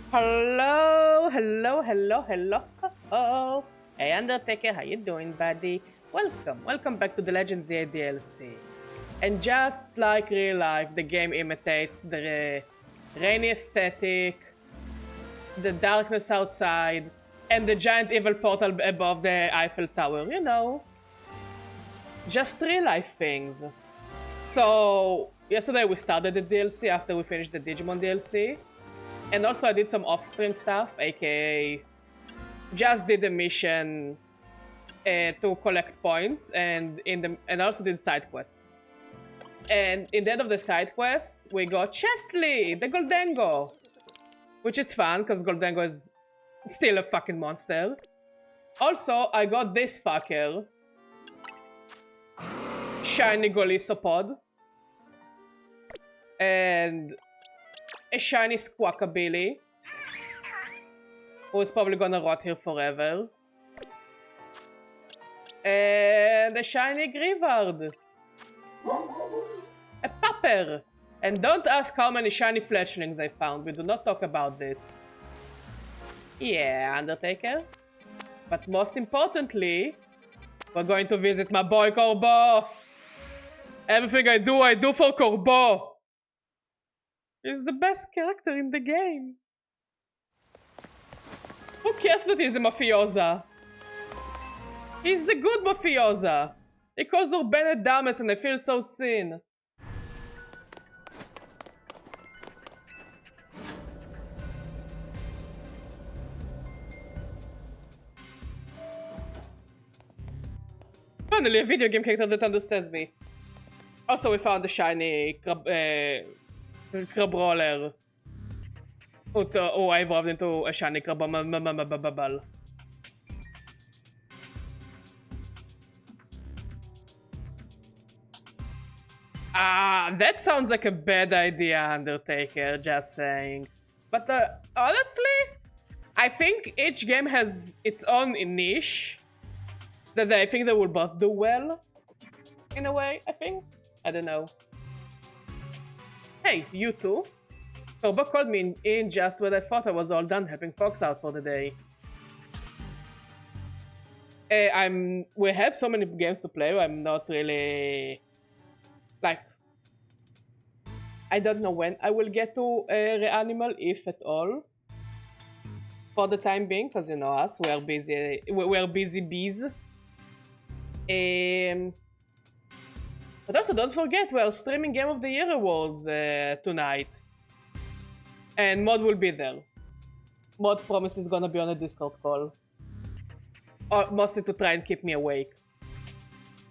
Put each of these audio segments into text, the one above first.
Hello, hello, hello, hello. Oh, hey Undertaker, how you doing, buddy? Welcome back to the Legends ZA DLC. And just like real life, the game imitates the rainy aesthetic, the darkness outside, and the giant evil portal above the Eiffel Tower. You know, just real life things. So yesterday we started the DLC after we finished the Digimon DLC. And also I did some off-stream stuff, aka just did a mission to collect points, and also did side quests. And in the end of the side quest, we got Chestly, the Goldengo, which is fun because Goldengo is still a fucking monster. Also, I got this fucker, shiny Golisopod, and a shiny Squawkabilly, who's probably gonna rot here forever. And a shiny Grievard. A Pupper. And don't ask how many shiny fletchlings I found. We do not talk about this. Yeah, Undertaker. But most importantly, we're going to visit my boy Corbeau. Everything I do for Corbeau. He's the best character in the game. Who cares that he's a mafiosa? He's the good mafiosa. He calls Urbane dumbass and I feel so seen. Finally, a video game character that understands me. Also, we found the shiny crab roller. Oh, I evolved into a shiny crab. That sounds like a bad idea, Undertaker, just saying. But honestly, I think each game has its own niche that I think they will both do well. In a way, I think. I don't know. Hey, you two. Corbeau called me in just when I thought I was all done helping Fox out for the day. We have so many games to play. I'm not really like. I don't know when I will get to Reanimal, if at all. For the time being, because you know us, we're busy. We're busy bees. But also, don't forget, we're streaming Game of the Year awards tonight. And Mod will be there. Mod promises gonna be on a Discord call. Or mostly to try and keep me awake.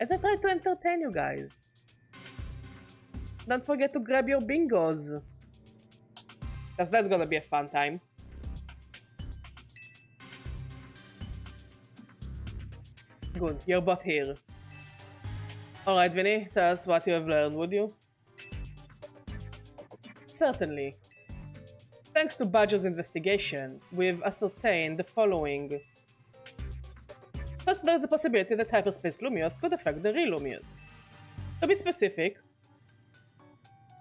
As I try to entertain you guys. Don't forget to grab your bingos. Because that's gonna be a fun time. Good, you're both here. Alright, Vinny, tell us what you have learned, would you? Certainly. Thanks to Badger's investigation, we've ascertained the following. First, there's a possibility that hyperspace Lumios could affect the real Lumios. To be specific,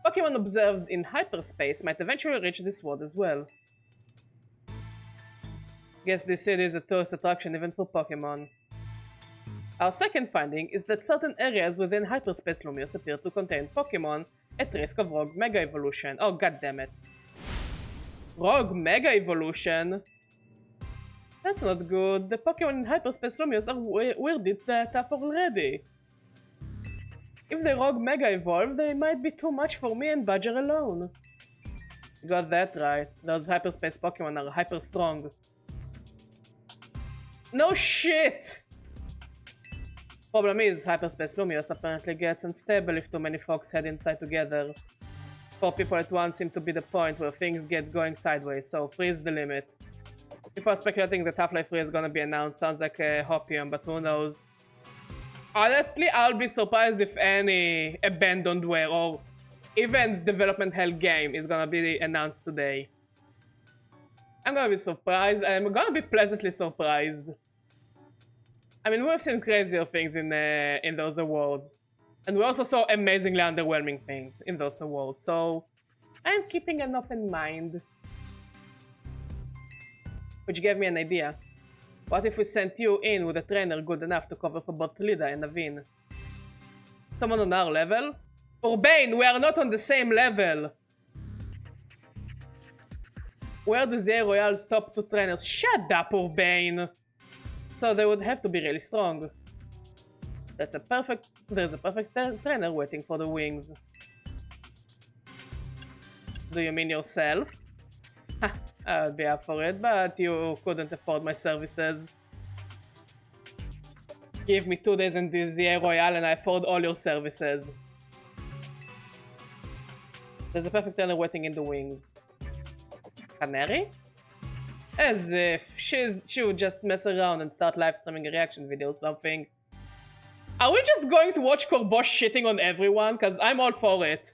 Pokémon observed in hyperspace might eventually reach this world as well. Guess this city is a tourist attraction even for Pokémon. Our second finding is that certain areas within hyperspace Lumios appear to contain Pokémon at risk of rogue Mega Evolution. Oh, goddammit. Rogue Mega Evolution? That's not good. The Pokémon in hyperspace Lumios are weirded tough already. If they rogue Mega Evolve, they might be too much for me and Badger alone. You got that right. Those hyperspace Pokémon are hyper strong. No shit! Problem is, hyperspace Lumios apparently gets unstable if too many folks head inside together. 4 people at once seem to be the point where things get going sideways, so 3 is the limit. People are speculating that Half-Life 3 is gonna be announced, sounds like a hopium, but who knows. Honestly, I'll be surprised if any abandonware or even development hell game is gonna be announced today. I'm gonna be surprised, I'm gonna be pleasantly surprised. I mean, we've seen crazier things in those awards. And we also saw amazingly underwhelming things in those awards, so I'm keeping an open mind. which gave me an idea. What if we sent you in with a trainer good enough to cover for both Lida and Naveen? Someone on our level? Urbane, we are not on the same level! Where the ZA Royale's top 2 trainers? Shut up, Urbane! So they would have to be really strong. There's a perfect trainer waiting for the wings. Do you mean yourself? Ha, I'd be up for it, but you couldn't afford my services. Give me 2 days in the ZA Royale and I afford all your services. There's a perfect trainer waiting in the wings. Canary? As if she would just mess around and start live streaming a reaction video or something. Are we just going to watch Corbeau shitting on everyone? Cause I'm all for it.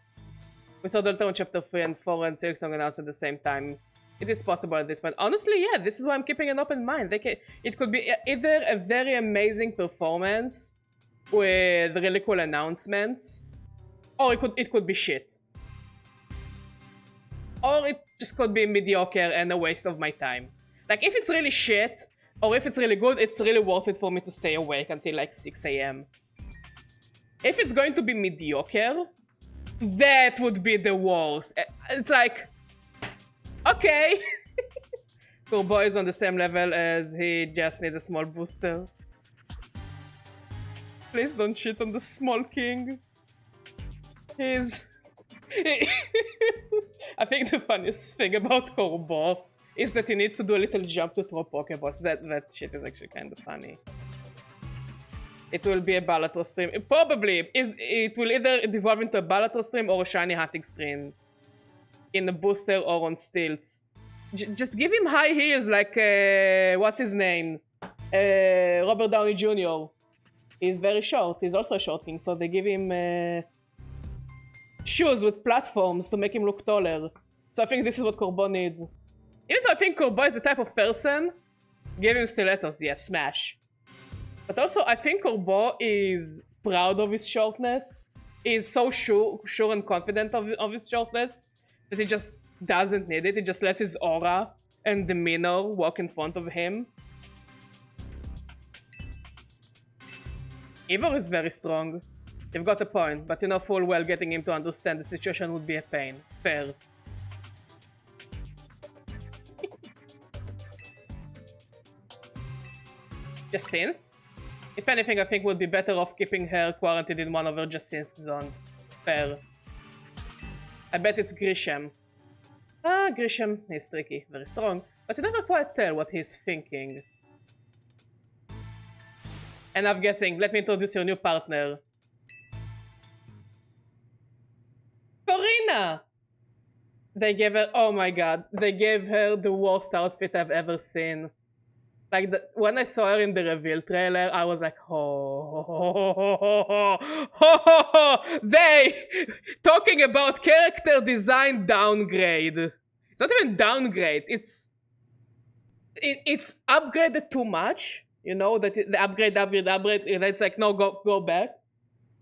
We saw Delta Chapter 3 and 4 and 6 song announced at the same time. It is possible at this point. Honestly, yeah, this is why I'm keeping an open mind. It could be either a very amazing performance with really cool announcements, or it could be shit. Or it just could be mediocre and a waste of my time. Like, if it's really shit, or if it's really good, it's really worth it for me to stay awake until like 6 AM. If it's going to be mediocre, that would be the worst. It's like, okay. Corbeau is on the same level as he just needs a small booster. Please don't cheat on the small king. He's... I think the funniest thing about Corbeau is that he needs to do a little jump to throw Pokeballs. That shit is actually kind of funny. It will be a Balatro stream. It will either devolve into a Balatro stream or a shiny hunting stream. In a booster or on stilts. Just give him high heels like, what's his name? Robert Downey Jr. He's very short. He's also a short king, so they give him shoes with platforms to make him look taller. So I think this is what Corbeau needs. Even though I think Corbeau is the type of person, give him stilettos, yes, smash. But also, I think Corbeau is proud of his shortness. He's so sure and confident of his shortness that he just doesn't need it. He just lets his aura and demeanor walk in front of him. Ivor is very strong. You've got a point, but you know full well getting him to understand the situation would be a pain. Fair. Justine? If anything, I think we'd be better off keeping her quarantined in one of her Justine zones. Fair. I bet it's Grisham. Ah, Grisham is tricky, very strong, but you never quite tell what he's thinking. And I'm guessing, let me introduce your new partner. Corina! They gave her, oh my god, they gave her the worst outfit I've ever seen. Like, when I saw her in the reveal trailer, I was like, they talking about character design downgrade. It's not even downgrade, it's upgraded too much. You know, that the upgrade, and it's like, no, go back.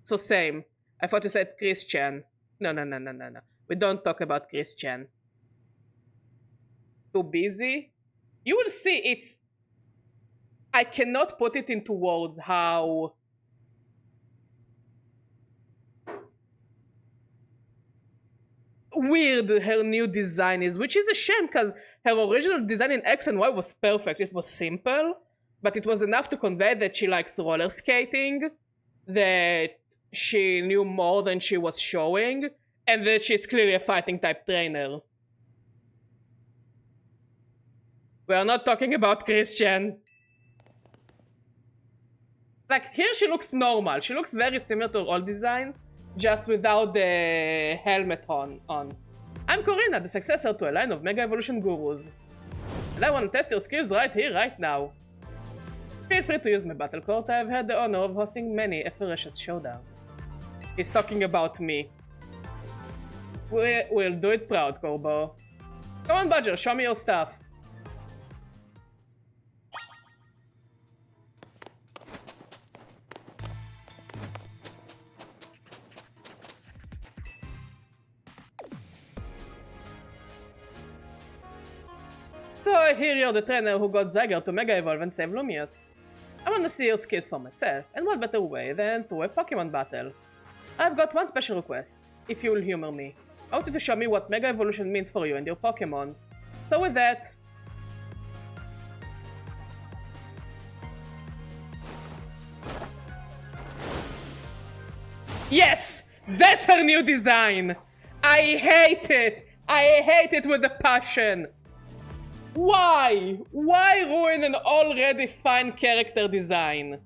So same. I thought you said Christian. No. We don't talk about Christian. Too busy? You will see it's... I cannot put it into words how... weird her new design is, which is a shame because her original design in X and Y was perfect. It was simple, but it was enough to convey that she likes roller skating, that she knew more than she was showing, and that she's clearly a fighting type trainer. We are not talking about Christian. Like, here she looks normal. She looks very similar to her old design, just without the helmet on. I'm Corina, the successor to a line of Mega Evolution gurus. And I want to test your skills right here, right now. Feel free to use my battle court. I have had the honor of hosting many a ferocious showdown. He's talking about me. We'll do it proud, Corbeau. Come on, Badger, show me your stuff. So I hear you're the trainer who got Zyger to Mega Evolve and save Lumius. I want to see your skills for myself, and what better way than through a Pokemon battle? I've got one special request, if you'll humor me. I want you to show me what Mega Evolution means for you and your Pokemon. So with that... Yes! That's her new design! I hate it! I hate it with a passion! Why? Why ruin an already fine character design?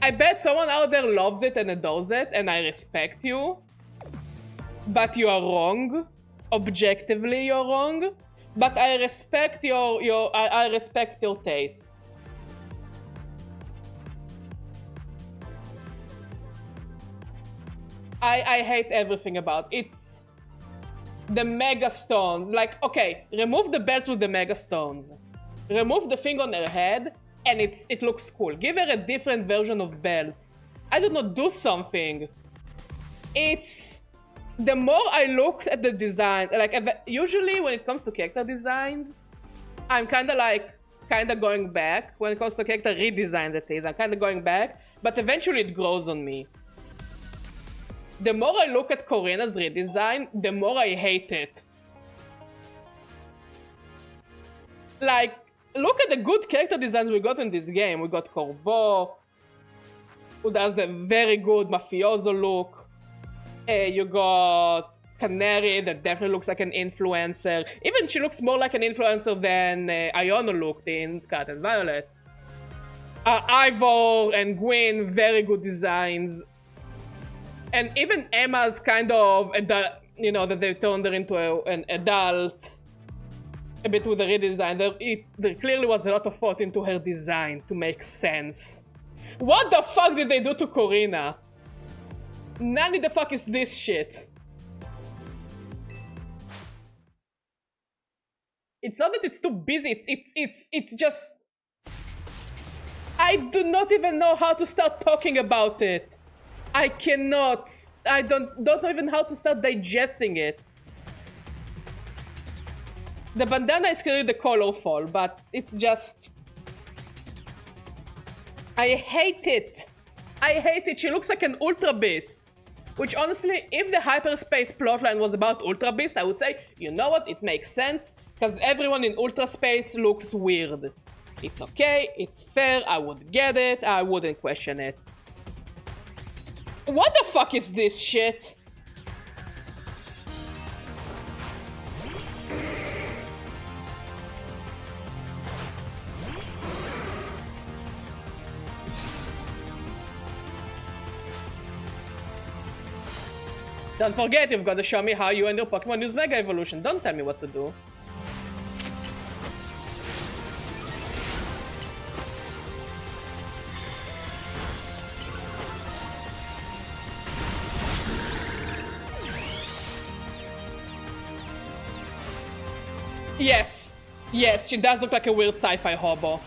I bet someone out there loves it and adores it, and I respect you. But you are wrong. Objectively, you're wrong. But I respect I respect your tastes. I hate everything about it. It's the Mega Stones. Like, okay, remove the belts with the Mega Stones. Remove the thing on her head, and it looks cool. Give her a different version of belts. I do not do something. It's... The more I looked at the design, like, usually when it comes to character designs, I'm kinda going back. When it comes to character redesign, that is, I'm kinda going back, but eventually it grows on me. The more I look at Corina's redesign, the more I hate it. Like, look at the good character designs we got in this game. We got Corbeau, who does the very good mafioso look. You got Canary, that definitely looks like an influencer. Even she looks more like an influencer than Iono looked in Scarlet and Violet. Ivor and Gwyn, very good designs. And even Emma's kind of, you know, that they turned her into an adult. A bit with the redesign. There clearly was a lot of thought into her design to make sense. What the fuck did they do to Corina? Nani the fuck is this shit? It's not that it's too busy, it's just... I do not even know how to start talking about it. I cannot. I don't know even how to start digesting it. The bandana is clearly the colorful, but it's just... I hate it. I hate it. She looks like an Ultra Beast. Which honestly, if the hyperspace plotline was about Ultra Beast, I would say, you know what, it makes sense, because everyone in Ultra Space looks weird. It's okay, it's fair, I would get it, I wouldn't question it. What the fuck is this shit? Don't forget, you've got to show me how you and your Pokemon use Mega Evolution. Don't tell me what to do. Yes. Yes, she does look like a weird sci-fi hobo.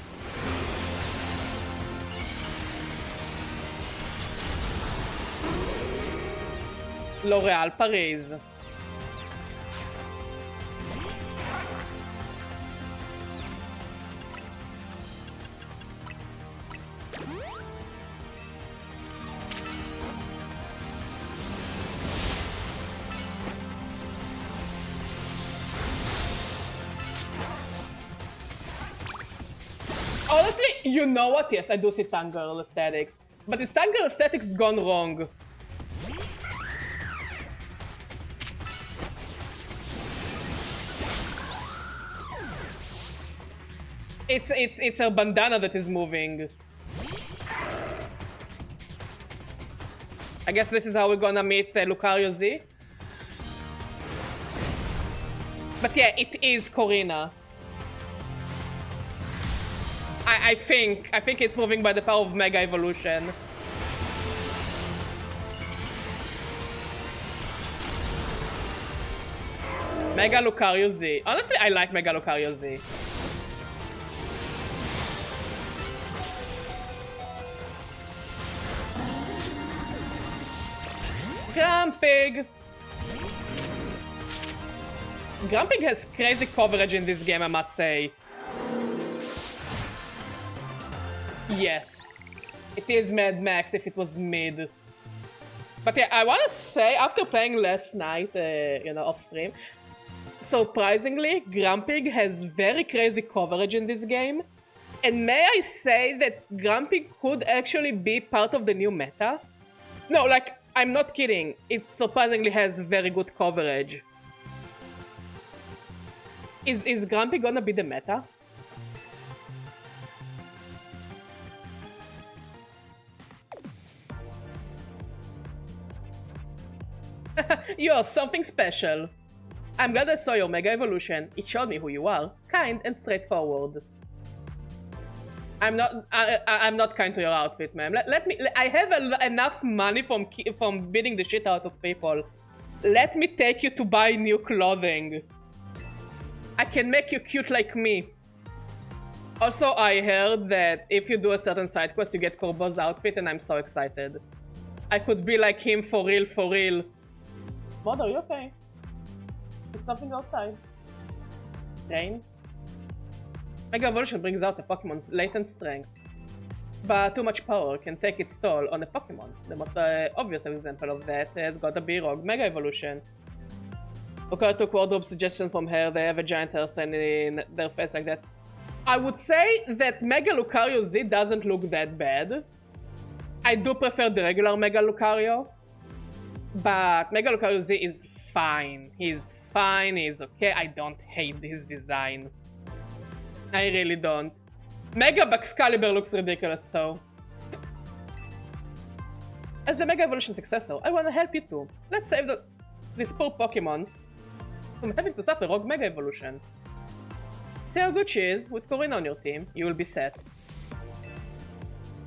L'Oréal Paris. Honestly, you know what? Yes, I do see Tangirl aesthetics. But is Tangirl aesthetics gone wrong? It's her bandana that is moving. I guess this is how we're gonna meet Lucario Z. But yeah, it is Corina. I think it's moving by the power of Mega Evolution. Mega Lucario Z. Honestly, I like Mega Lucario Z. Grumpig! Grumpig has crazy coverage in this game, I must say. Yes. It is Mad Max if it was mid. But yeah, I wanna say, after playing last night, you know, off stream, surprisingly, Grumpig has very crazy coverage in this game. And may I say that Grumpig could actually be part of the new meta? No, like, I'm not kidding. It surprisingly has very good coverage. Is Grumpig gonna be the meta? You're something special. I'm glad I saw your Mega Evolution. It showed me who you are. Kind and straightforward. I'm not kind to your outfit, ma'am. I have enough money from beating the shit out of people. Let me take you to buy new clothing. I can make you cute like me. Also, I heard that if you do a certain side quest, you get Corbeau's outfit, and I'm so excited. I could be like him for real, for real. Mod, are you okay? Is something outside? Rain? Mega Evolution brings out a Pokemon's latent strength, but too much power can take its toll on a Pokemon. The most obvious example of that has gotta be Rogue Mega Evolution. Occurred to Corbeau's suggestion from her, they have a giant hairstyle in their face like that. I would say that Mega Lucario Z doesn't look that bad. I do prefer the regular Mega Lucario, but Mega Lucario Z is fine. He's fine, he's okay. I don't hate his design. I really don't. Mega Baxcalibur looks ridiculous though. As the Mega Evolution successor, I wanna help you too. Let's save this poor Pokemon from having to suffer Rogue Mega Evolution. See how good she is? With Corina on your team, you will be set.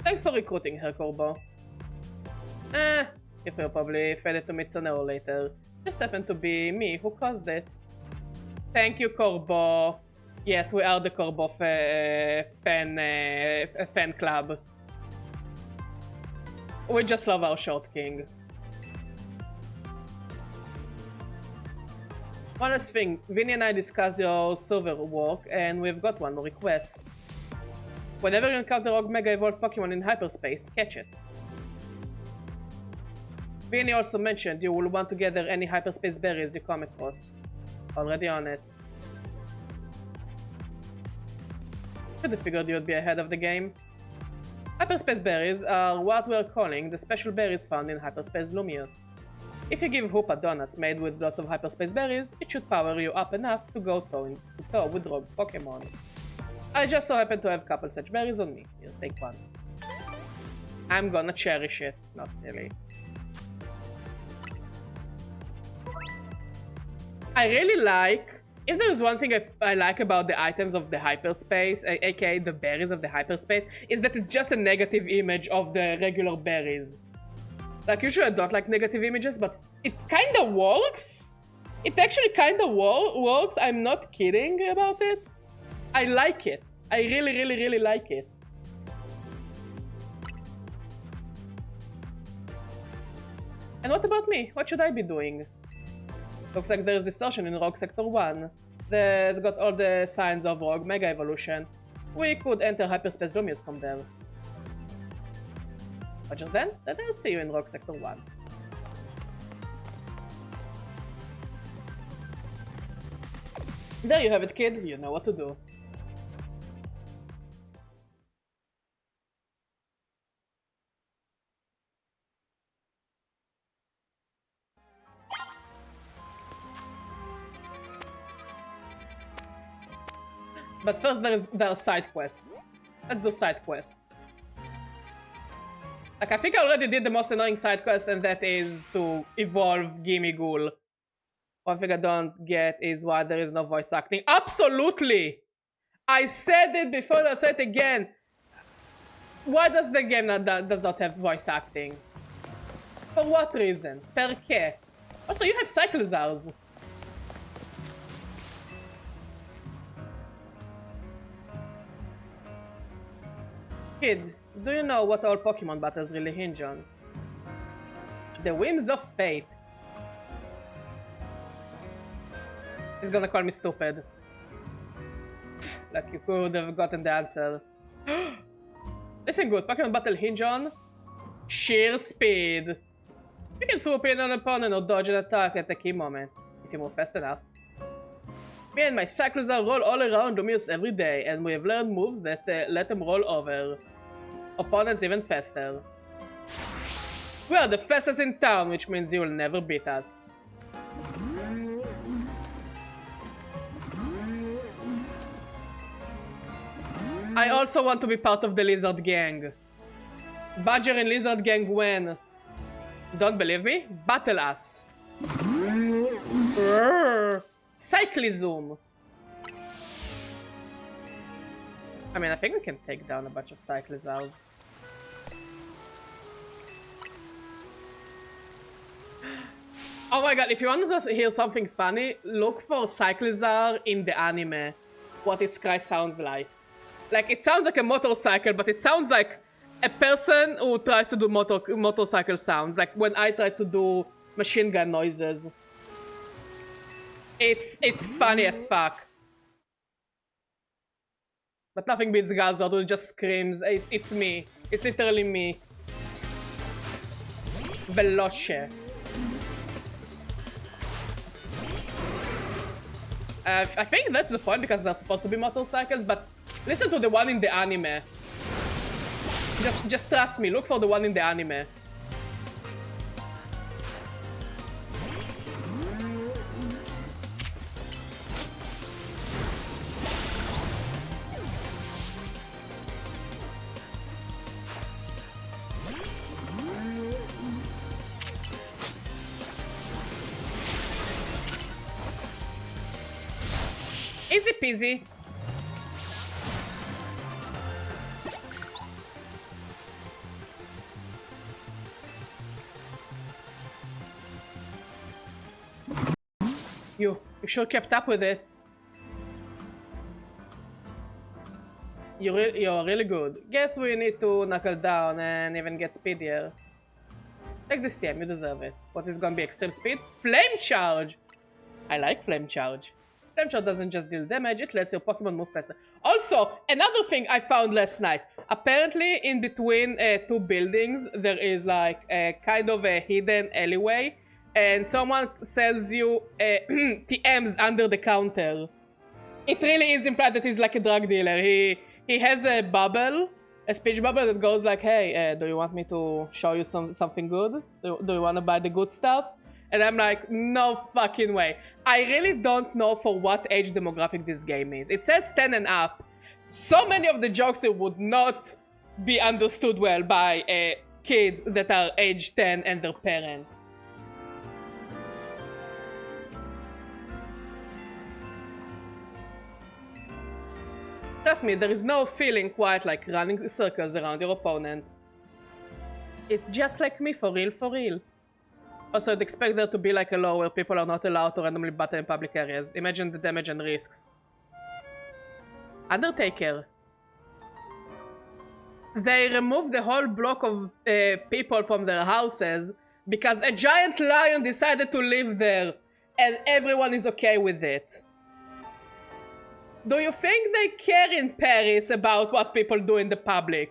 Thanks for recruiting her, Corbeau. You will probably fail it to meet sooner or later. Just happened to be me who caused it. Thank you, Corbeau. Yes, we are the Corbeau fan club. We just love our short king. One last thing, Vinny and I discussed your server work, and we've got one more request. Whenever you encounter Rogue Mega Evolved Pokémon in hyperspace, catch it. Vinny also mentioned you will want to gather any hyperspace berries you come across. Already on it. Should have figured you'd be ahead of the game. Hyperspace berries are what we're calling the special berries found in Hyperspace Lumious. If you give Hoopa donuts made with lots of hyperspace berries, it should power you up enough to go toe with Rogue Pokémon. I just so happen to have a couple such berries on me. Here, take one. I'm gonna cherish it. Not really. I really like... If there's one thing I like about the items of the hyperspace, aka the berries of the hyperspace, is that it's just a negative image of the regular berries. Like, usually I don't like negative images, but it kinda works. It actually kinda works. I'm not kidding about it. I like it. I really, really, really like it. And what about me? What should I be doing? Looks like there's distortion in Rogue Sector 1. It's got all the signs of Rogue Mega Evolution. We could enter Hyperspace Lumious from there. Roger then I'll see you in Rogue Sector 1. There you have it, kid. You know what to do. But first there are side quests. Let's do side quests. Like, I think I already did the most annoying side quest, and that is to evolve Gimme Ghoul. One thing I don't get is why there is no voice acting. Absolutely! I said it before, I'll say it again. Why does the game does not have voice acting? For what reason? Perché? Also, you have Cyclizars. Kid, do you know what all Pokemon battles really hinge on? The whims of fate. He's gonna call me stupid. Like you could have gotten the answer. Listen good, Pokemon Battle hinge on sheer speed. You can swoop in on an opponent or dodge an attack at a key moment, if you move fast enough. Me and my Cyclizar roll all around Lumiose every day, and we have learned moves that let them roll over opponents even faster. We are the fastest in town, which means you will never beat us. I also want to be part of the Lizard Gang. Badger and Lizard Gang win. Don't believe me? Battle us. Cyclizoom. I mean, I think we can take down a bunch of Cyclizars. Oh my god, if you want to hear something funny, look for Cyclizar in the anime. What its cry sounds like. Like, it sounds like a motorcycle, but it sounds like a person who tries to do motorcycle sounds. Like when I try to do machine gun noises. It's funny as fuck. But nothing beats Gazard, who just screams. It's me. It's literally me. Veloce. I think that's the point, because they're supposed to be motorcycles, but listen to the one in the anime. Just trust me, look for the one in the anime. Easy peasy. You sure kept up with it. You're really good. Guess we need to knuckle down and even get speedier. Take this TM, you deserve it. What is gonna be extreme speed? Flame Charge! I like Flame Charge. Flame Charge doesn't just deal damage, it lets your Pokemon move faster. Also, another thing I found last night. Apparently, in between two buildings, there is like a kind of a hidden alleyway. And someone sells you TMs under the counter. It really is implied that he's like a drug dealer. He has a bubble, a speech bubble that goes like, hey, do you want me to show you something good? Do you want to buy the good stuff? And I'm like, no fucking way. I really don't know for what age demographic this game is. It says 10 and up. So many of the jokes it would not be understood well by kids that are age 10 and their parents. Trust me, there is no feeling quite like running circles around your opponent. It's just like me, for real, for real. Also, I'd expect there to be like a law where people are not allowed to randomly battle in public areas. Imagine the damage and risks. Undertaker. They removed the whole block of people from their houses because a giant lion decided to live there, and everyone is okay with it. Do you think they care in Paris about what people do in the public?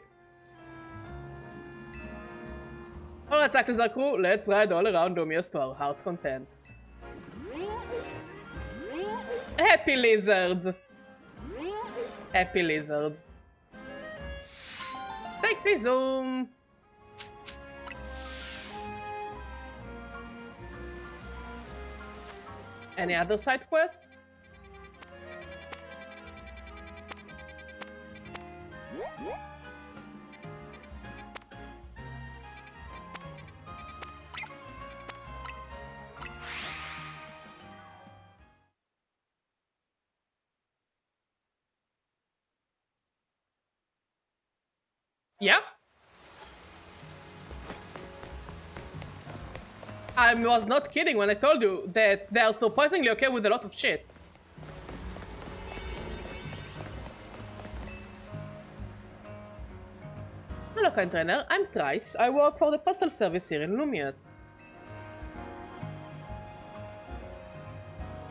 Alright, Cyclizar crew, let's ride all around Lumiose to our heart's content. Happy lizards! Happy lizards. Cyclizoom! Any other side quests? Yeah? I was not kidding when I told you that they are surprisingly okay with a lot of shit. Hello, kind trainer. I'm Trice. I work for the postal service here in Lumiose.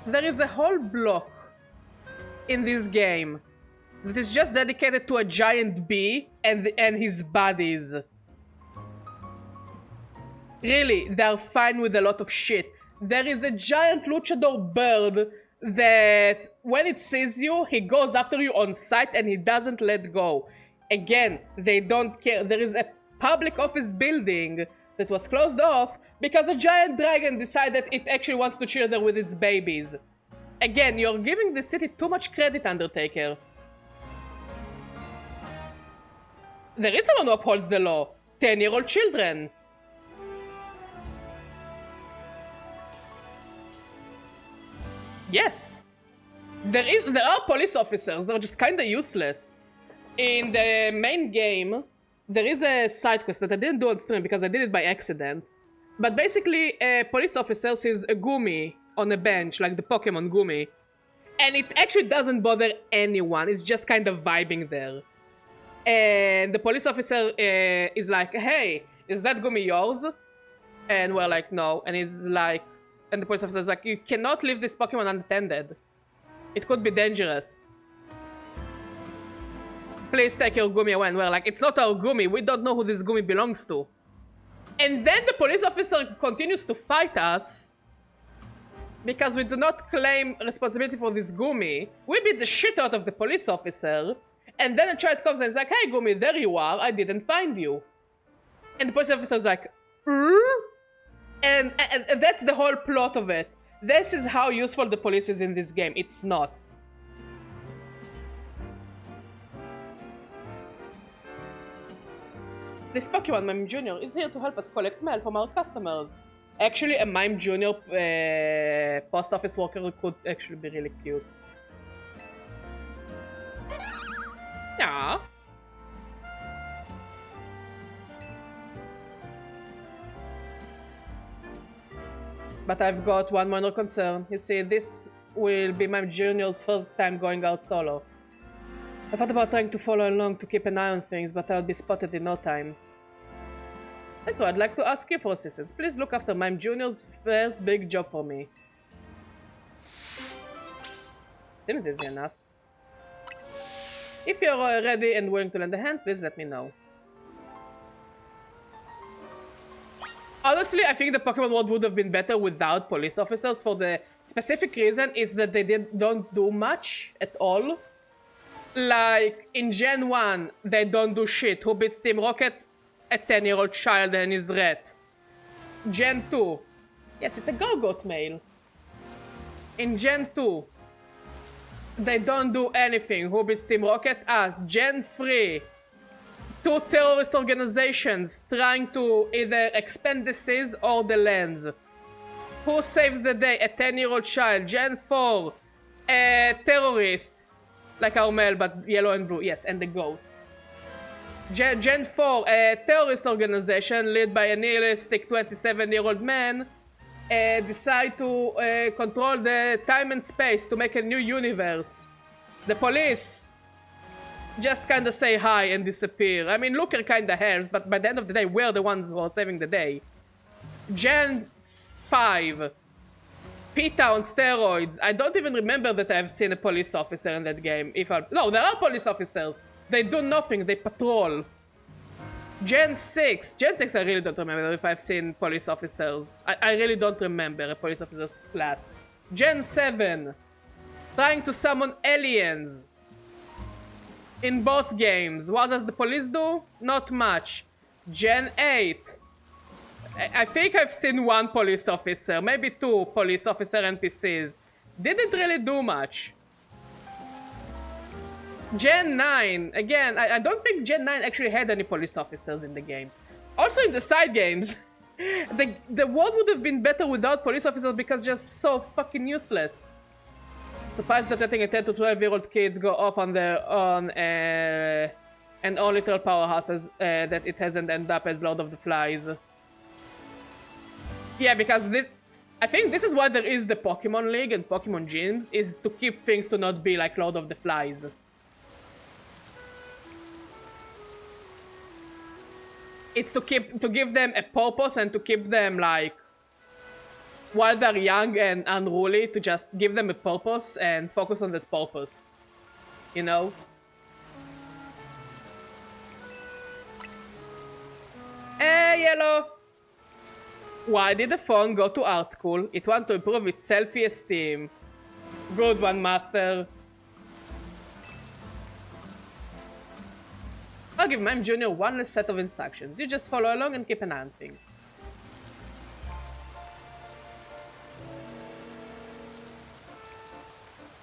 There is a whole block in this game that is just dedicated to a giant bee and his buddies. Really, they're fine with a lot of shit. There is a giant luchador bird that when it sees you, he goes after you on sight and he doesn't let go. Again, they don't care. There is a public office building that was closed off because a giant dragon decided it actually wants to chill there with its babies. Again, you're giving the city too much credit, Undertaker. There is someone who upholds the law. 10-year-old children. Yes. There are police officers. They're just kinda useless. In the main game, there is a side quest that I didn't do on stream because I did it by accident. But basically, a police officer sees a Gumi on a bench, like the Pokemon Gumi. And it actually doesn't bother anyone. It's just kind of vibing there. And the police officer is like, hey, is that Gumi yours? And we're like, no. And he's like, and the police officer is like, you cannot leave this Pokemon unattended. It could be dangerous. Please take your Gumi away. And we're like, it's not our Gumi. We don't know who this Gumi belongs to. And then the police officer continues to fight us because we do not claim responsibility for this Gumi. We beat the shit out of the police officer. And then a child comes and is like, hey Gumi, there you are. I didn't find you. And the police officer is like, and that's the whole plot of it. This is how useful the police is in this game. It's not. This Pokemon Mime Jr. is here to help us collect mail from our customers. Actually, a Mime Jr. Post office worker could actually be really cute. Yeah. But I've got one minor concern. You see, this will be Mime Jr.'s first time going out solo. I thought about trying to follow along to keep an eye on things, but I would be spotted in no time. That's why I'd like to ask you for assistance. Please look after Mime Jr.'s first big job for me. Seems easy enough. If you're ready and willing to lend a hand, please let me know. Honestly, I think the Pokemon world would have been better without police officers for the specific reason is that they don't do much at all. Like, in Gen 1, they don't do shit. Who beats Team Rocket? A 10-year-old child and his rat. Gen 2. Yes, it's a Gargoat male. In Gen 2, they don't do anything. Who beats Team Rocket? Us. Gen 3. Two terrorist organizations trying to either expand the seas or the lands. Who saves the day? A 10-year-old child. Gen 4. A terrorist. Like our male, but yellow and blue. Yes, and the goat. Gen 4. A terrorist organization led by a nihilistic 27-year-old man decide to control the time and space to make a new universe. The police just kinda say hi and disappear. I mean, Looker kinda helps, but by the end of the day, we're the ones who are saving the day. Gen 5. PETA on steroids. I don't even remember that I've seen a police officer in that game. No, there are police officers. They do nothing, they patrol. Gen 6. Gen 6 I really don't remember if I've seen police officers. I really don't remember a police officer's class. Gen 7. Trying to summon aliens. In both games. What does the police do? Not much. Gen 8. I think I've seen one police officer, maybe two police officer NPCs. Didn't really do much. Gen 9. Again, I don't think Gen 9 actually had any police officers in the games. Also in the side games. the world would have been better without police officers because they're so fucking useless. Surprised that letting a 10 to 12-year-old kids go off on their own and all literal powerhouses that it hasn't ended up as Lord of the Flies. Yeah, because I think this is why there is the Pokemon League and Pokemon Gyms, is to keep things to not be like Lord of the Flies. It's to give them a purpose and to keep them like while they're young and unruly, to just give them a purpose and focus on that purpose. You know? Hey, Yellow! Why did the phone go to art school? It wanted to improve its self-esteem. Good one, Master. I'll give Mime Jr. one less set of instructions. You just follow along and keep an eye on things.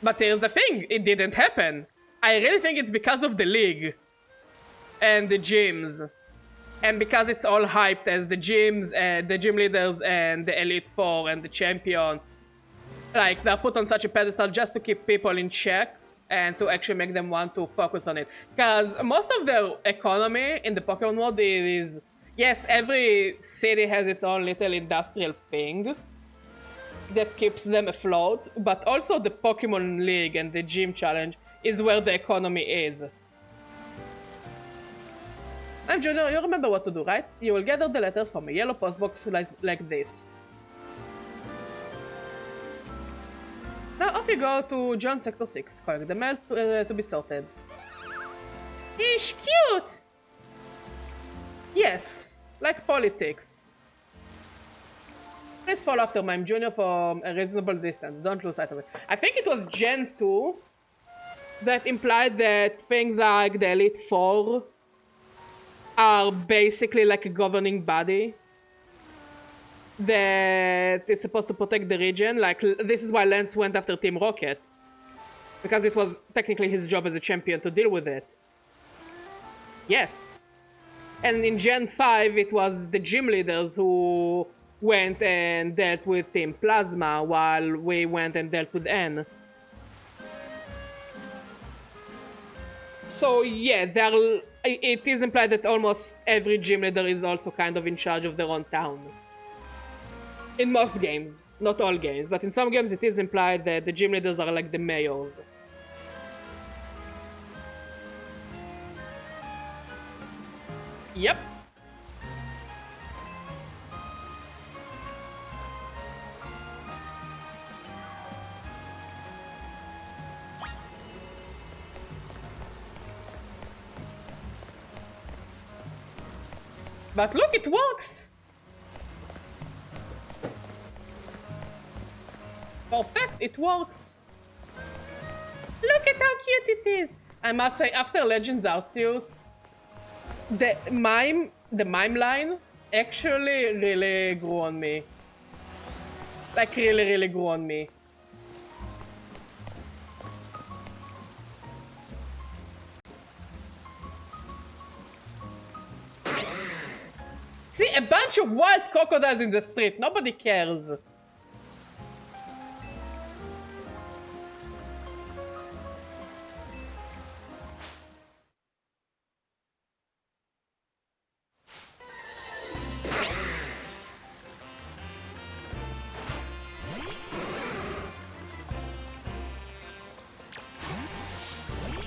But here's the thing, it didn't happen. I really think it's because of the league. And the gyms. And because it's all hyped as the gyms, the gym leaders and the Elite Four and the champion. Like, they're put on such a pedestal just to keep people in check and to actually make them want to focus on it. Because most of their economy in the Pokemon world is... Yes, every city has its own little industrial thing that keeps them afloat, but also the Pokemon League and the Gym Challenge is where the economy is. And Junior, you remember what to do, right? You will gather the letters from a yellow postbox like this. Now off you go to John Sector 6, collect the mail to be sorted. He's cute! Yes, like politics. Please follow after Mime Jr. from a reasonable distance. Don't lose sight of it. I think it was Gen 2 that implied that things like the Elite Four are basically like a governing body that is supposed to protect the region. Like, this is why Lance went after Team Rocket. Because it was technically his job as a champion to deal with it. Yes. And in Gen 5, it was the gym leaders who went and dealt with Team Plasma, while we went and dealt with N. So yeah, it is implied that almost every gym leader is also kind of in charge of their own town. In most games, not all games, but in some games it is implied that the gym leaders are like the mayors. Yep. But look, it works! Perfect, it works! Look at how cute it is! I must say, after Legends Arceus, the mime line actually really grew on me. Like, really grew on me. See, a bunch of wild crocodiles in the street. Nobody cares.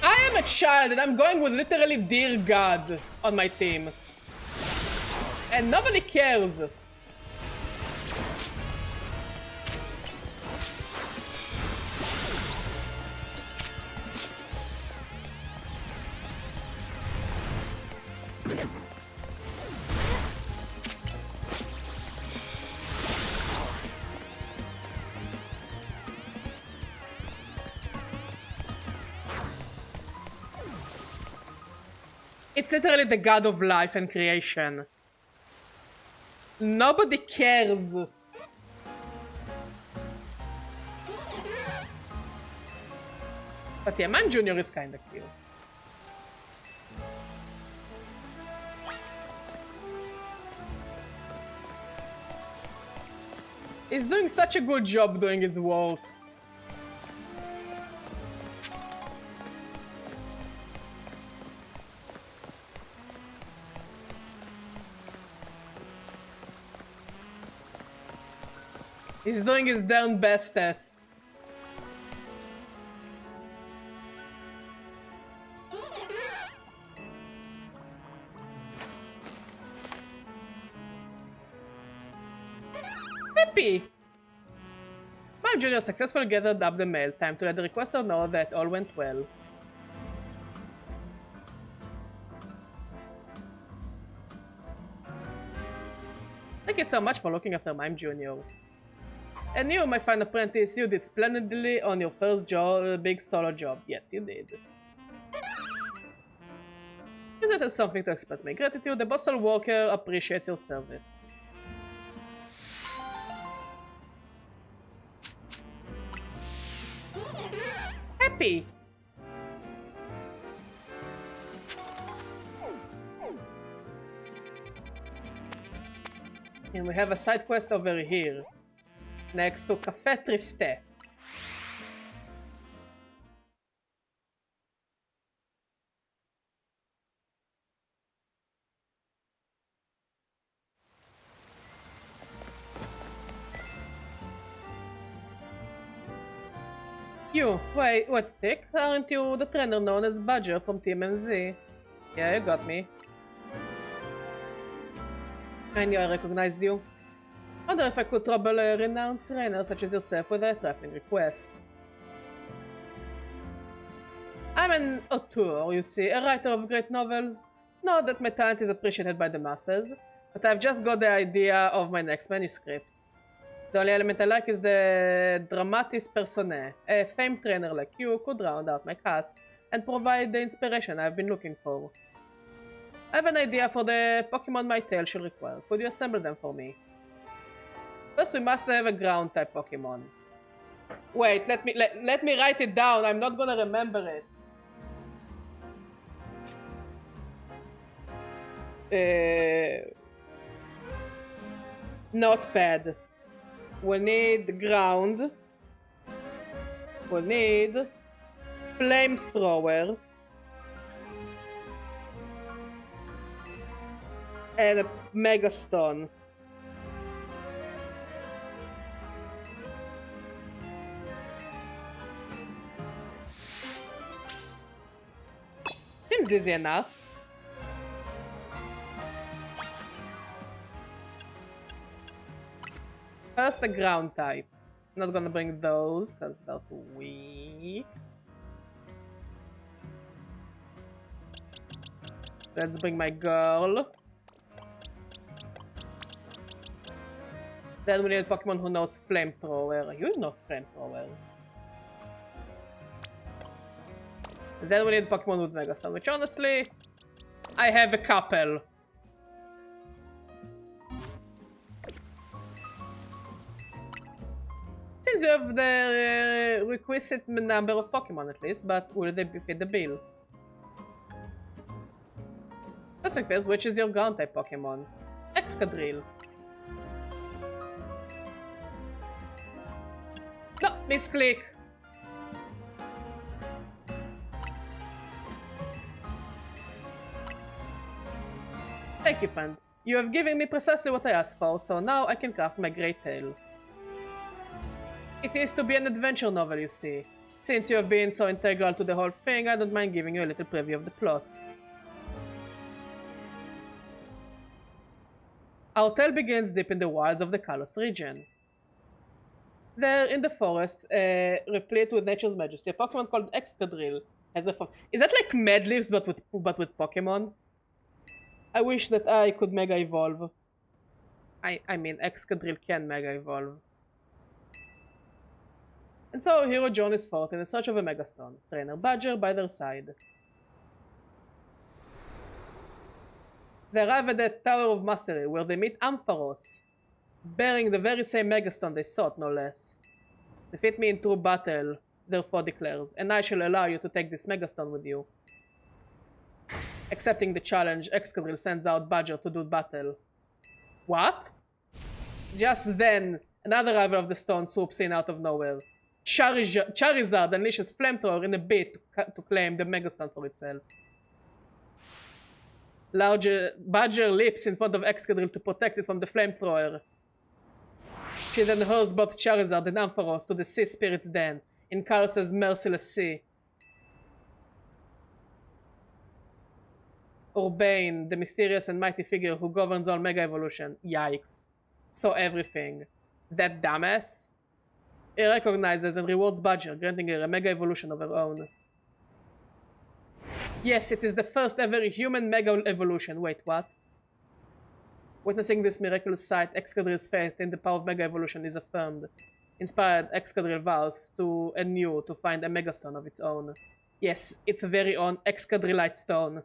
I am a child and I'm going with literally Dear God on my team. And nobody cares. It's literally the god of life and creation. Nobody cares. But yeah, Mime Jr. is kinda cute. He's doing such a good job doing his work. He's doing his damn bestest. Peppy! Mime Jr. successfully gathered up the mail. Time to let the requester know that all went well. Thank you so much for looking after Mime Jr. And you, my fine apprentice, you did splendidly on your first big solo job. Yes, you did. Use it as something to express my gratitude. The postal worker appreciates your service. Happy! And we have a side quest over here. Next to Café Triste. You, wait a tick. Aren't you the trainer known as Badger from Team MZ? Yeah, you got me. I knew I recognized you. Wonder if I could trouble a renowned trainer such as yourself with a trifling request. I'm an auteur, you see, a writer of great novels. Not that my talent is appreciated by the masses, but I've just got the idea of my next manuscript. The only element I like is the dramatis personae. A famed trainer like you could round out my cast and provide the inspiration I've been looking for. I have an idea for the Pokemon my tale should require. Could you assemble them for me? First, we must have a ground-type Pokemon. Wait, let me write it down. I'm not gonna remember it. Notepad. We need ground. We need flamethrower. And a Megastone. Seems easy enough. First, the ground type. Not gonna bring those because they're too weak. Let's bring my girl. Then we need a Pokemon who knows Flamethrower. You know Flamethrower. Then we need Pokemon with Megastone, which honestly, I have a couple. Seems you have the requisite number of Pokemon at least, but will they fit the bill? First thing first, which is your ground type Pokemon? Excadrill. No, misclick. Thank you, friend. You have given me precisely what I asked for, so now I can craft my great tale. It is to be an adventure novel, you see. Since you have been so integral to the whole thing, I don't mind giving you a little preview of the plot. Our tale begins deep in the wilds of the Kalos region. There, in the forest, replete with nature's majesty, a Pokemon called Excadrill has a Is that like Mad Libs but with Pokemon? I wish that I could Mega Evolve. I mean, Excadrill can Mega Evolve. And so, hero journeys forth in search of a Megastone, trainer Badger by their side. They arrive at the Tower of Mastery, where they meet Ampharos, bearing the very same Megastone they sought, no less. Defeat me in true battle, therefore declares, and I shall allow you to take this Megastone with you. Accepting the challenge, Excadrill sends out Badger to do battle. What? Just then, another rival of the stone swoops in out of nowhere. Charizard unleashes Flamethrower in a bid to claim the Megastone for itself. Badger leaps in front of Excadrill to protect it from the Flamethrower. She then hurls both Charizard and Ampharos to the Sea Spirit's Den in Kalos' merciless sea. Urbane, the mysterious and mighty figure who governs all Mega Evolution. Yikes. Saw everything. That dumbass? It recognizes and rewards Badger, granting her a Mega Evolution of her own. Yes, it is the first ever human Mega Evolution. Wait, what? Witnessing this miraculous sight, Excadrill's faith in the power of Mega Evolution is affirmed. Inspired, Excadrill vows to anew to find a Mega Stone of its own. Yes, its very own Excadrillite stone.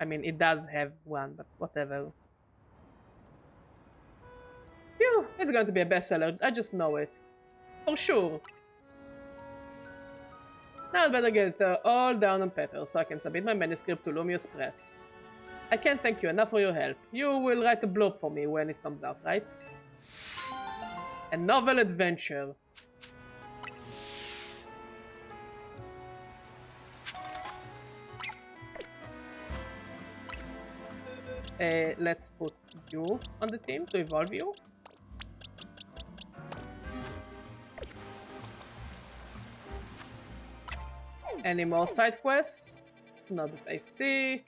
I mean, it does have one, but whatever. Phew, it's going to be a bestseller, I just know it. For sure. Now I'd better get it all down on paper so I can submit my manuscript to Lumious Press. I can't thank you enough for your help. You will write a blurb for me when it comes out, right? A novel adventure. Let's put you on the team to evolve you. Any more side quests? Not that I see.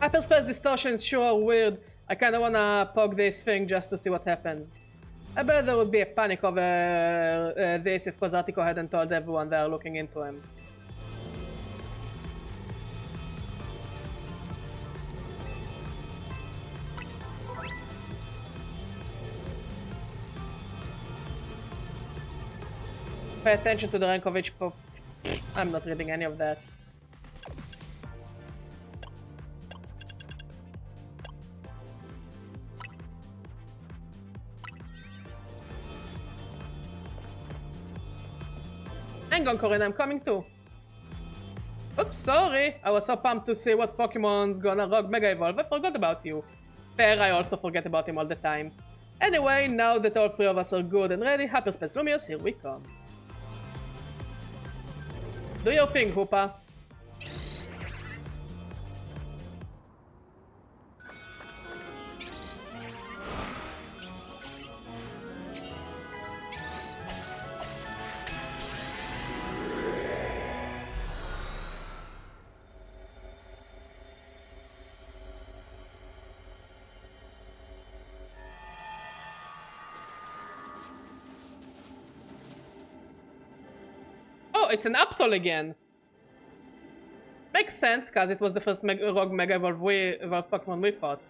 Hyperspace distortions sure are weird. I kinda wanna poke this thing just to see what happens. I bet there would be a panic over this if Kozatiko hadn't told everyone they are looking into him. Pay attention to the rank of each pop. I'm not reading any of that. Hang on, Corinne, I'm coming too. Oops, sorry. I was so pumped to see what Pokemon's gonna rock Mega Evolve. I forgot about you. Fair, I also forget about him all the time. Anyway, now that all three of us are good and ready, Hyperspace Lumious, here we come. Do your thing, Hoopa. Oh, it's an Absol again. Makes sense, cause it was the first Rogue Mega Evolve Pokemon we fought.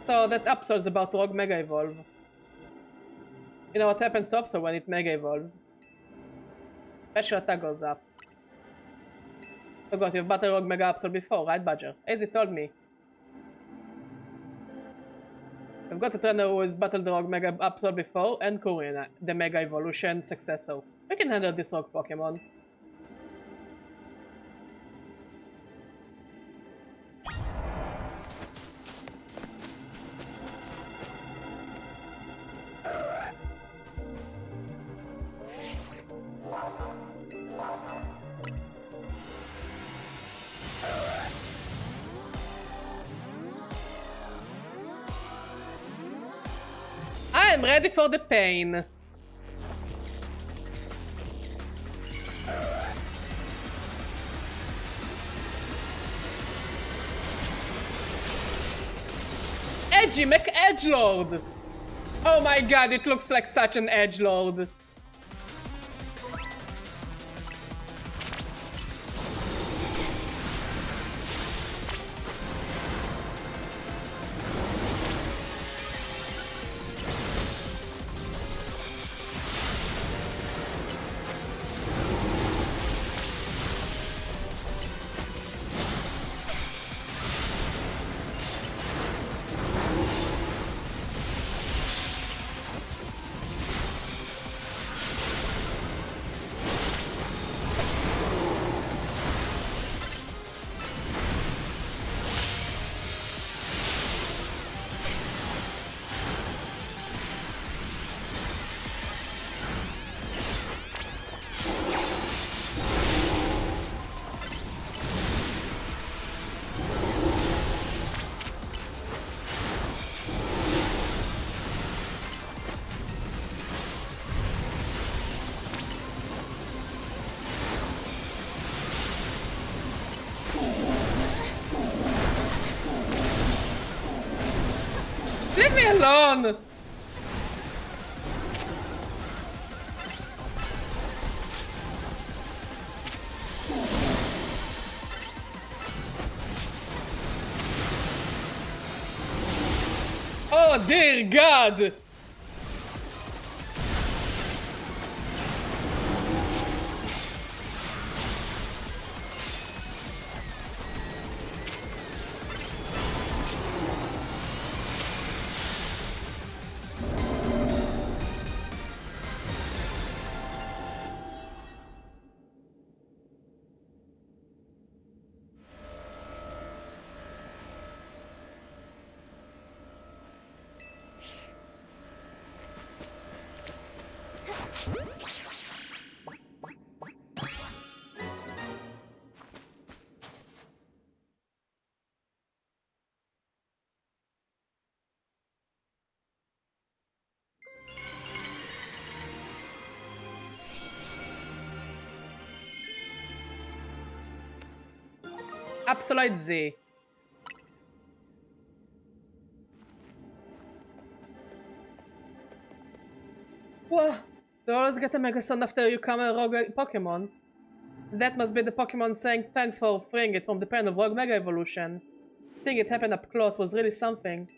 So that Absol is about to Rogue Mega Evolve. You know what happens to Absol when it Mega Evolves? Special attack goes up. Forgot you've battled Rogue Mega Absol before, right, Badger? As he told me. I've got a trainer who has battled the Rogue Mega Absol before, and Corinne, the Mega Evolution successor. We can handle this Rogue Pokemon. I'm ready for the pain. Edgy McEdgelord! Oh my god, it looks like such an edgelord. Leave me alone! Oh dear God! Absolute Z. Whoa! You always get a Mega Stone after you come a rogue Pokemon. That must be the Pokemon saying thanks for freeing it from the pain of rogue Mega Evolution. Seeing it happen up close was really something.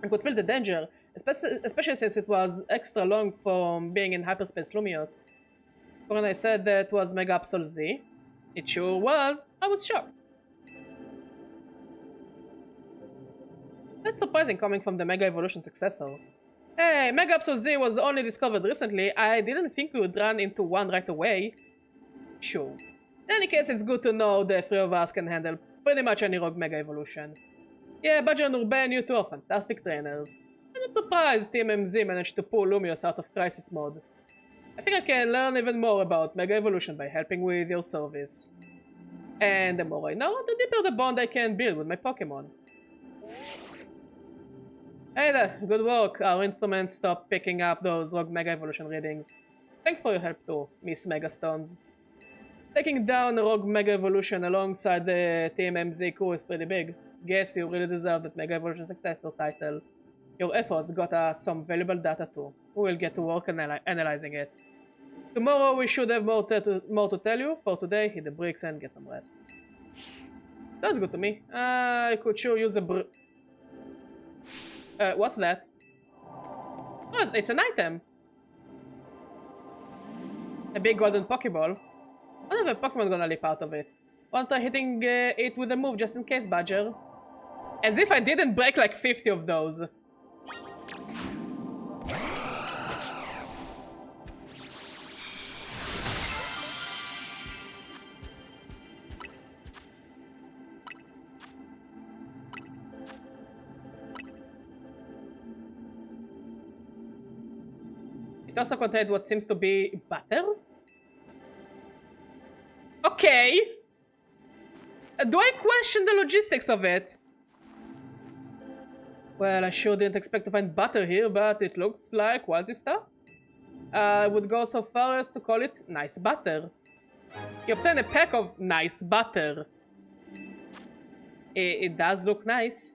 I could feel the danger, especially since it was extra long from being in Hyperspace Lumiose. When I said that was Mega Absol Z, it sure was. I was shocked. That's surprising coming from the Mega Evolution successor. Hey, Mega Absol Z was only discovered recently. I didn't think we would run into one right away. Sure. In any case, it's good to know the three of us can handle pretty much any rogue Mega Evolution. Yeah, Badger and Urban, you two are fantastic trainers. I'm not surprised Team MZ managed to pull Lumiose out of Crisis Mode. I think I can learn even more about Mega Evolution by helping with your service. And the more I know, the deeper the bond I can build with my Pokemon. Hey there, good work. Our instruments stopped picking up those rogue Mega Evolution readings. Thanks for your help too, Miss Megastones. Taking down rogue Mega Evolution alongside the Team MZ crew is pretty big. Guess you really deserve that Mega Evolution Successor title. Your efforts got us some valuable data too. We will get to work analyzing it. Tomorrow we should have more to tell you. For today, hit the bricks and get some rest. Sounds good to me. I could sure use a what's that? Oh, it's an item. A big golden Pokeball. One of the Pokemon gonna leap out of it. Want to try hitting it with a move just in case, Badger? As if I didn't break like 50 of those. It also contained what seems to be butter? Okay. Do I question the logistics of it? Well, I sure didn't expect to find butter here, but it looks like quality stuff. I would go so far as to call it nice butter. You obtain a pack of nice butter. It does look nice.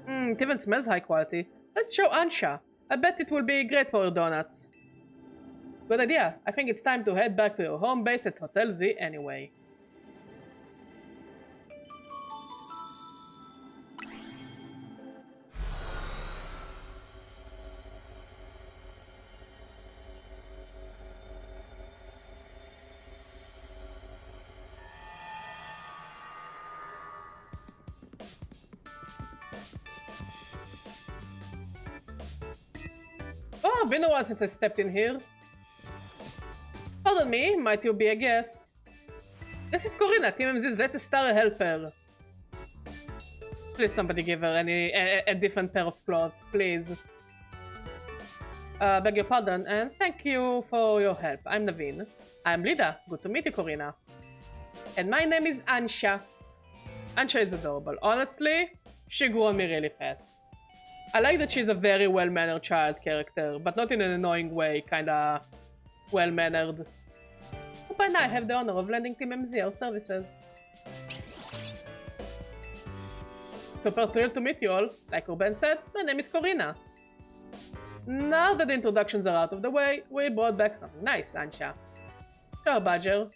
It even smells high quality. Let's show Ansha. I bet it will be great for her donuts. Good idea. I think it's time to head back to your home base at Hotel Z anyway. Oh, been a while since I stepped in here. Pardon me, might you be a guest? This is Corina, Team MZ's latest star helper. Please somebody give her a different pair of clothes, please. Beg your pardon, and thank you for your help. I'm Naveen. I'm Lida. Good to meet you, Corina. And my name is Ansha. Ansha is adorable. Honestly, she grew on me really fast. I like that she's a very well-mannered child character, but not in an annoying way, kinda well-mannered. By now I have the honor of lending Team MZ our services. Super thrilled to meet you all. Like Ruben said, my name is Corina. Now that the introductions are out of the way, we brought back something nice, Ansha. Sure, Badger.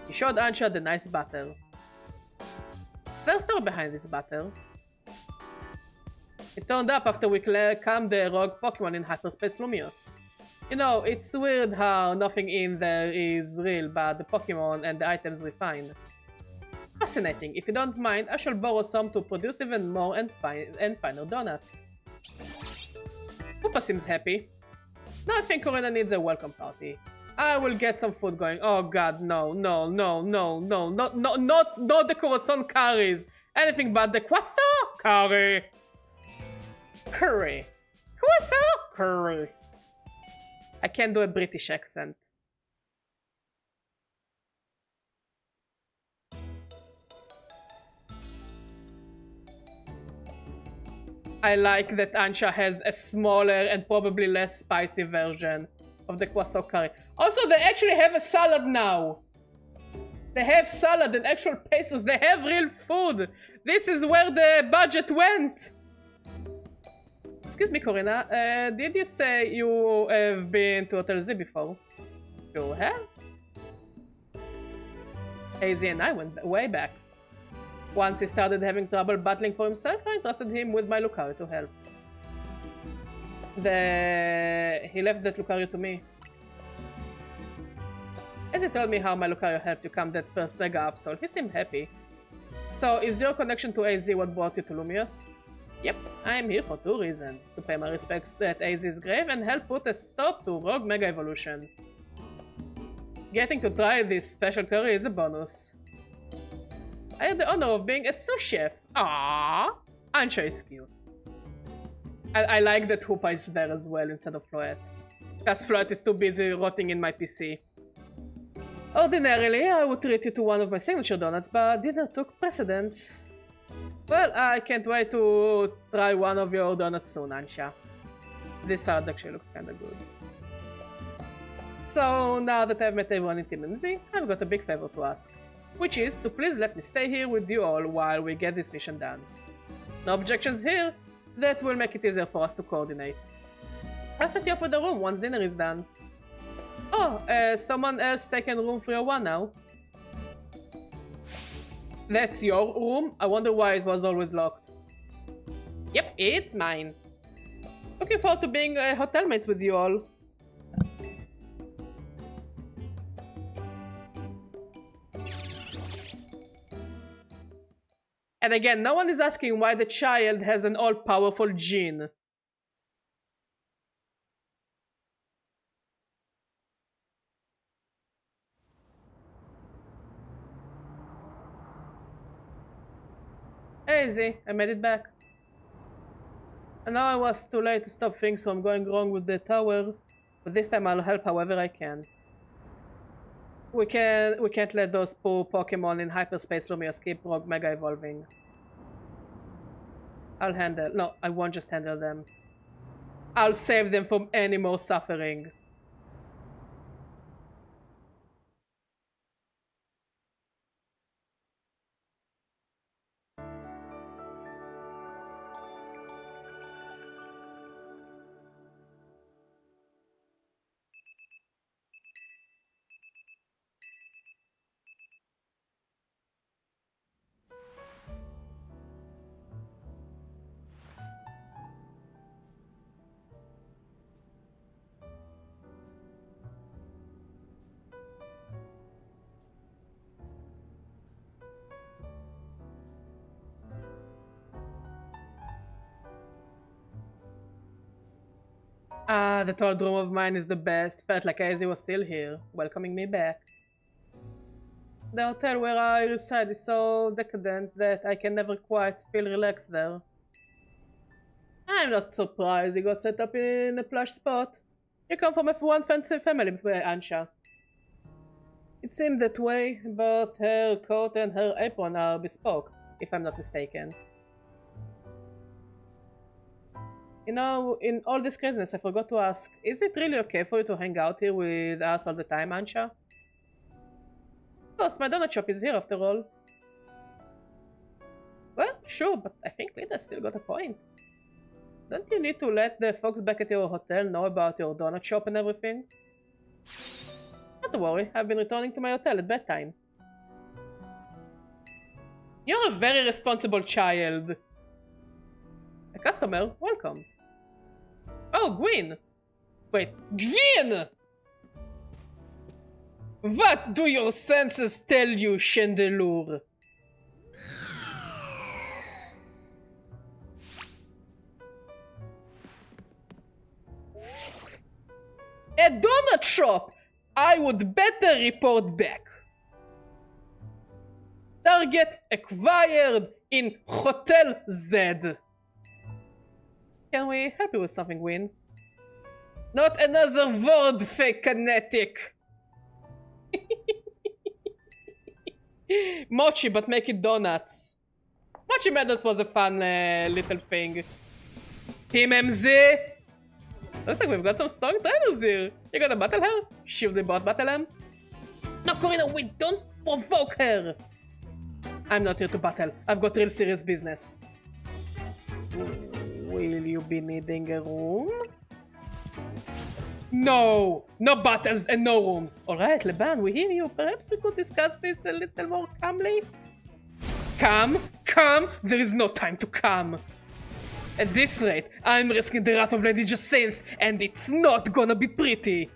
He showed Ansha the nice battle. Is there a story behind this battle? It turned up after we calmed the rogue Pokemon in Hyperspace Lumiose. You know, it's weird how nothing in there is real but the Pokemon and the items we find. Fascinating. If you don't mind, I shall borrow some to produce even more and finer donuts. Koopa seems happy. Now I think Corina needs a welcome party. I will get some food going. Oh god, no, not the croissant curries. Anything but the croissant curry. Curry. Croissant curry. I can't do a British accent. I like that Ansha has a smaller and probably less spicy version of the croissant curry. Also, they actually have a salad now. They have salad and actual pastries. They have real food. This is where the budget went. Excuse me, Corina. Did you say you have been to Hotel Z before? You have? AZ and I went way back. Once he started having trouble battling for himself, I entrusted him with my Lucario to help. He left that Lucario to me. As he told me how my Lucario helped you calm that first Mega Absol, he seemed happy. So, is your connection to AZ what brought you to Lumiose? Yep, I am here for two reasons. To pay my respects at AZ's grave and help put a stop to Rogue Mega Evolution. Getting to try this special curry is a bonus. I had the honor of being a sous chef. Aww, Ansha is cute. I like that Hoopa is there as well instead of Floette. Because Floette is too busy rotting in my PC. Ordinarily, I would treat you to one of my signature donuts, but dinner took precedence. Well, I can't wait to try one of your donuts soon, Ansha. This salad actually looks kinda good. So, now that I've met everyone in Team MZ, I've got a big favor to ask. Which is to please let me stay here with you all while we get this mission done. No objections here. That will make it easier for us to coordinate. I'll set you up with a room once dinner is done. Oh, someone else taken room 301 now. That's your room? I wonder why it was always locked. Yep, it's mine. Looking forward to being hotel mates with you all. And again, no one is asking why the child has an all-powerful gene. Hey Z, I made it back. And now I was too late to stop things from going wrong with the tower, but this time I'll help however I can. We can't let those poor Pokemon in Hyperspace Lumiose keep Rogue Mega evolving. No, I won't just handle them. I'll save them from any more suffering. Ah, that old room of mine is the best. Felt like Izzy was still here, welcoming me back. The hotel where I reside is so decadent that I can never quite feel relaxed there. I'm not surprised he got set up in a plush spot. You come from one fancy family, Ansha. It seemed that way. Both her coat and her apron are bespoke, if I'm not mistaken. You know, in all this craziness, I forgot to ask, is it really okay for you to hang out here with us all the time, Ansha? Of course, my donut shop is here after all. sure, but I think Linda still got a point. Don't you need to let the folks back at your hotel know about your donut shop and everything? Not to worry, I've been returning to my hotel at bedtime. You're a very responsible child. A customer, welcome. Oh, Gwyn! Wait, Gwyn! What do your senses tell you, Chandelure? A donut shop! I would better report back. Target acquired in Hotel Z. Can we help you with something, Gwyn? Not another word, fake kinetic. Mochi, but make it donuts. Mochi Madness was a fun little thing. Team MZ! Looks like we've got some strong trainers here. You got a battle her? Shield the bot battle him? No, Corina, we don't provoke her! I'm not here to battle. I've got real serious business. Will you be needing a room? No! No battles and no rooms! Alright, Leban, we hear you. Perhaps we could discuss this a little more calmly? Calm? Calm? There is no time to calm. At this rate, I'm risking the wrath of Lady Jacinth, and it's not gonna be pretty.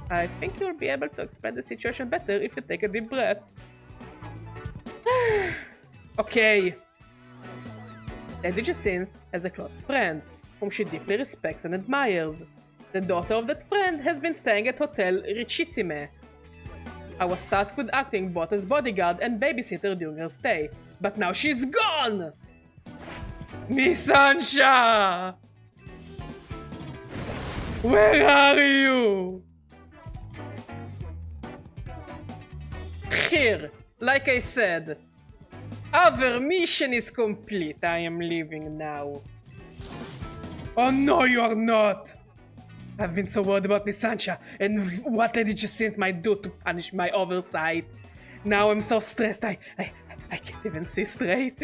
I think you'll be able to explain the situation better if you take a deep breath. Okay. Lady Jacinth has a close friend, whom she deeply respects and admires. The daughter of that friend has been staying at Hotel Richissime. I was tasked with acting both as bodyguard and babysitter during her stay, but now she's gone! Misansha! Where are you? Here, like I said, our mission is complete. I am leaving now. Oh no, you are not! I've been so worried about Miss Sancha and what Lady Jacinth might do to punish my oversight. Now I'm so stressed, I can't even see straight.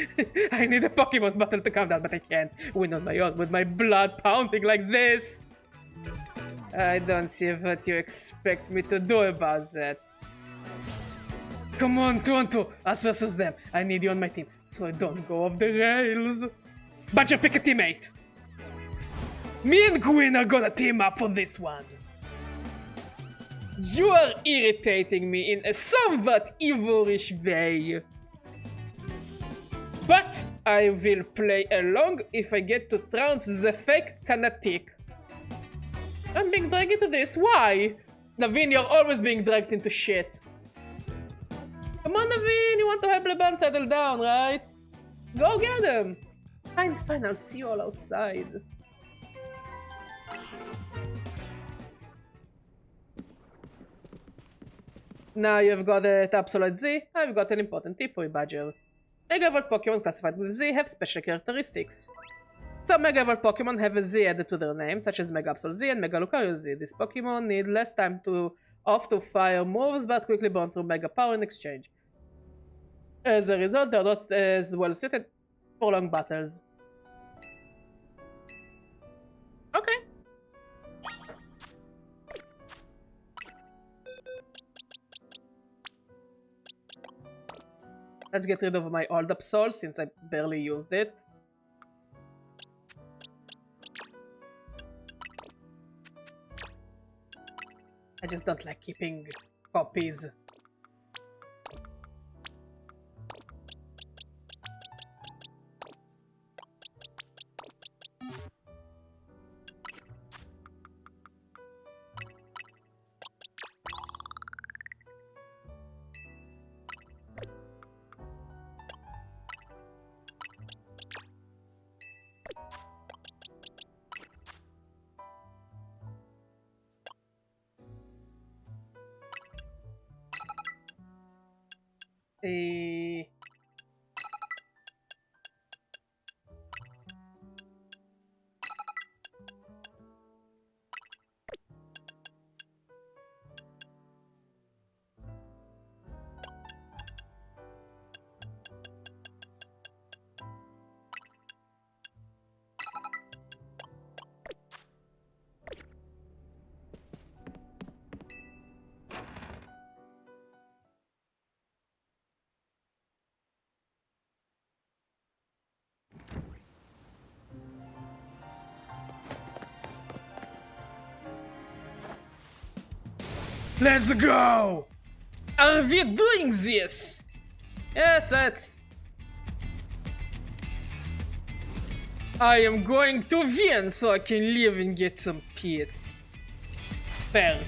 I need a Pokemon battle to calm down, but I can't win on my own with my blood pounding like this. I don't see what you expect me to do about that. Come on, 2-on-2, us versus them. I need you on my team, so I don't go off the rails. Badger, pick a teammate. Me and Gwyn are gonna team up for this one. You are irritating me in a somewhat evilish way. But I will play along if I get to trounce the fake Kanatik. I'm being dragged into this, why? Naveen, you're always being dragged into shit. Come on, Naveen, you want to help Leban settle down, right? Go get him. Fine, I'll see you all outside. Now you've got it Absolute Z, I've got an important tip for you, Badger. Mega Evolved Pokémon classified with Z have special characteristics. Some Mega Evolved Pokémon have a Z added to their name, such as Mega Absol Z and Mega Lucario Z. These Pokémon need less time to fire moves, but quickly burn through Mega Power in exchange. As a result, they are not as well suited for long battles. Okay. Let's get rid of my old Absol since I barely used it. I just don't like keeping copies. Let's go! Are we doing this? Yes, let's. I am going to win so I can live and get some peace. Fair.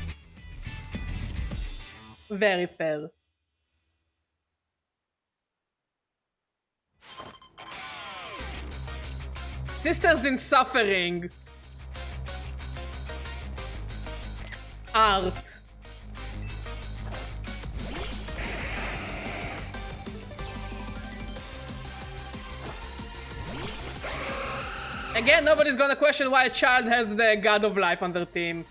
Very fair. Sisters in Suffering. Art. Again, nobody's gonna question why a child has the God of Life on their team.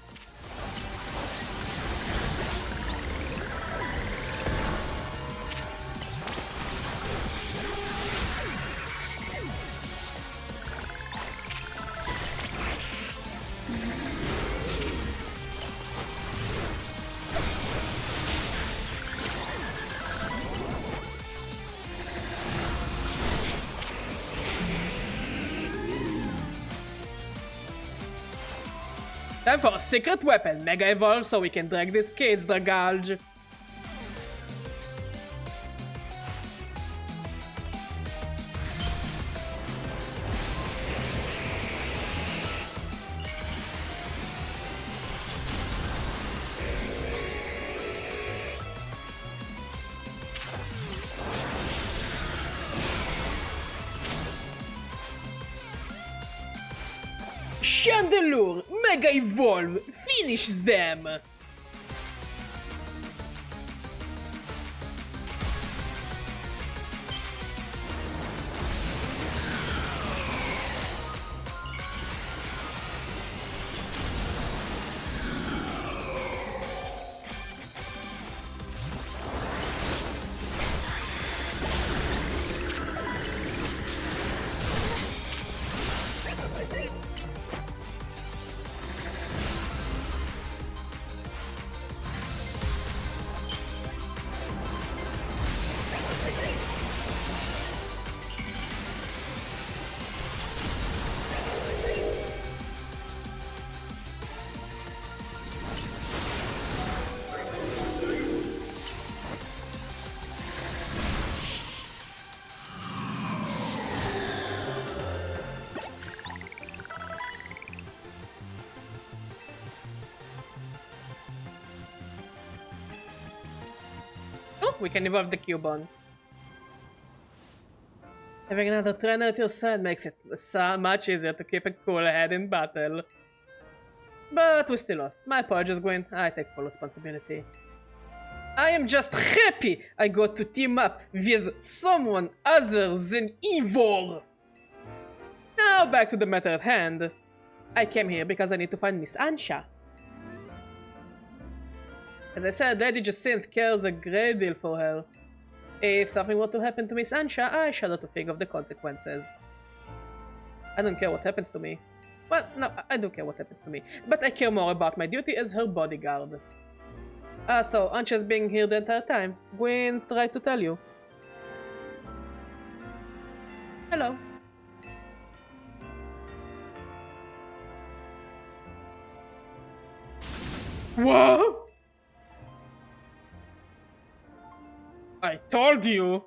Time for a secret weapon, Mega Evolve, so we can drag these kids, Dragalge. Chandelure, Mega Evolve, finish them! We can evolve the Cubone. Having another trainer at your side makes it so much easier to keep a cool head in battle. But we still lost. My apologies, Gwen. I take full responsibility. I am just happy I got to team up with someone other than Ivor. Now back to the matter at hand. I came here because I need to find Miss Ansha. As I said, Lady Jacinthe cares a great deal for her. If something were to happen to Miss Ansha, I shudder to think of the consequences. I don't care what happens to me. Well, no, I do care what happens to me. But I care more about my duty as her bodyguard. So Ansha's being here the entire time. Gwen tried to tell you. Hello. Whoa! I told you!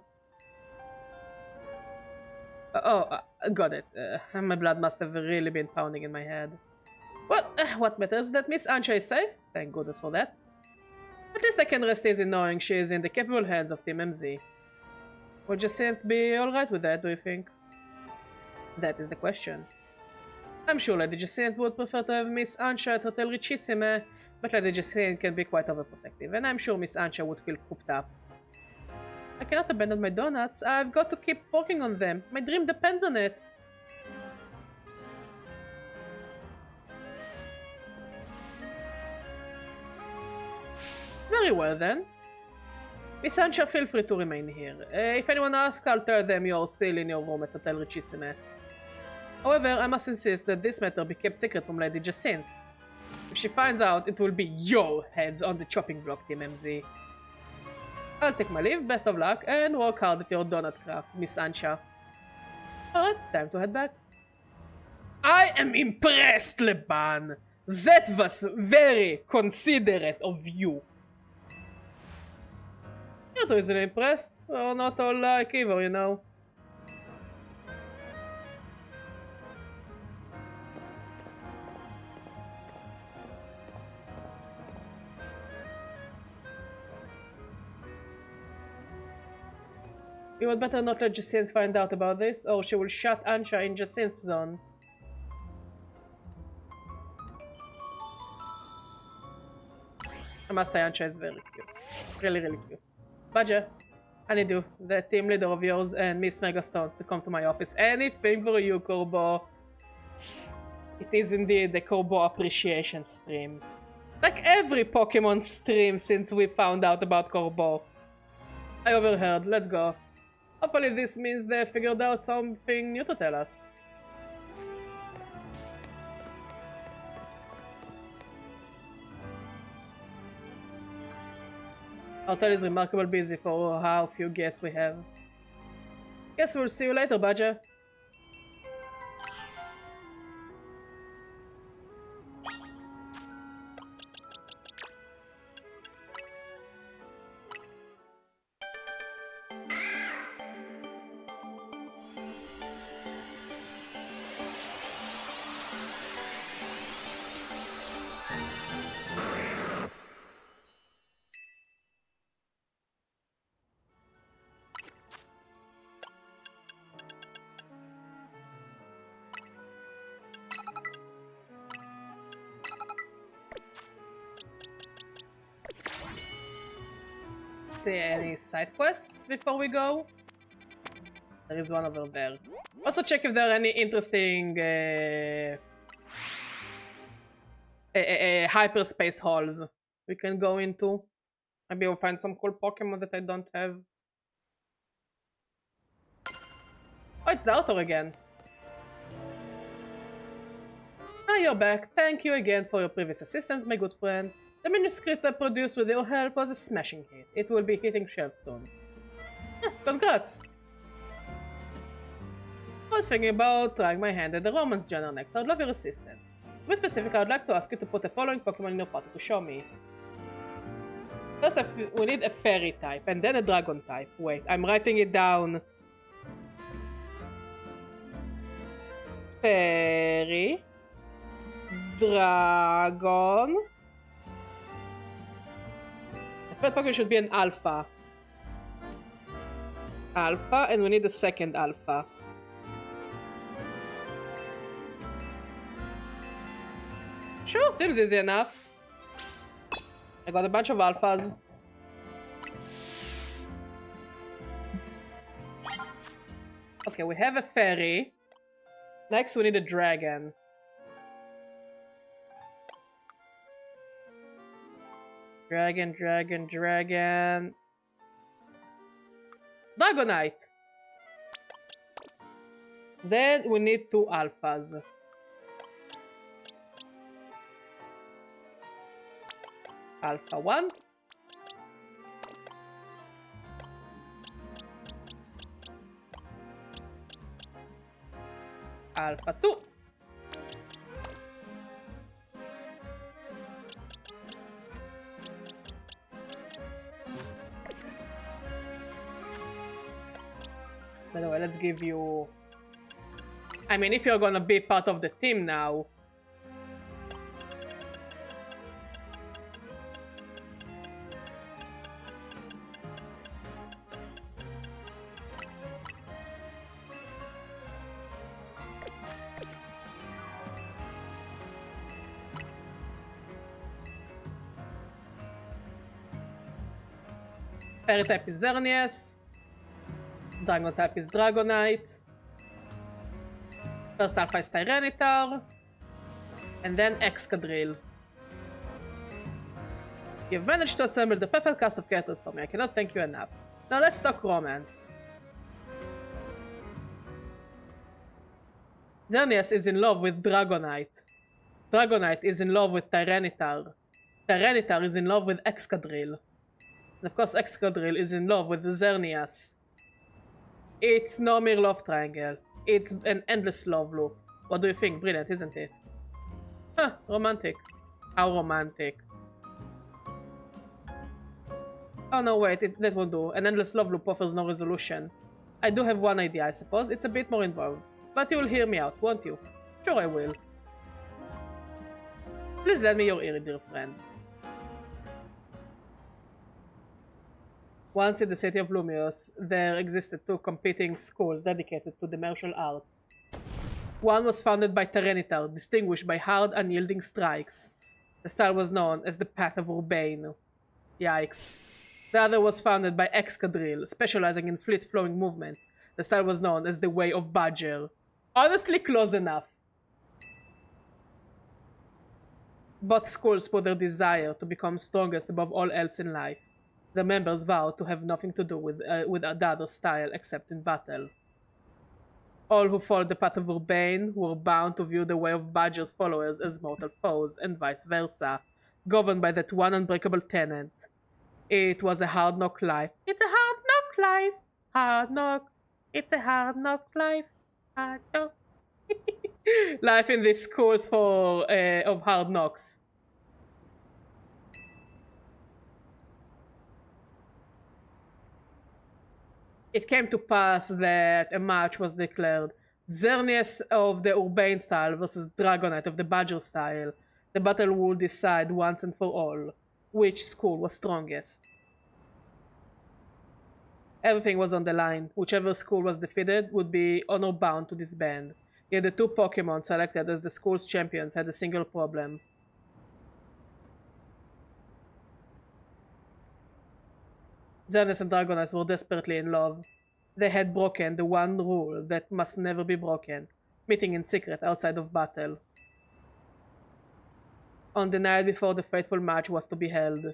Got it. My blood must have really been pounding in my head. Well, what matters is that Miss Ansha is safe. Thank goodness for that. At least I can rest easy knowing she is in the capable hands of Team MZ. Would Jacinthe be alright with that, do you think? That is the question. I'm sure Lady Jacinthe would prefer to have Miss Ansha at Hotel Richissime, but Lady Jacinthe can be quite overprotective, and I'm sure Miss Ansha would feel cooped up. I cannot abandon my donuts. I've got to keep working on them. My dream depends on it. Very well then. Miss Ansha, feel free to remain here. If anyone asks, I'll tell them you're still in your room at Hotel Richissime. However, I must insist that this matter be kept secret from Lady Jacinthe. If she finds out, it will be your heads on the chopping block, Team MZ. I'll take my leave, best of luck, and work hard at your donut craft, Miss Ansha. Alright, time to head back. I am impressed, Leban! That was very considerate of you. not easily impressed. We're not all like either, you know. You had better not let Jacinthe find out about this, or she will shut Ansha in Jacinthe's zone. I must say Ansha is very cute. Really, really cute. Badger, I need you, the team leader of yours and Miss Megastones, to come to my office. Anything for you, Corbeau. It is indeed the Corbeau appreciation stream. Like every Pokemon stream since we found out about Corbeau. I overheard, let's go. Hopefully this means they figured out something new to tell us. Hotel is remarkably busy for how few guests we have. Guess we'll see you later, Badger. See any side quests before we go? There is one over there. Also check if there are any interesting hyperspace halls we can go into. Maybe we'll find some cool Pokemon that I don't have. Oh, it's the author again. Ah, you're back. Thank you again for your previous assistance, my good friend. The manuscript I produced with your help was a smashing hit. It will be hitting shelves soon. Congrats! I was thinking about trying my hand at the romance genre next. I'd love your assistance. To be specific, I would like to ask you to put the following Pokemon in your party to show me. First, we need a fairy type, and then a dragon type. Wait, I'm writing it down. Fairy. Dragon. The third Pokemon should be an alpha. Alpha, and we need a second alpha. Sure, seems easy enough. I got a bunch of alphas. Okay, we have a fairy. Next, we need a dragon. Dragon. Dragonite! Then we need two alphas. Alpha 1. Alpha 2. By the way, let's give you... I mean, if you're gonna be part of the team now... Fairy type is Xerneas. Dragon type is Dragonite. First alpha is Tyranitar. And then Excadrill. You've managed to assemble the perfect cast of characters for me. I cannot thank you enough. Now let's talk romance. Xerneas is in love with Dragonite. Dragonite is in love with Tyranitar. Tyranitar is in love with Excadrill. And of course Excadrill is in love with Xerneas. It's no mere love triangle. It's an endless love loop. What do you think? Brilliant, isn't it? Huh, romantic. How romantic. Oh no, wait, that won't do. An endless love loop offers no resolution. I do have one idea, I suppose. It's a bit more involved. But you'll hear me out, won't you? Sure I will. Please lend me your ear, dear friend. Once in the city of Lumios, there existed two competing schools dedicated to the martial arts. One was founded by Tyranitar, distinguished by hard, unyielding strikes. The style was known as the Path of Urbane. Yikes. The other was founded by Excadrill, specializing in fleet-flowing movements. The style was known as the Way of Badger. Honestly, close enough. Both schools put their desire to become strongest above all else in life. The members vowed to have nothing to do with the other style except in battle. All who followed the path of Urbane were bound to view the Way of Badger's followers as mortal foes, and vice versa, governed by that one unbreakable tenet. It was a hard knock life. It's a hard knock life. Hard knock. It's a hard knock life. Hard knock. Life in these schools of hard knocks. It came to pass that a match was declared. Xerneas of the Urbane style versus Dragonite of the Badger style. The battle would decide once and for all which school was strongest. Everything was on the line. Whichever school was defeated would be honor-bound to disband. Yet the two Pokémon selected as the school's champions had a single problem. Xerneas and Dragonite were desperately in love. They had broken the one rule that must never be broken, meeting in secret outside of battle. On the night before the fateful match was to be held,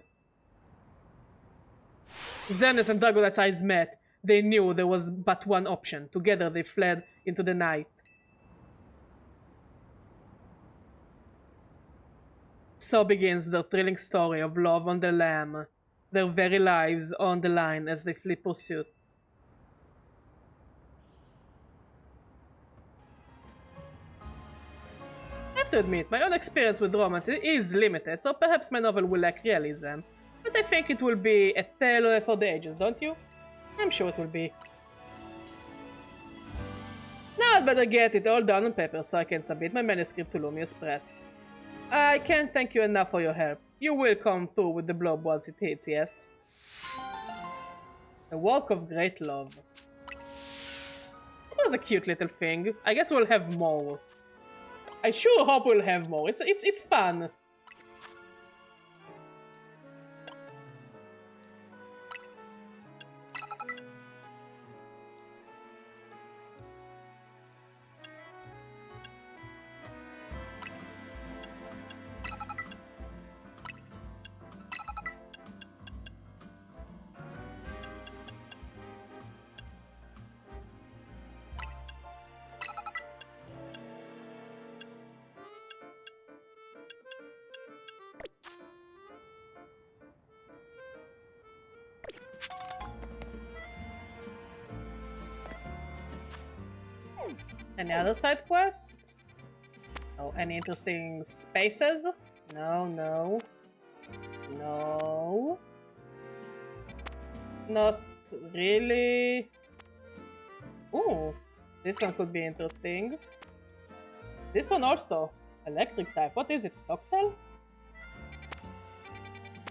Xerneas and Dragonite's eyes met. They knew there was but one option. Together they fled into the night. So begins the thrilling story of love on the lam, their very lives on the line as they flee pursuit. I have to admit, my own experience with romance is limited, so perhaps my novel will lack realism. But I think it will be a tale for the ages, don't you? I'm sure it will be. Now I'd better get it all down on paper so I can submit my manuscript to Lumios Press. I can't thank you enough for your help. You will come through with the blob once it hits, yes? A walk of great love. It was a cute little thing. I guess we'll have more. I sure hope we'll have more. It's fun. Any other side quests? Oh, any interesting spaces? No, no. No. Not really. Ooh, this one could be interesting. This one also. Electric type. What is it? Toxel?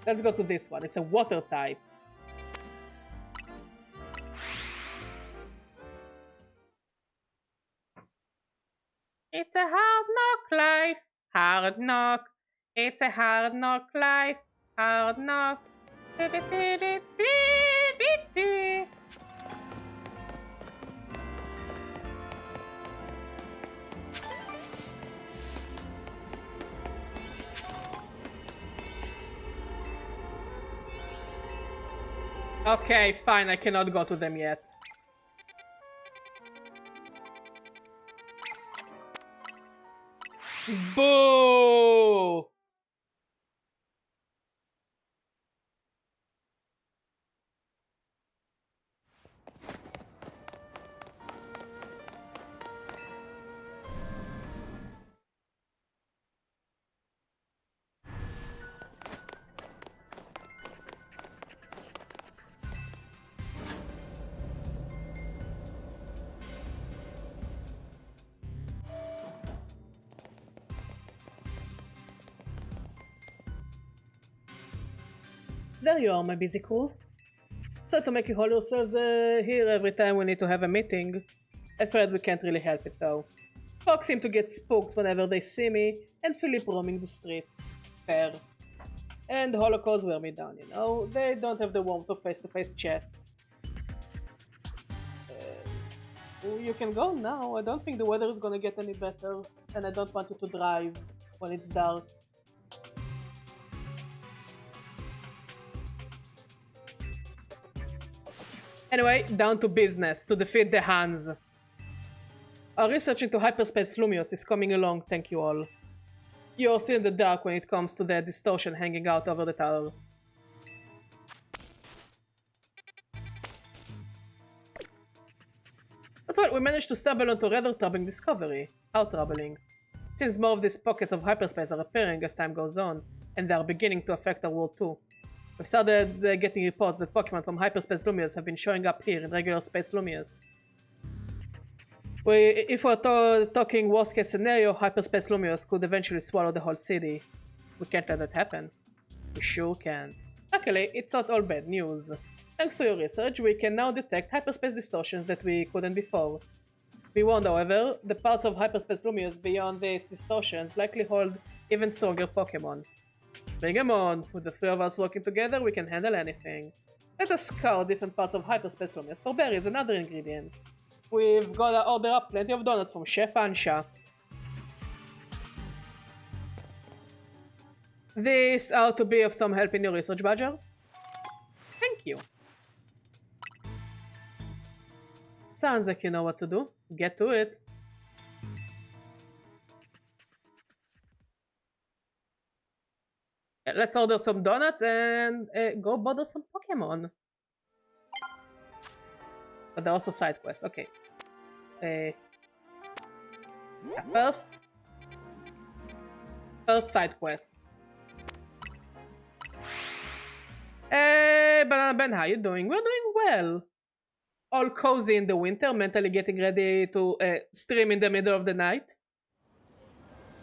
Let's go to this one. It's a water type. It's a hard knock life, hard knock. It's a hard knock life, hard knock. Okay, fine, I cannot go to them yet. Boo! There you are, my busy crew. So to make you haul yourselves here every time we need to have a meeting. Afraid we can't really help it though. Folks seem to get spooked whenever they see me, and Philip roaming the streets. Fair. And Holocaust wear me down, you know? They don't have the warmth of face-to-face chat. You can go now. I don't think the weather is gonna get any better, and I don't want you to drive when it's dark. Anyway, down to business, to defeat the Hans. Our research into hyperspace Lumios is coming along, thank you all. You're still in the dark when it comes to the distortion hanging out over the tower. But well, we managed to stumble onto a rather troubling discovery. How troubling? Since more of these pockets of hyperspace are appearing as time goes on, and they are beginning to affect our world too. We've started getting reports that Pokemon from hyperspace Lumios have been showing up here in regular space Lumios. If we're talking worst case scenario, hyperspace Lumios could eventually swallow the whole city. We can't let that happen. We sure can't. Luckily, it's not all bad news. Thanks to your research, we can now detect hyperspace distortions that we couldn't before. Be warned, however, the parts of hyperspace Lumios beyond these distortions likely hold even stronger Pokemon. Bring 'em on! With the three of us working together, we can handle anything. Let us scour different parts of hyperspace Lumios for berries and other ingredients. We've gotta order up plenty of donuts from Chef Ansha. This ought to be of some help in your research, Badger. Thank you. Sounds like you know what to do. Get to it. Let's order some donuts and go bother some Pokemon. But they're also side quests. Okay. First side quests. Hey, Banana Ben, how you doing? We're doing well. All cozy in the winter, mentally getting ready to stream in the middle of the night.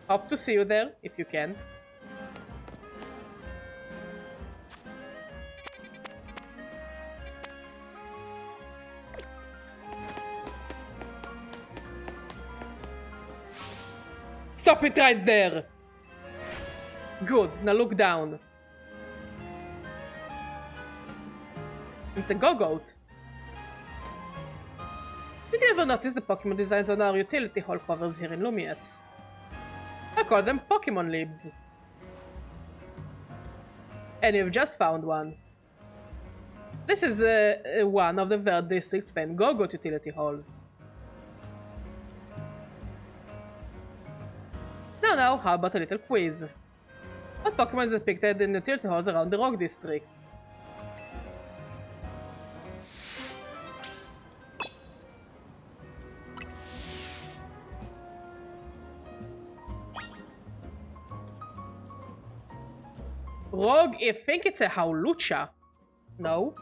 Hope to see you there, if you can. Stop it right there! Good, now look down. It's a Go-Goat. Did you ever notice the Pokemon designs on our utility hall covers here in Lumios? I call them Pokemon Libs. And you've just found one. This is one of the Verde District's famed Go-Goat utility halls. Now, how about a little quiz? What Pokemon is depicted in utility halls around the Rock District? Rogue, I think it's a Howlucha. No?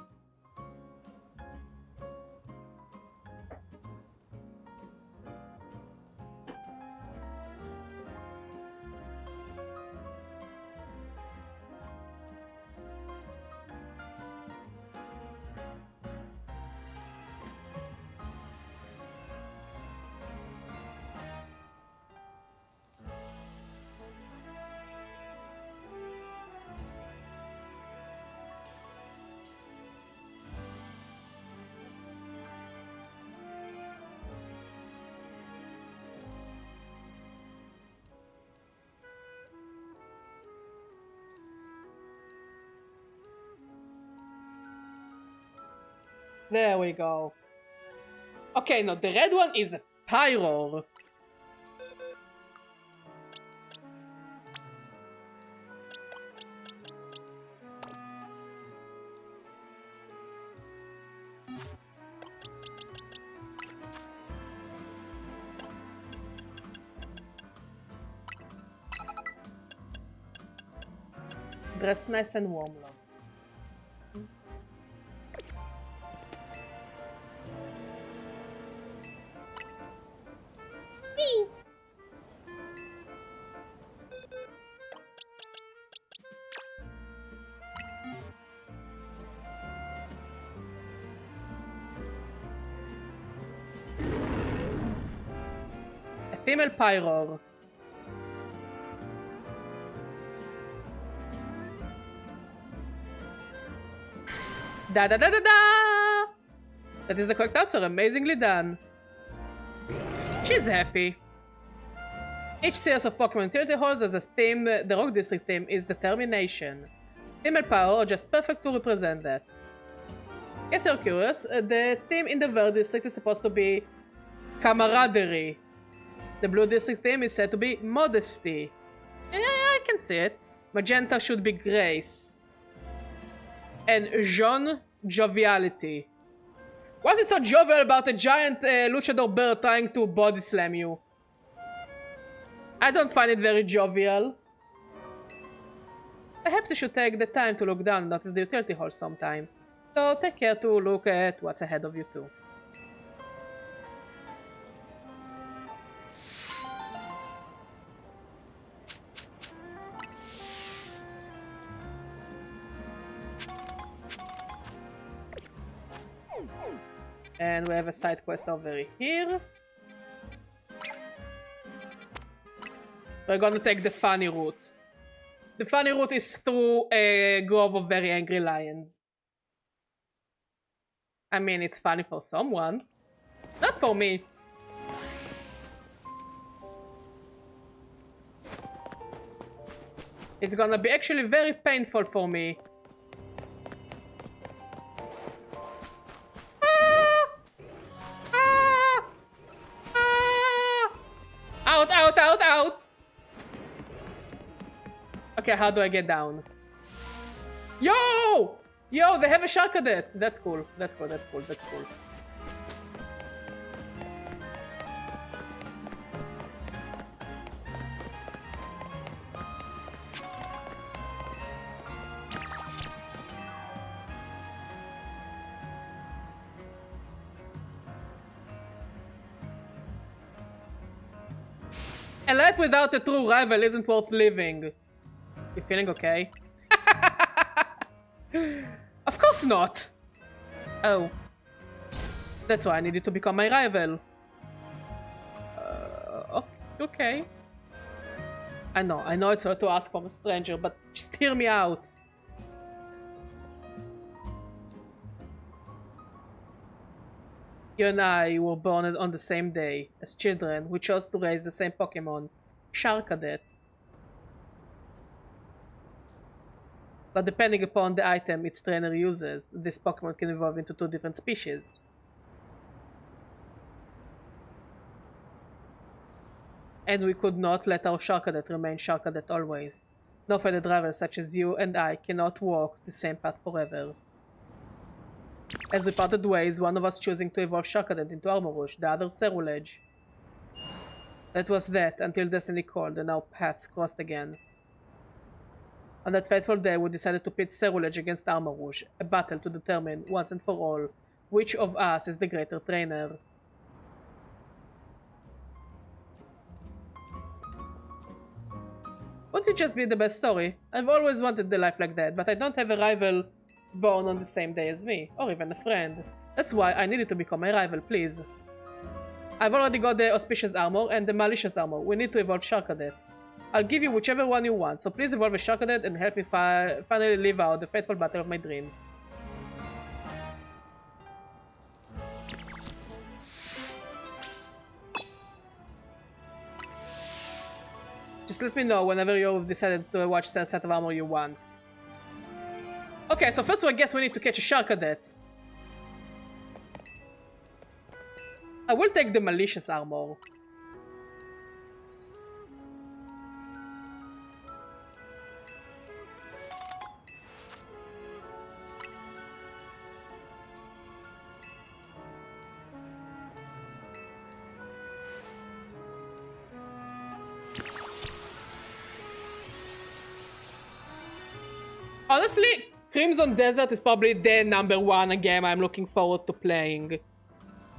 There we go. Okay, no, the red one is Pyroar. Dress nice and warm, love. Female Pyro. Da da da da da! That is the correct answer. Amazingly done. She's happy. Each series of Pokemon Territory holds as a theme. The Rock District theme is determination. Female power are just perfect to represent that. In case you're curious, the theme in the Verde District is supposed to be camaraderie. The Blue District theme is said to be modesty. Yeah, I can see it. Magenta should be grace. And jaune, joviality. What is so jovial about a giant luchador bird trying to body slam you? I don't find it very jovial. Perhaps you should take the time to look down and notice the utility hall sometime. So take care to look at what's ahead of you too. And we have a side quest over here. We're gonna take the funny route. The funny route is through a grove of very angry lions. I mean, it's funny for someone. Not for me. It's gonna be actually very painful for me. Out, out, out, out! Okay, how do I get down? Yo! Yo, they have a shark cadet! That's cool. That's cool, that's cool, that's cool. A life without a true rival isn't worth living. You feeling okay? Of course not! Oh. That's why I need you to become my rival. Okay. I know it's hard to ask from a stranger, but just hear me out. You and I were born on the same day. As children, we chose to raise the same Pokémon, Charcadet. But depending upon the item its trainer uses, this Pokémon can evolve into two different species. And we could not let our Charcadet remain Charcadet always. No fellow drivers such as you and I cannot walk the same path forever. As we parted ways, one of us choosing to evolve Charcadet into Armarouge, the other Cerulege. That was that, until Destiny called and our paths crossed again. On that fateful day, we decided to pit Cerulege against Armarouge, a battle to determine, once and for all, which of us is the greater trainer. Wouldn't it just be the best story? I've always wanted a life like that, but I don't have a rival born on the same day as me, or even a friend. That's why I needed to become my rival, please. I've already got the Auspicious Armor and the Malicious Armor. We need to evolve Charcadet. I'll give you whichever one you want, so please evolve a Charcadet and help me finally live out the fateful battle of my dreams. Just let me know whenever you've decided to watch the set of armor you want. Okay, so first I guess we need to catch a Charcadet. I will take the Malicious Armor. Honestly, Crimson Desert is probably the #1 game I'm looking forward to playing.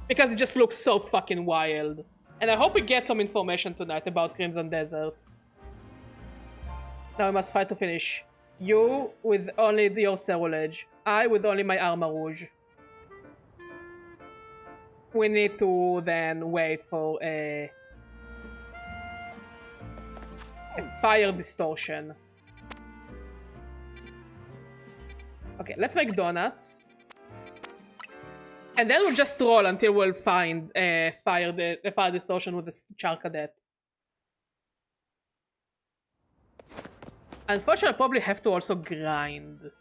Because it just looks so fucking wild. And I hope we get some information tonight about Crimson Desert. Now we must fight to finish. You with only your Cerulege. I with only my Armarouge. We need to then wait for a A fire distortion. Okay, let's make donuts. And then we'll just roll until we'll find a fire distortion with the Charcadet. Unfortunately, I probably have to also grind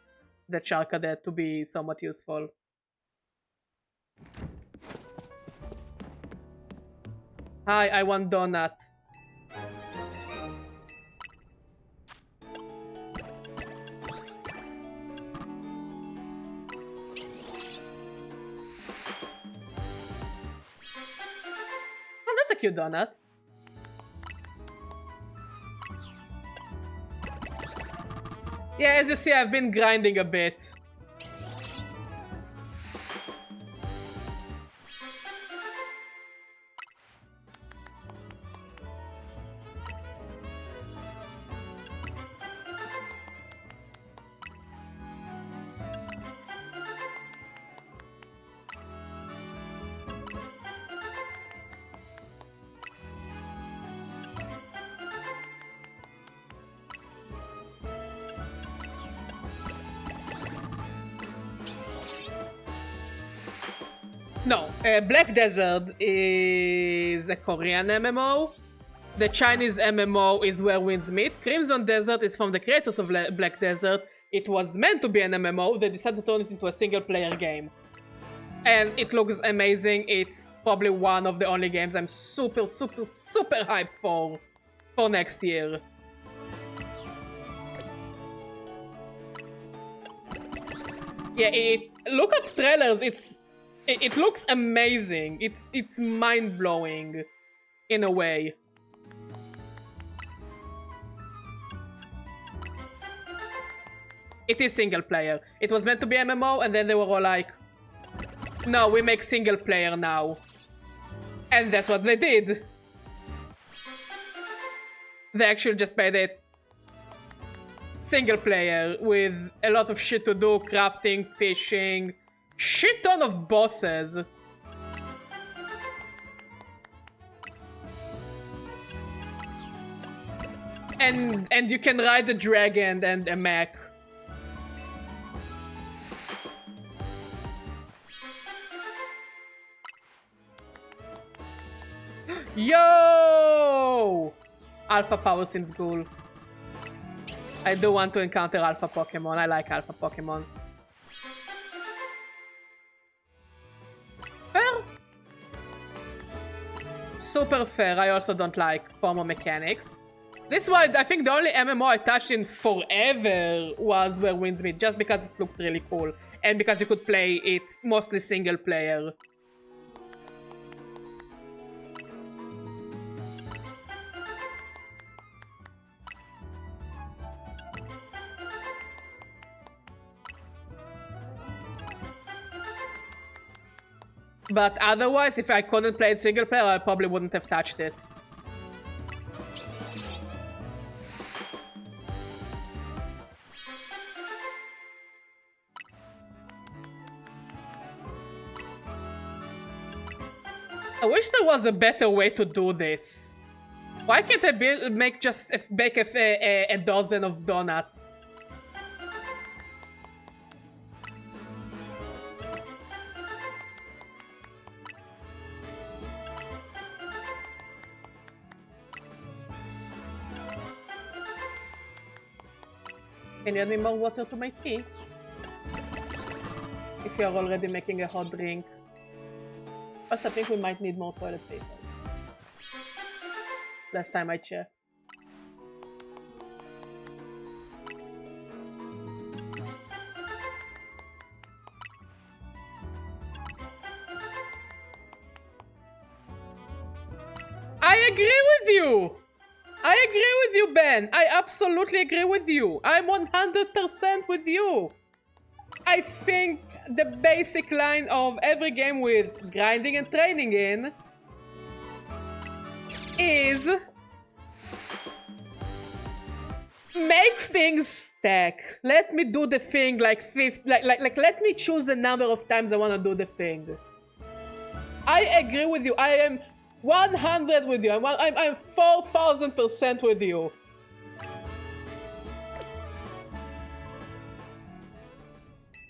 the Charcadet to be somewhat useful. Hi, I want donut. Oh, that's a cute donut. Yeah, as you see, I've been grinding a bit. No, Black Desert is a Korean MMO. The Chinese MMO is Where Winds Meet. Crimson Desert is from the creators of Black Desert. It was meant to be an MMO. They decided to turn it into a single-player game. And it looks amazing. It's probably one of the only games I'm super, super, super hyped for next year. Yeah, look up trailers. It looks amazing. It's mind-blowing in a way. It is single player. It was meant to be MMO, and then they were all like, no, we make single player now. And that's what they did. They actually just made it single player with a lot of shit to do, crafting, fishing, shit ton of bosses. And you can ride a dragon and a mech. Yo! Alpha power seems cool. I do want to encounter Alpha Pokémon. I like Alpha Pokémon. Fair? Super fair. I also don't like former mechanics. This was, I think, the only MMO I touched in forever was Where Winds Meet, just because it looked really cool. And because you could play it mostly single player. But otherwise, if I couldn't play it single player, I probably wouldn't have touched it. I wish there was a better way to do this. Why can't I bake a dozen of donuts? Can you add me more water to my tea? If you're already making a hot drink. Plus, I think we might need more toilet paper. Last time I checked. I agree with you! I agree with you, Ben! I absolutely agree with you! I'm 100% with you! I think the basic line of every game with grinding and training in is make things stack. Let me do the thing like let me choose the number of times I want to do the thing. I agree with you. I am 100 with you. I'm 4,000% with you.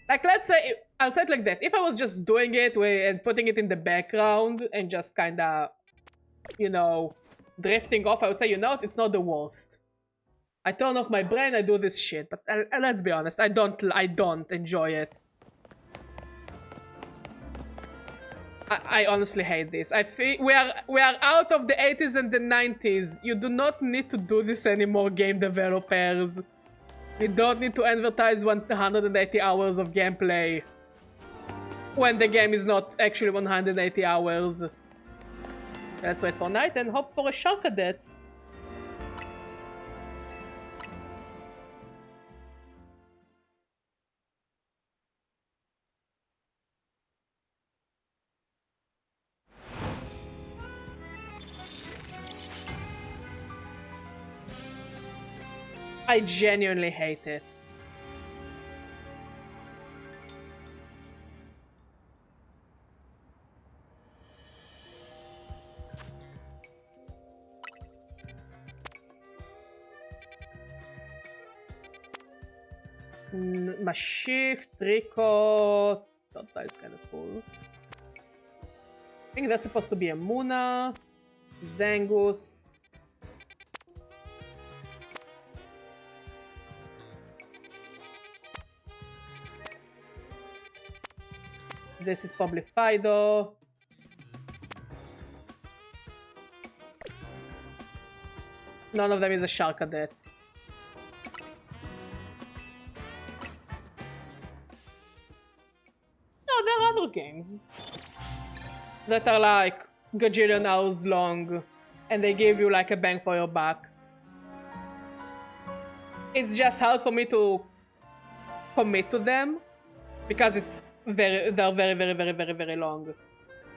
Like, let's say, I'll say it like that. If I was just doing it and putting it in the background and just kind of, you know, drifting off, I would say, you know what, it's not the worst. I turn off my brain, I do this shit. But let's be honest, I don't enjoy it. I honestly hate this. I think we are out of the 80s and the 90s. You do not need to do this anymore, game developers. You don't need to advertise 180 hours of gameplay when the game is not actually 180 hours. Let's wait for night and hope for a shark cadet. I genuinely hate it. My shift, Rico. That is kind of cool. I think that's supposed to be a Muna, Zangus. This is probably Fido. None of them is a shark cadet. No, there are other games that are like gajillion hours long and they give you like a bang for your buck. It's just hard for me to commit to them because they're very long.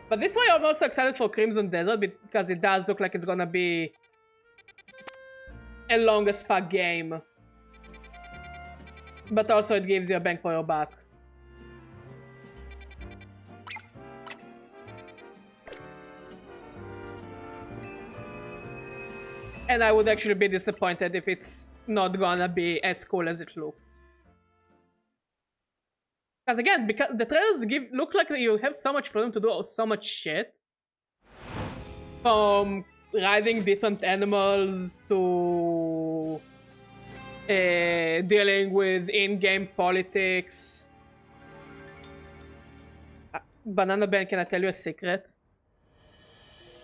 But this way I'm also excited for Crimson Desert because it does look like it's gonna be a long as fuck game. But also it gives you a bang for your buck. And I would actually be disappointed if it's not gonna be as cool as it looks. Because again, because the trailers look like you have so much freedom to do so much shit. From riding different animals to dealing with in-game politics. Banana Ben, can I tell you a secret?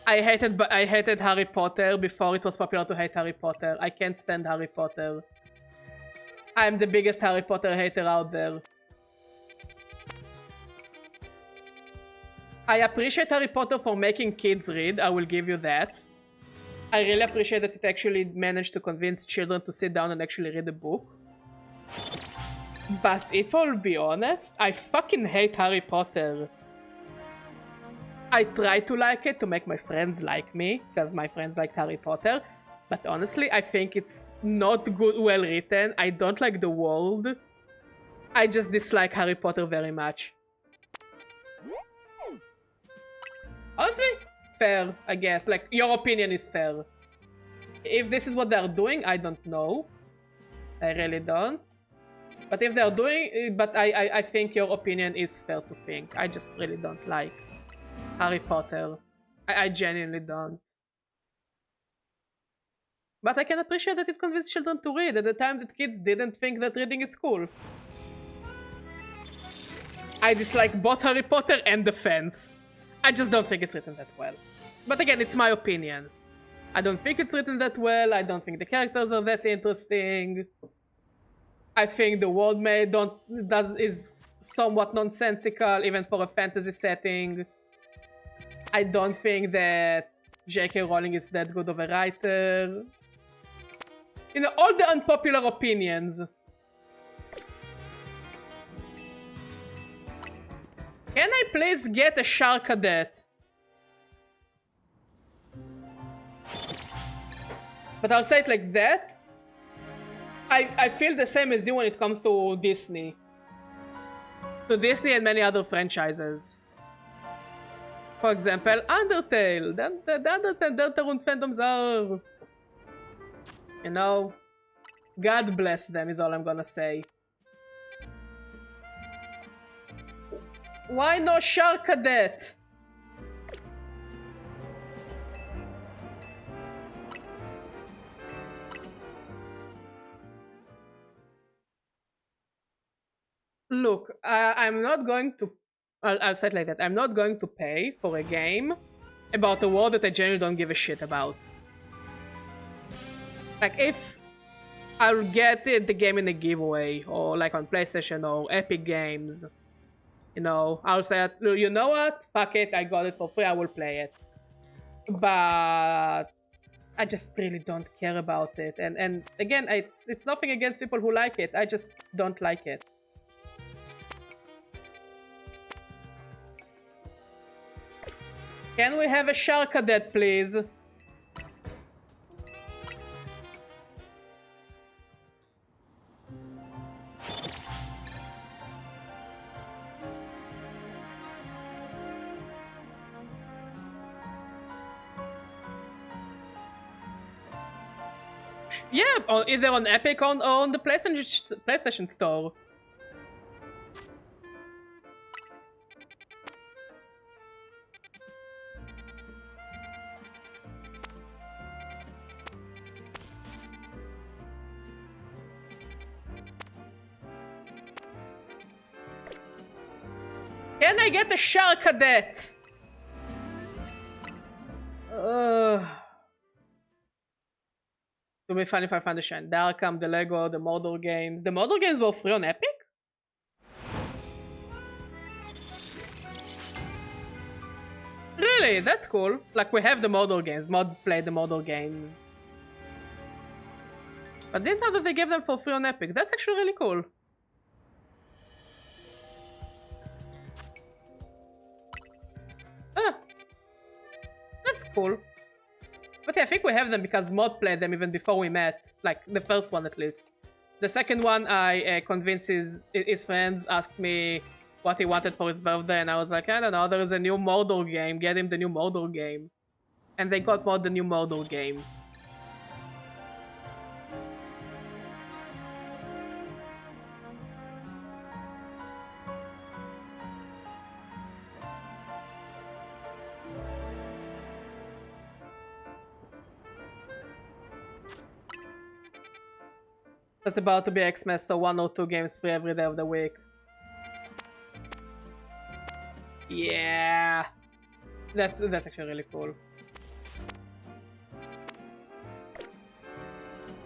I hated Harry Potter before it was popular to hate Harry Potter. I can't stand Harry Potter. I'm the biggest Harry Potter hater out there. I appreciate Harry Potter for making kids read, I will give you that. I really appreciate that it actually managed to convince children to sit down and actually read a book. But if I'll be honest, I fucking hate Harry Potter. I try to like it to make my friends like me, because my friends like Harry Potter. But honestly, I think it's not well written. I don't like the world. I just dislike Harry Potter very much. Honestly, fair, I guess. Like, your opinion is fair. If this is what they're doing, I don't know. I really don't. But if they're doing... But I think your opinion is fair to think. I just really don't like Harry Potter. I genuinely don't. But I can appreciate that it convinced children to read at the time that kids didn't think that reading is cool. I dislike both Harry Potter and The Fence. I just don't think it's written that well. But again, it's my opinion. I don't think it's written that well. I don't think the characters are that interesting. I think the world made is somewhat nonsensical, even for a fantasy setting. I don't think that J.K. Rowling is that good of a writer. You know, all the unpopular opinions. Can I please get a shark cadet? But I'll say it like that. I feel the same as you when it comes to Disney. To Disney and many other franchises. For example, Undertale. The Undertale Deltarune fandoms are... You know... God bless them is all I'm gonna say. Why no Shark Cadet? Look, I'm not going to... I'll say it like that. I'm not going to pay for a game about a world that I genuinely don't give a shit about. Like, if I'll get the game in a giveaway, or like on PlayStation or Epic Games, you know, I'll say, you know what? Fuck it, I got it for free, I will play it. But I just really don't care about it. And again, it's nothing against people who like it. I just don't like it. Can we have a Shark Cadet, please? Yeah, or either on Epic or on the PlayStation Store. Can I get a Shark Cadet? To be fun if I find a shine. The Arkham, the Lego, the model games. The model games were free on Epic? Really? That's cool. Like, we have the model games. Mod play the model games. But didn't know that they gave them for free on Epic. That's actually really cool. Ah. That's cool. But yeah, I think we have them because Mod played them even before we met. Like, the first one at least. The second one, I convinced his friends, asked me what he wanted for his birthday, and I was like, I don't know, there is a new model game, get him the new model game. And they got Mod the new model game. It's about to be Xmas, so 1 or 2 games free every day of the week. Yeah, that's actually really cool.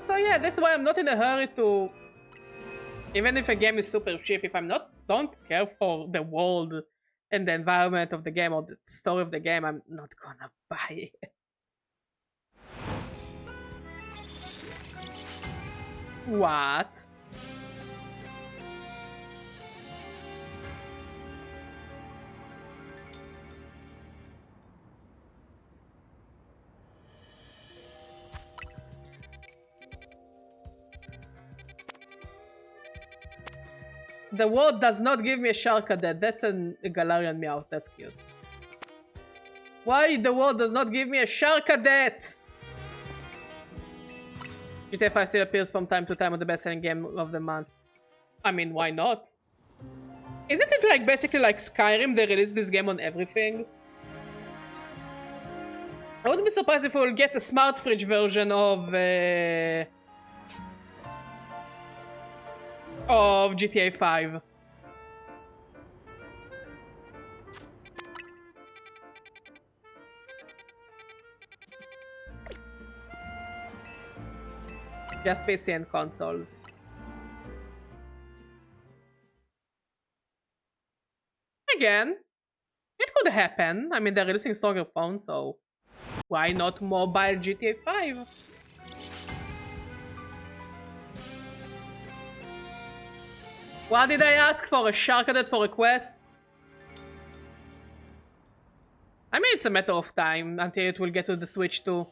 So yeah, that's why I'm not in a hurry to... Even if a game is super cheap, if don't care for the world and the environment of the game or the story of the game, I'm not gonna buy it. What? The world does not give me a Shark Cadet. That's a Galarian Meowth. That's cute. Why the world does not give me a Shark Cadet? GTA 5 still appears from time to time on the best-selling game of the month. I mean, why not? Isn't it like basically like Skyrim? They release this game on everything. I wouldn't be surprised if we'll get a smart fridge version of GTA 5. Just PC and consoles. Again, it could happen. I mean, they're releasing stronger phones, so why not mobile GTA 5? What did I ask for? A Shark Cadet for a quest? I mean, it's a matter of time until it will get to the Switch too.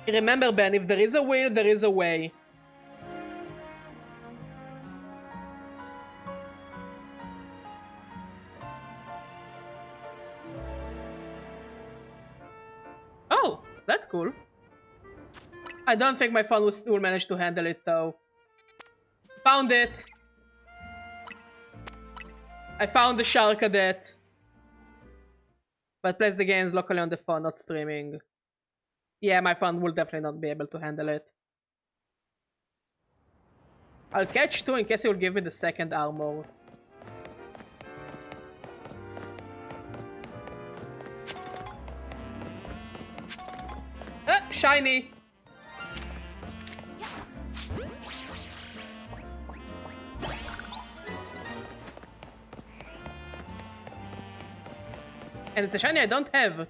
Remember, Ben, if there is a will, there is a way. That's cool. I don't think my phone will manage to handle it though. Found it! I found the Shark Cadet. But plays the games locally on the phone, not streaming. Yeah, my phone will definitely not be able to handle it. I'll catch 2 in case he will give me the second armor. Ah, shiny! And it's a shiny I don't have.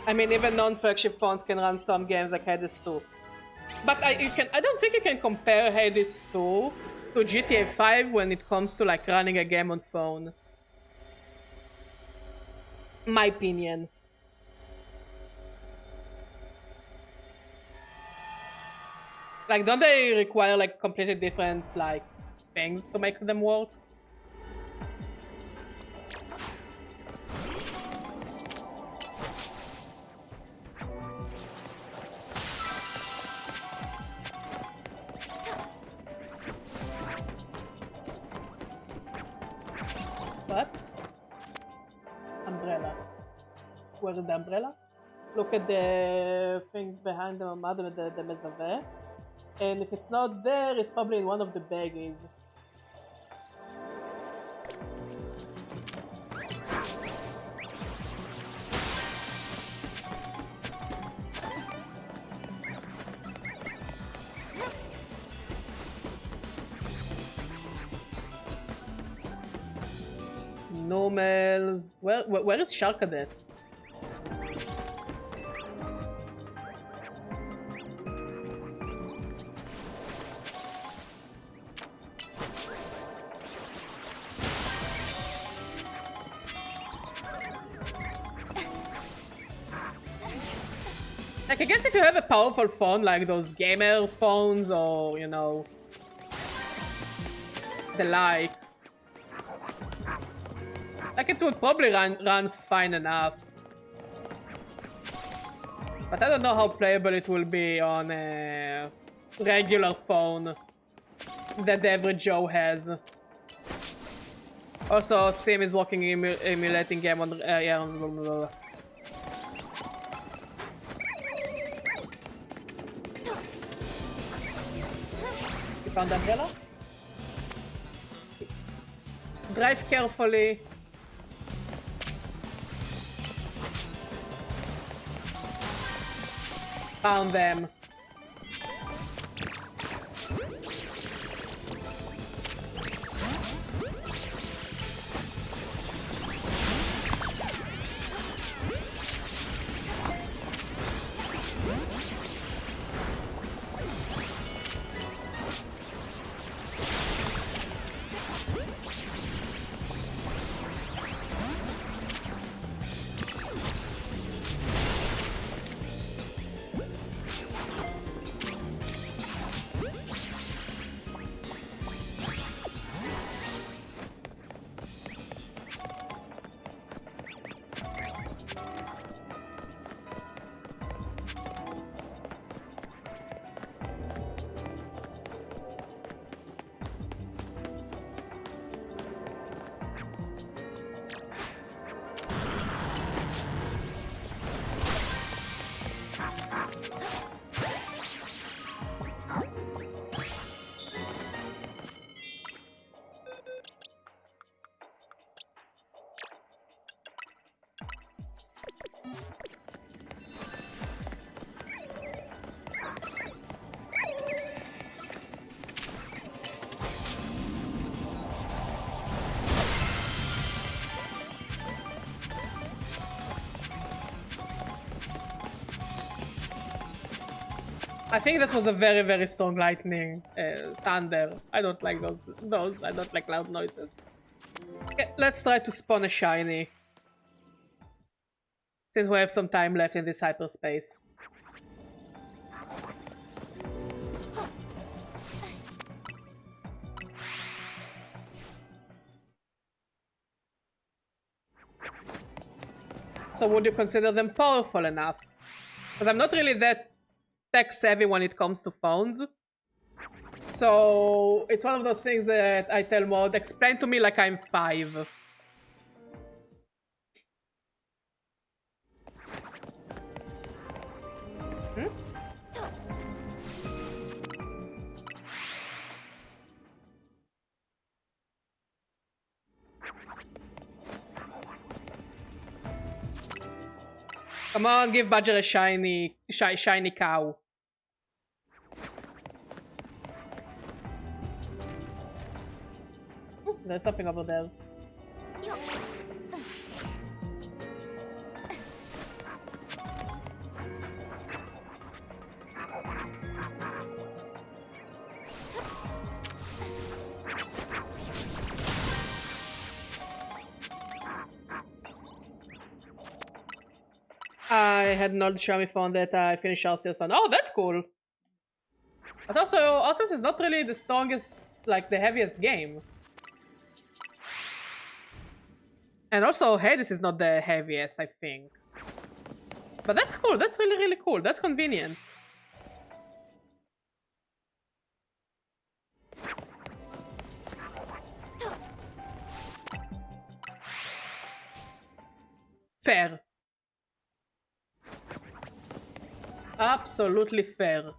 I mean, even non-flagship phones can run some games like Hades 2. But I don't think you can compare Hades 2 to GTA 5 when it comes to like running a game on phone. My opinion. Like, don't they require like completely different like things to make them work? What? Umbrella. Where is the umbrella? Look at the thing behind the mother, the mezaveh. And if it's not there, it's probably in one of the baggies. Normals. Where is Shark Cadet? Like, I guess if you have a powerful phone like those gamer phones or, you know, the like it would probably run fine enough. But I don't know how playable it will be on a regular phone that the average Joe has. Also, Steam is working emulating game on yeah, You found the umbrella? Drive carefully. Found them. I think that was a very, very strong lightning. Thunder. I don't like those. I don't like loud noises. Okay, let's try to spawn a shiny. Since we have some time left in this hyperspace. So would you consider them powerful enough? Because I'm not really that tech savvy when it comes to phones. So it's one of those things that I tell Maud, explain to me like I'm 5. Come on, give Badger a shiny cow. Ooh, there's something over there. I had an old Xiaomi phone that I finished Arceus on. Oh, that's cool. But also, Arceus is not really the strongest, like the heaviest game. And also, Hades is not the heaviest, I think. But that's cool. That's really, really cool. That's convenient. Fair. Absolutely fair.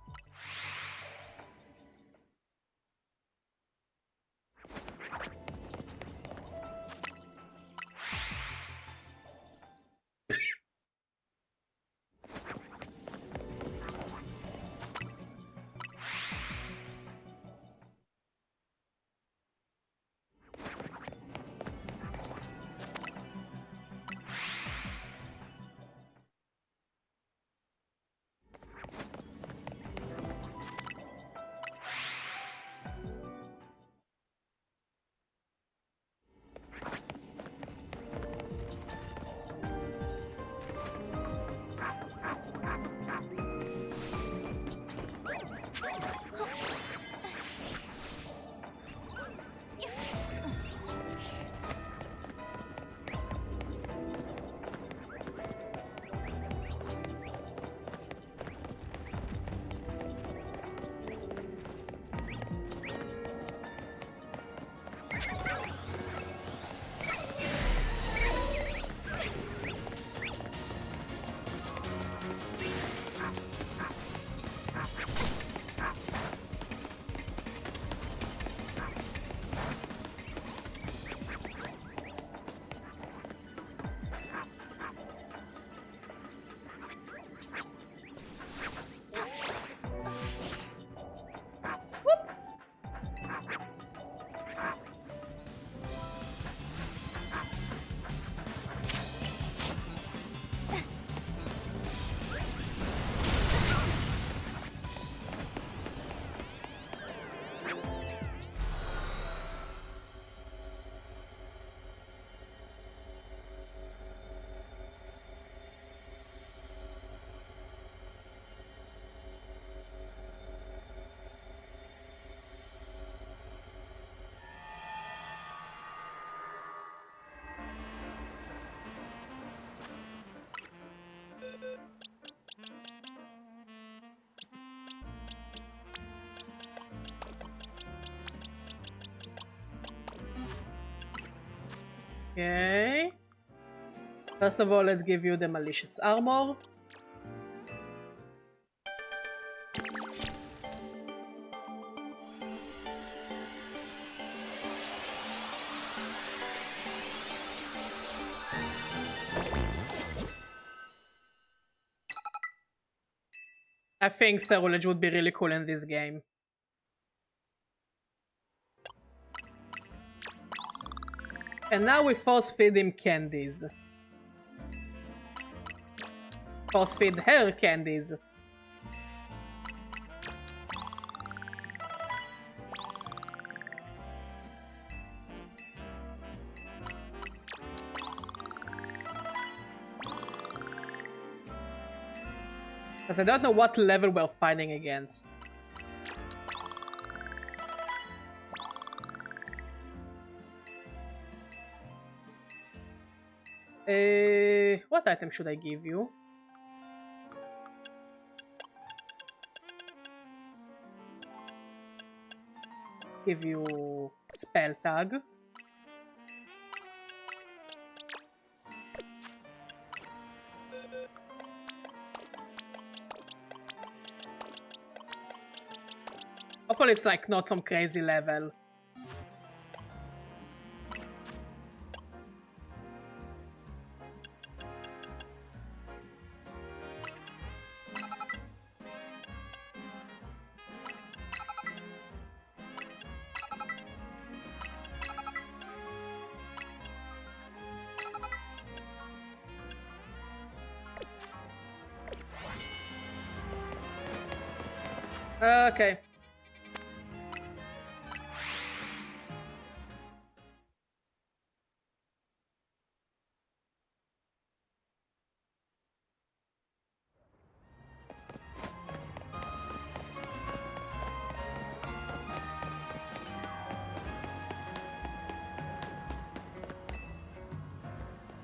Okay. First of all, let's give you the malicious armor. I think Cerulege would be really cool in this game. And now we force feed him candies. Force feed her candies. Because I don't know what level we're fighting against. What item should I give you? Give you spell tag. Hopefully it's like not some crazy level. Okay.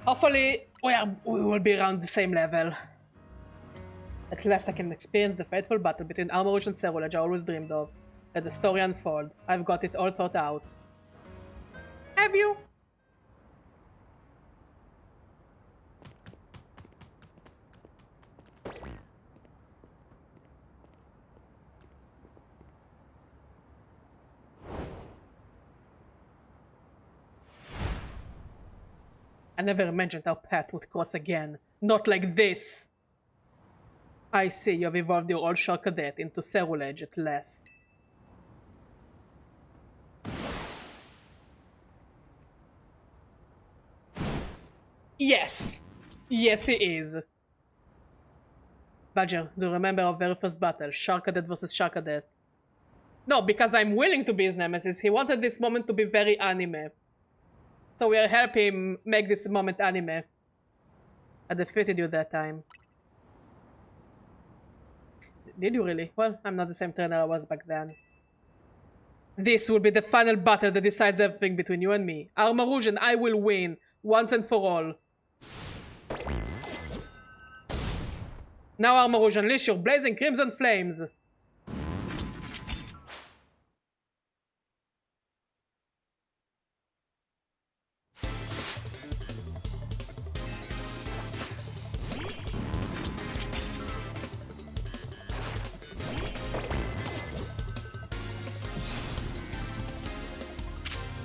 Hopefully we will be around the same level. At last I can experience the fateful battle between Armourouge and Cerulege I always dreamed of. Let the story unfold. I've got it all thought out. Have you? I never imagined our path would cross again. Not like this! I see, you have evolved your old Shark Cadet into Cerulege at last. Yes! Yes, he is. Badger, do you remember our very first battle? Shark Cadet versus Shark Cadet. No, because I'm willing to be his nemesis. He wanted this moment to be very anime. So we are helping him make this moment anime. I defeated you that time. Did you really? Well, I'm not the same trainer I was back then. This will be the final battle that decides everything between you and me. Armourouge and I will win, once and for all. Now Armourouge, unleash your blazing crimson flames.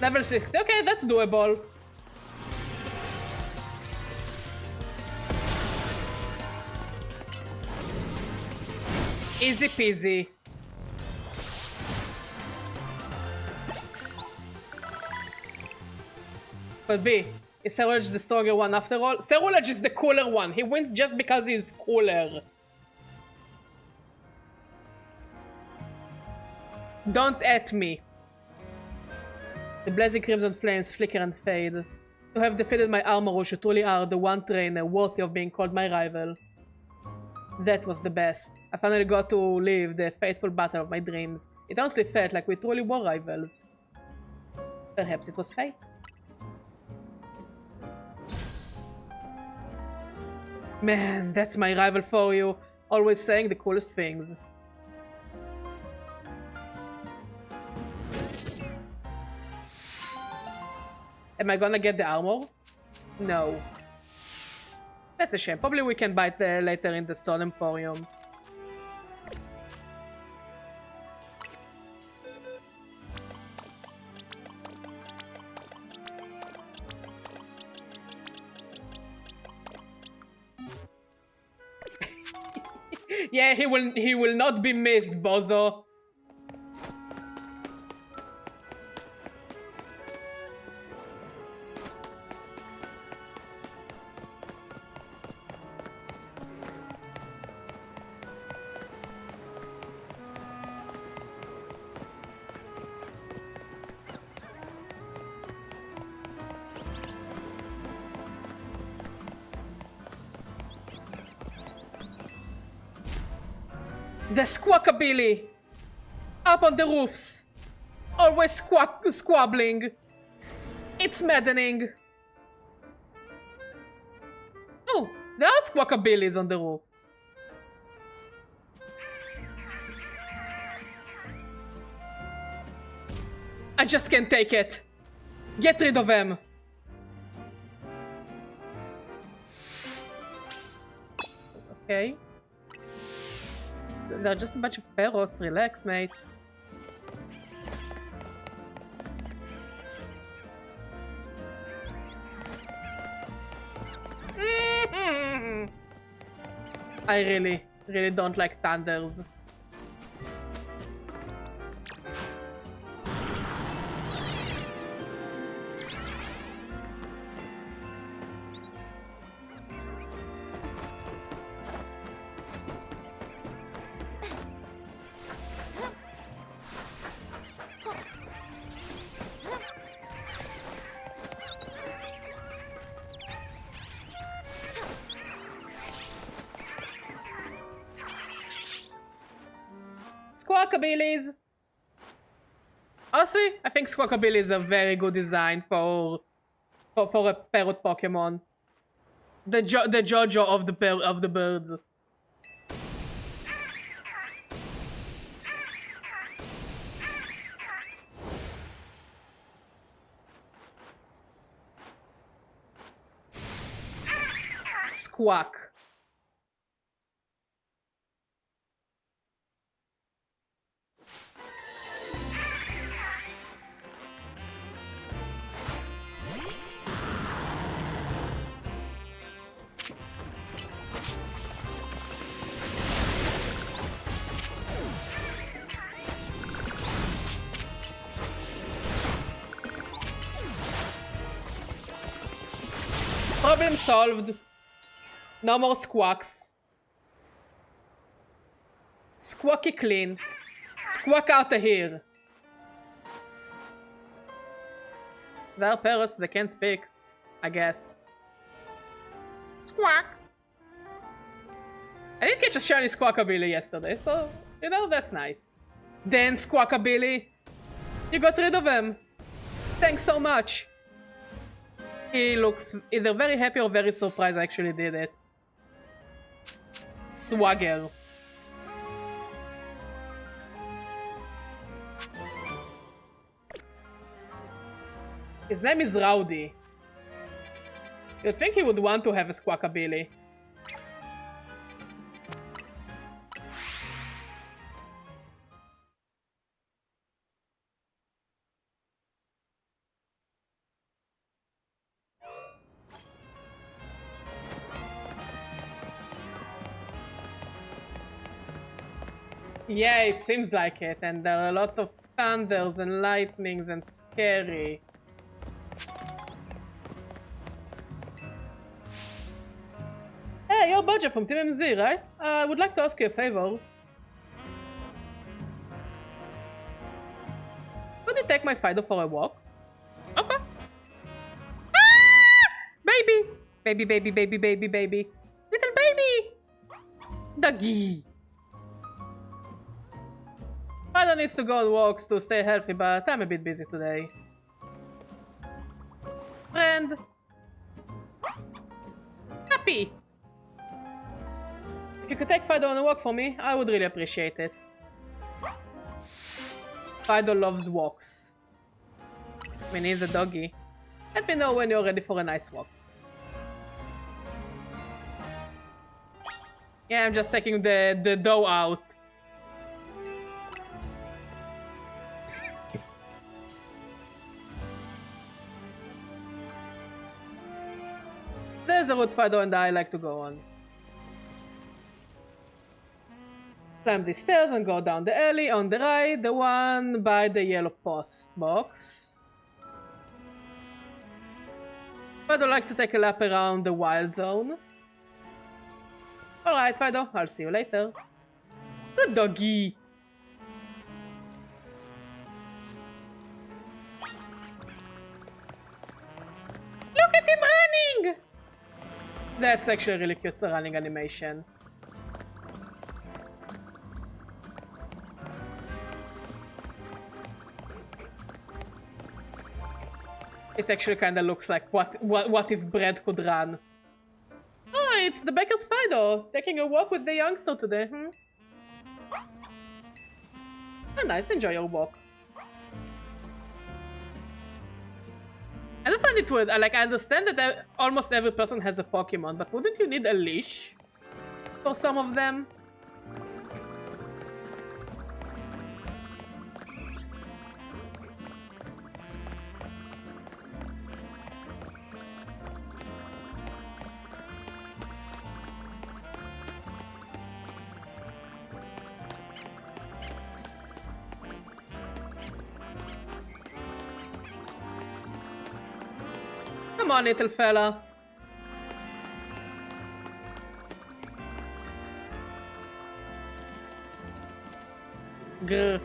Level 60. Okay, that's doable. Easy peasy. But B, is Cerulege the stronger one after all? Cerulege is the cooler one. He wins just because he's cooler. Don't at me. The blazing crimson flames flicker and fade. You have defeated my Armourouge. You truly are the one trainer worthy of being called my rival. That was the best. I finally got to live the fateful battle of my dreams. It honestly felt like we truly were rivals. Perhaps it was fate. Man, that's my rival for you. Always saying the coolest things. Am I gonna get the armor? No. That's a shame. Probably we can buy it later in the Stone Emporium. Yeah, he will not be missed, bozo. The Squawkabilly! Up on the roofs! Always squabbling! It's maddening! Oh, there are Squawkabillies on the roof. I just can't take it. Get rid of them. Okay. They're just a bunch of parrots. Relax, mate. I really don't like thunders. Squawkabillies! Honestly, I think Squawkabilly is a very good design for a parrot Pokemon. The JoJo of the birds. Squawk. Problem solved. No more squawks. Squawky clean. Squawk out of here. There are parrots that can't speak, I guess. Squawk. I didn't catch a shiny Squawkabilly yesterday, so, you know, that's nice. Then Squawkabilly, you got rid of him. Thanks so much. He looks either very happy or very surprised I actually did it. Swagger. His name is Rowdy. You'd think he would want to have a Squawkabilly. Yeah, it seems like it, and there are a lot of thunders and lightnings and scary. Hey, you're Budget from Team MZ, right? I would like to ask you a favor. Could you take my Fido for a walk? Okay. Ah! Baby! Baby, baby, baby, baby, baby. Little baby! Doggy! Fido needs to go on walks to stay healthy, but I'm a bit busy today. Friend. Happy! If you could take Fido on a walk for me, I would really appreciate it. Fido loves walks. I mean, he's a doggy. Let me know when you're ready for a nice walk. Yeah, I'm just taking the dough out. There's a route Fido and I like to go on. Climb these stairs and go down the alley on the right, the one by the yellow post box. Fido likes to take a lap around the wild zone. Alright, Fido, I'll see you later. Good doggy! Look at him running! That's actually a really cute running animation. It actually kind of looks like what if bread could run. Oh, it's the baker's Fido, taking a walk with the youngster today, Oh, nice, enjoy your walk. I don't find it weird. I understand that almost every person has a Pokemon, but wouldn't you need a leash for some of them? Come on, little fella. Grr.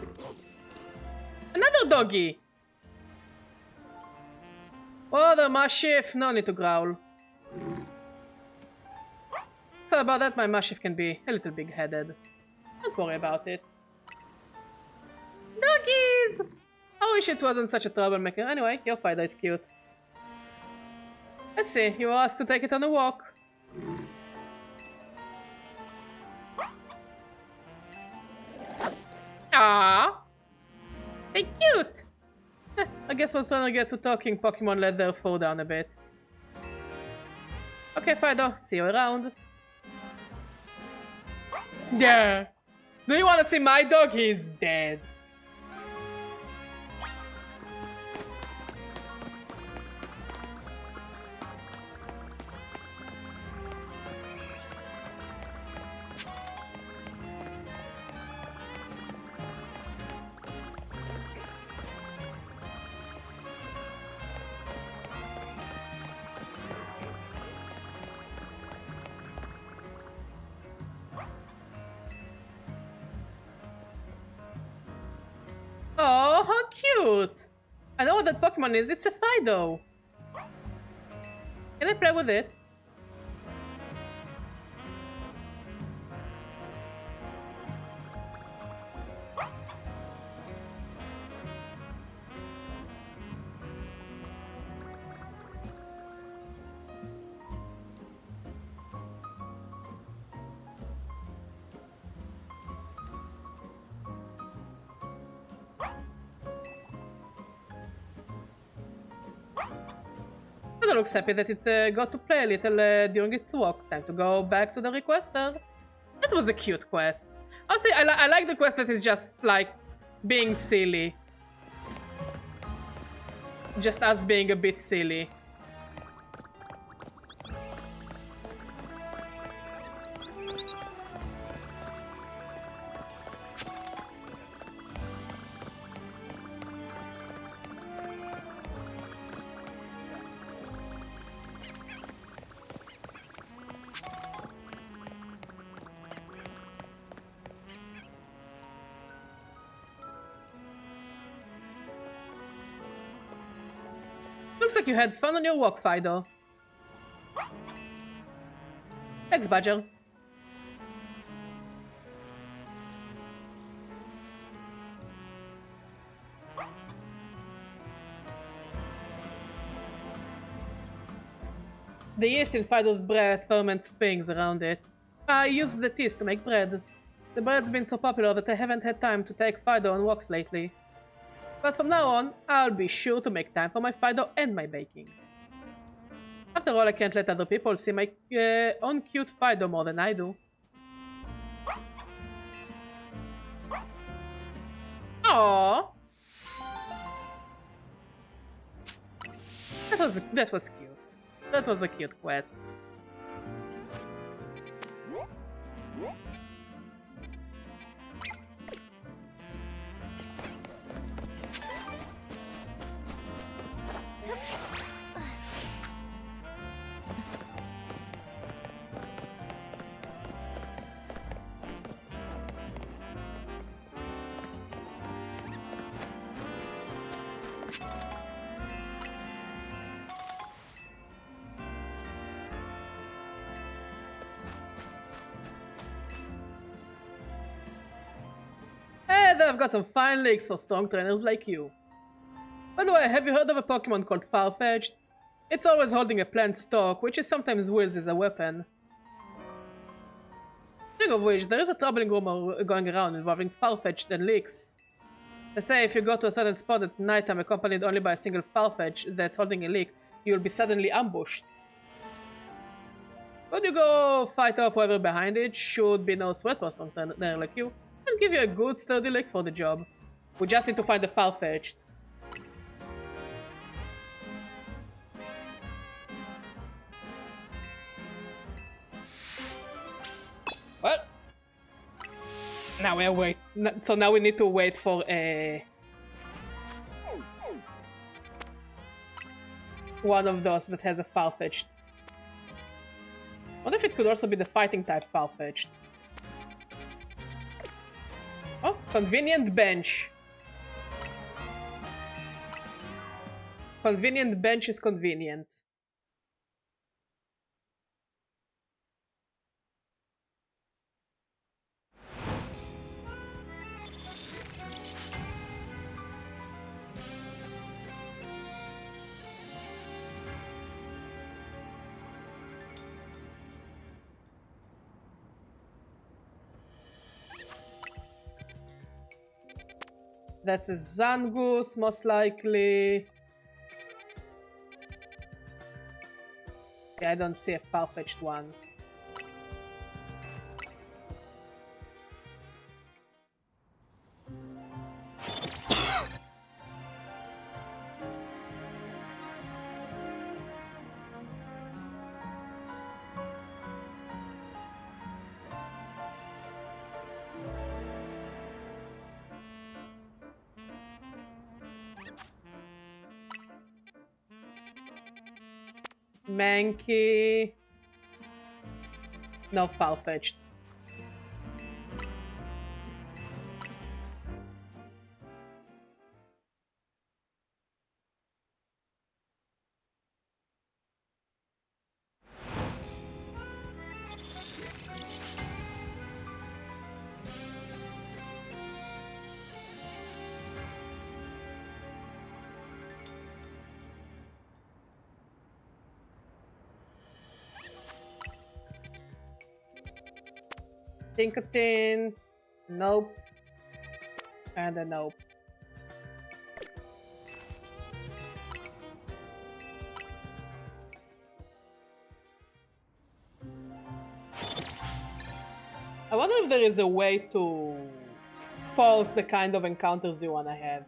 Another doggy. Oh, the Mastiff. No need to growl. So about that, my Mastiff can be a little big-headed. Don't worry about it. Doggies! I wish it wasn't such a troublemaker. Anyway, your Fido is cute. Let's see, you were asked to take it on a walk. Ah, they're cute! I guess once I get to talking, Pokemon let their foe down a bit. Okay, Fido, see you around. Yeah. Do you want to see my dog? He's dead. Oh, how cute! I know what that Pokemon is. It's a Fido. Can I play with it? Fido looks happy that it got to play a little during its walk. Time to go back to the requester. That was a cute quest. Honestly, I like the quest that is just like being silly. Just us being a bit silly. Looks like you had fun on your walk, Fido. Thanks, Badger. The yeast in Fido's breath ferments things around it. I used the teas to make bread. The bread's been so popular that I haven't had time to take Fido on walks lately. But from now on, I'll be sure to make time for my Fido and my baking. After all, I can't let other people see my own cute Fido more than I do. Aww. That was cute. That was a cute quest. I've got some fine licks for strong trainers like you. By the way, have you heard of a Pokemon called Farfetch'd? It's always holding a plant stalk, which is sometimes wields as a weapon. Speaking of which, there is a troubling rumor going around involving Farfetch'd and leaks. They say if you go to a certain spot at nighttime accompanied only by a single Farfetch'd that's holding a leak, you will be suddenly ambushed. Could you go fight off whoever behind it? Should be no sweat for a strong trainer like you, and give you a good sturdy lick for the job. We just need to find the Farfetch'd. Well, now we're wait. So now we need to wait for one of those that has a Farfetch'd. What if it could also be the fighting type Farfetch'd? Oh, convenient bench. Convenient bench is convenient. That's a Zangoose, most likely. Yeah, I don't see a Farfetch'd one. Mankey. No Farfetch'd. Tinkatin. Nope. And a nope. I wonder if there is a way to force the kind of encounters you wanna have.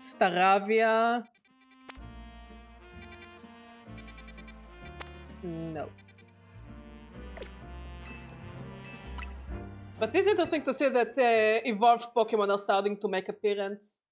Staravia. No. But it's interesting to see that evolved Pokemon are starting to make appearance.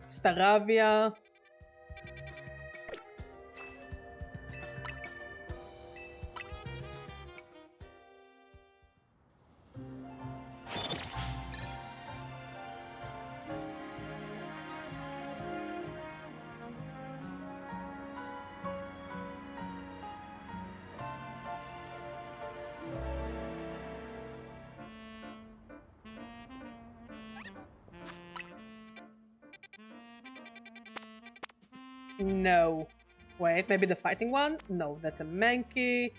Staravia. No. Wait, maybe the fighting one? No, that's a Mankey.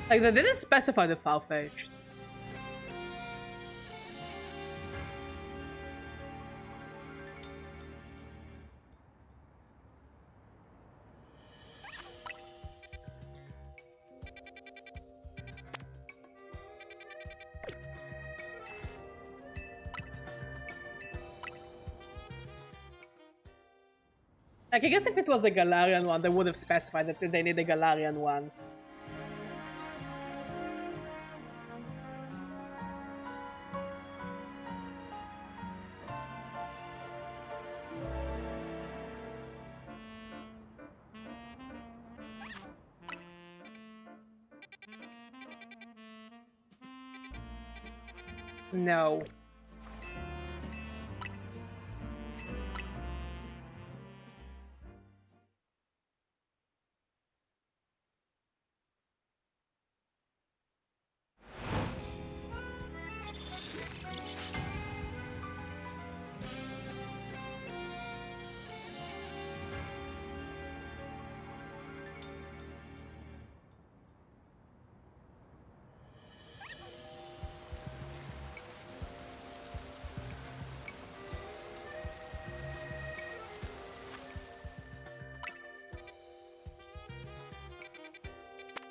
Like, they didn't specify the Farfetch'd. Like, I guess if it was a Galarian one, they would have specified that they need a Galarian one. No.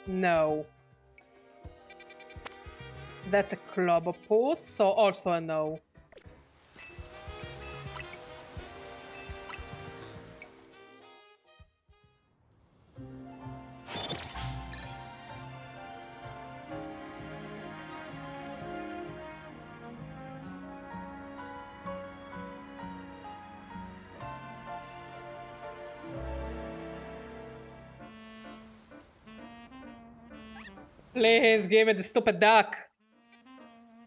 No. That's a Clobopus, so also a no. Please give me the stupid duck.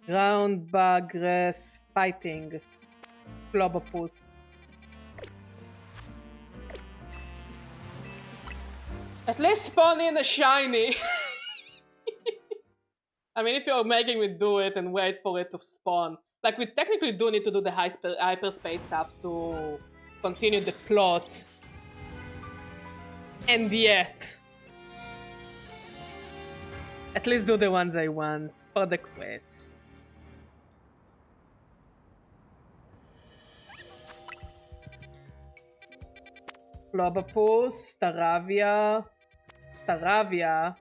Ground bug, grass, fighting. Globopus. At least spawn in a shiny. I mean, if you're making me do it and wait for it to spawn. Like, we technically do need to do the hyperspace stuff to continue the plot. And yet... At least do the ones I want for the quest. Globopus, Staravia. Staravia.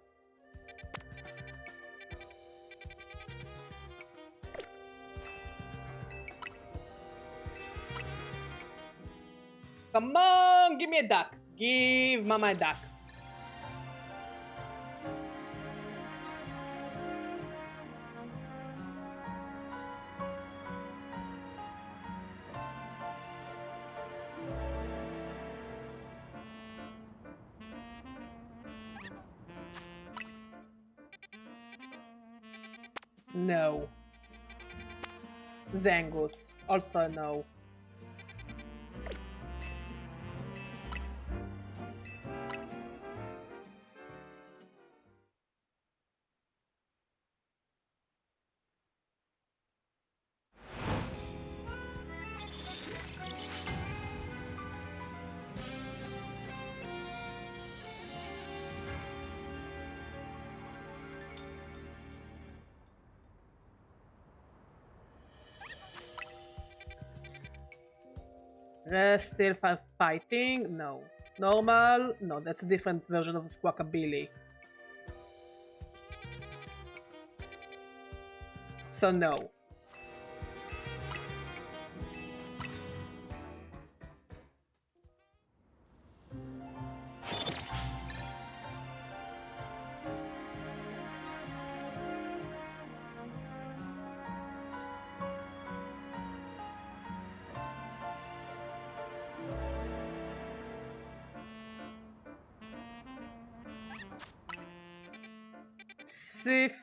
Come on, give me a duck. Give Mama a duck. No. Zangus, also no. Still fighting? No. Normal? No, that's a different version of Squawkabilly. So no.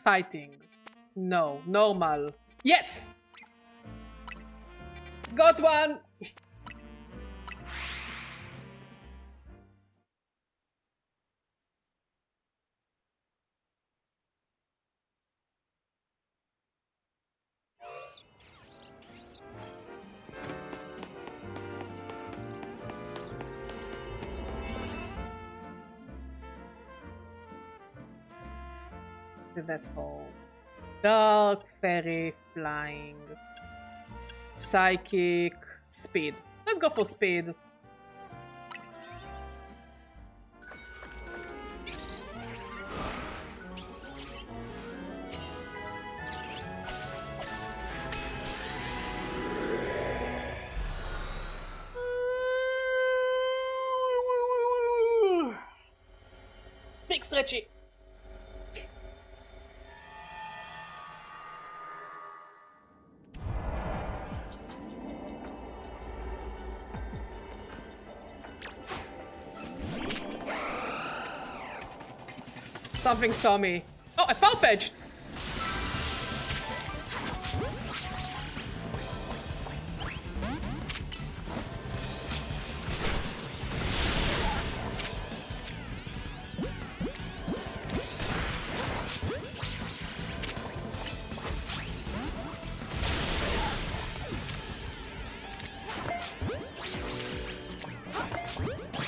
Fighting. No. Normal. Yes! Got one! That's called Dark Fairy Flying. Psychic Speed. Let's go for speed. Big stretchy. Something saw me. Oh, I Farfetched!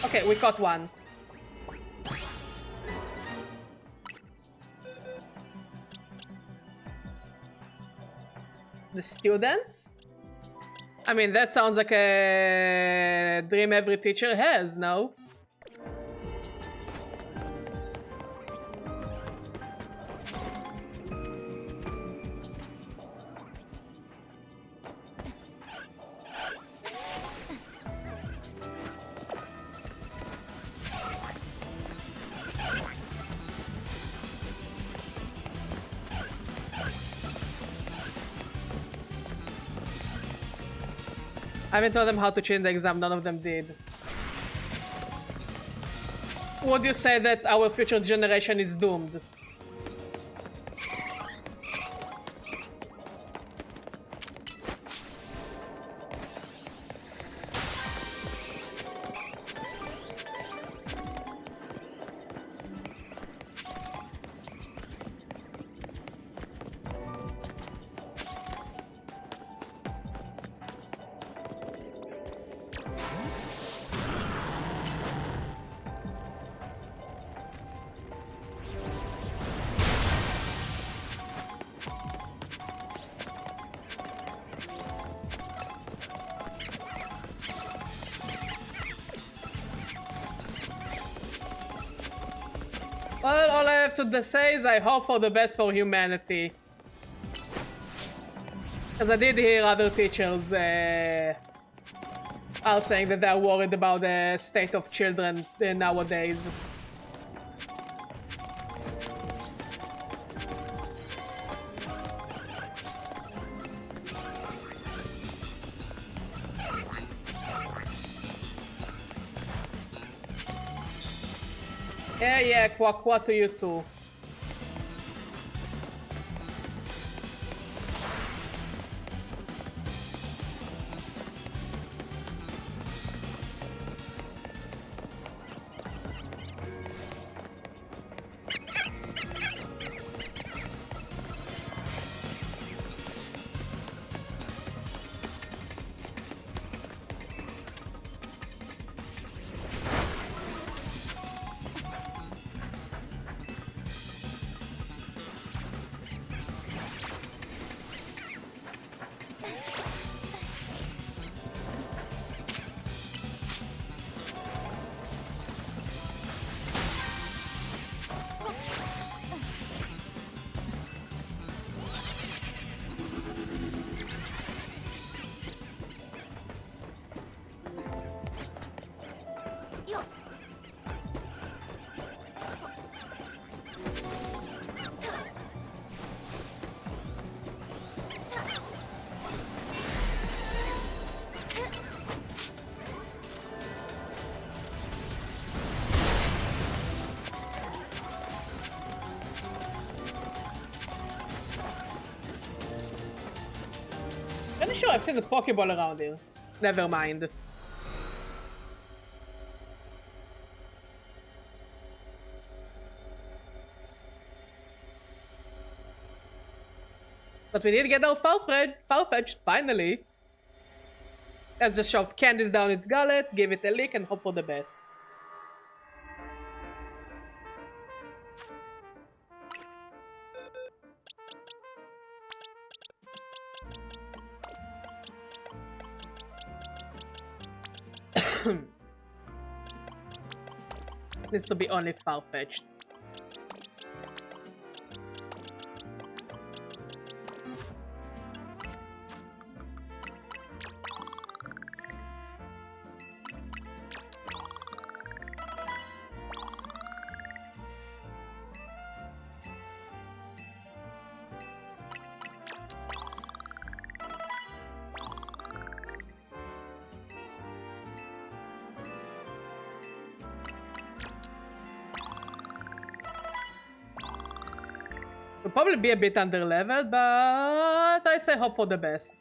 Okay, we caught one. The students? I mean, that sounds like a dream every teacher has, no? I haven't told them how to cheat in the exam, none of them did. Would you say that our future generation is doomed? Well, all I have to say is I hope for the best for humanity. Because I did hear other teachers are saying that they're worried about the state of children nowadays. Yeah, quack to you too. Pretty sure I've seen the Pokeball around here. Never mind. But we did get our Farfetch'd, finally. Let's just shove candies down its gullet, give it a lick, and hope for the best. Needs to be only Farfetch'd. Will probably be a bit under leveled, but I say hope for the best.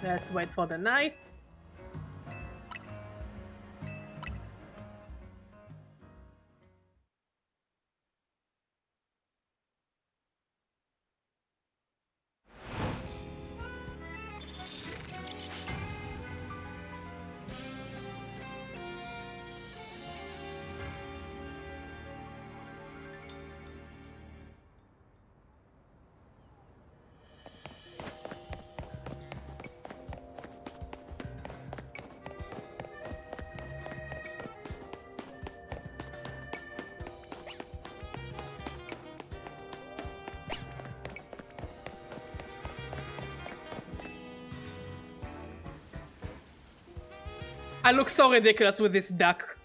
Let's wait for the night. I look so ridiculous with this duck.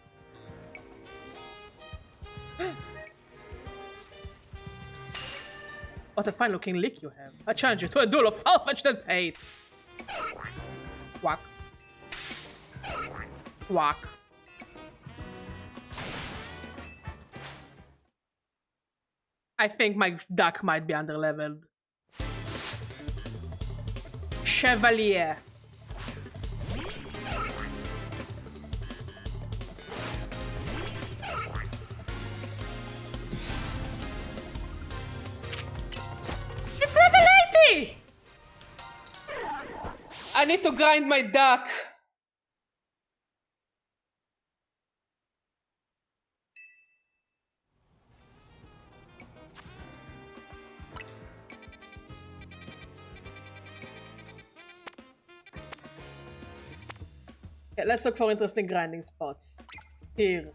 What a fine looking lick you have. I challenge you to a duel of far-fetched and fate. Quack. Quack. I think my duck might be underleveled. Chevalier. It's level 80! I need to grind my duck. Okay, let's look for interesting grinding spots. Here.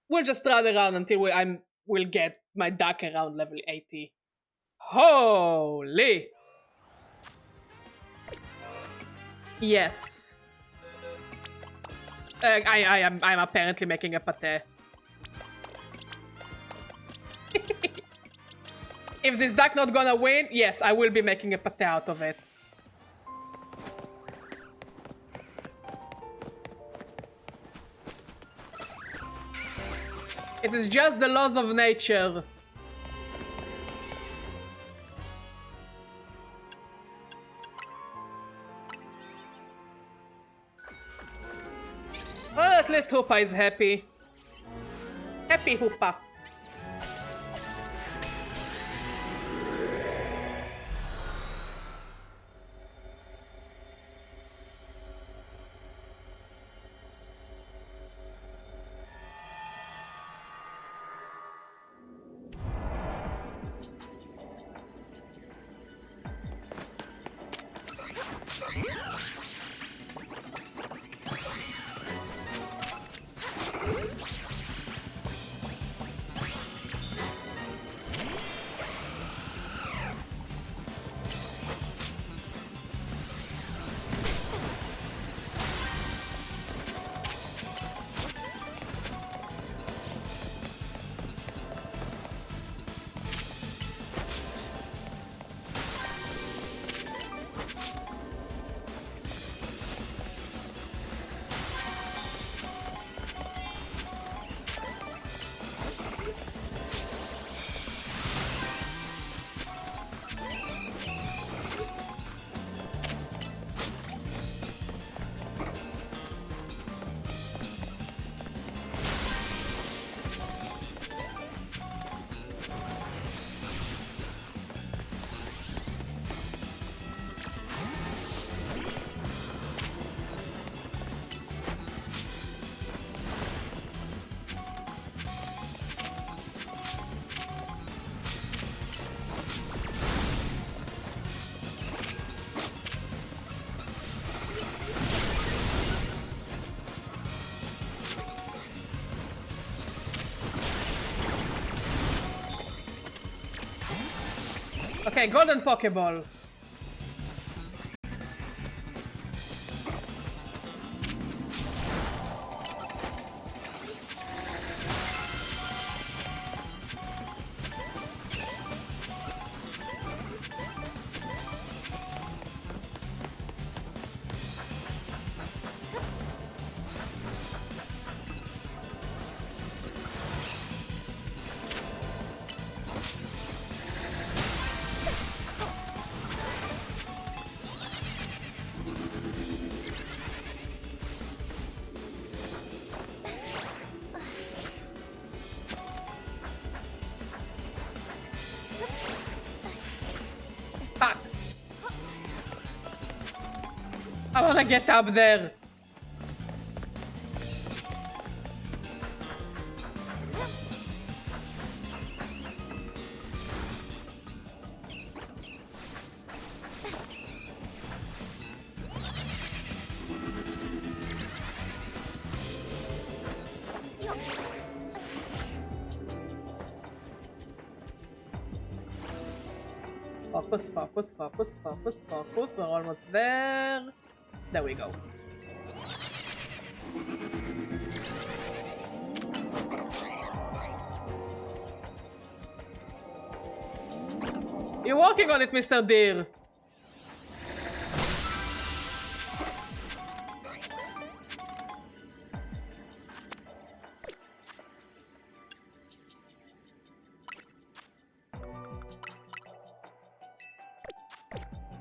We'll just run around until we'll get my duck around level 80. Holy! Yes. I'm apparently making a pate. If this duck not gonna win, yes, I will be making a pate out of it. It is just the laws of nature. Well, at least Hoopa is happy. Happy Hoopa. Okay, golden Pokeball. Fuck. I wanna get up there. Focus, focus, focus, focus, focus. We're almost there. There we go. You're working on it, Mr. Deer.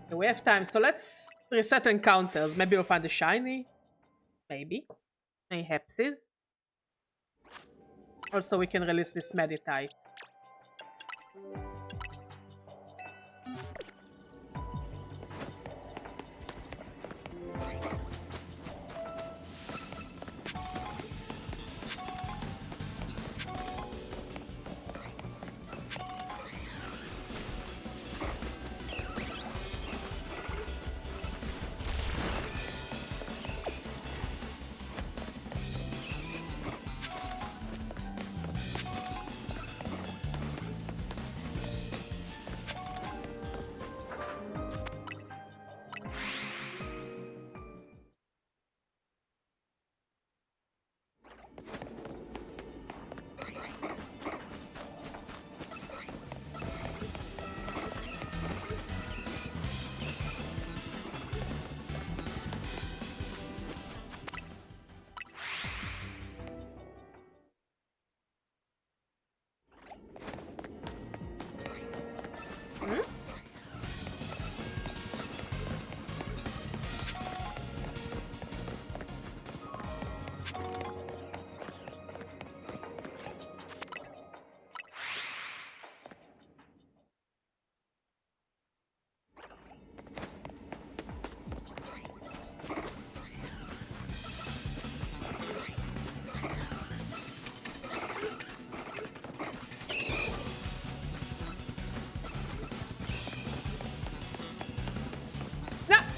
Okay, we have time, so let's reset encounters. Maybe we'll find a shiny. Maybe. Any hepses. Also, we can release this Meditite.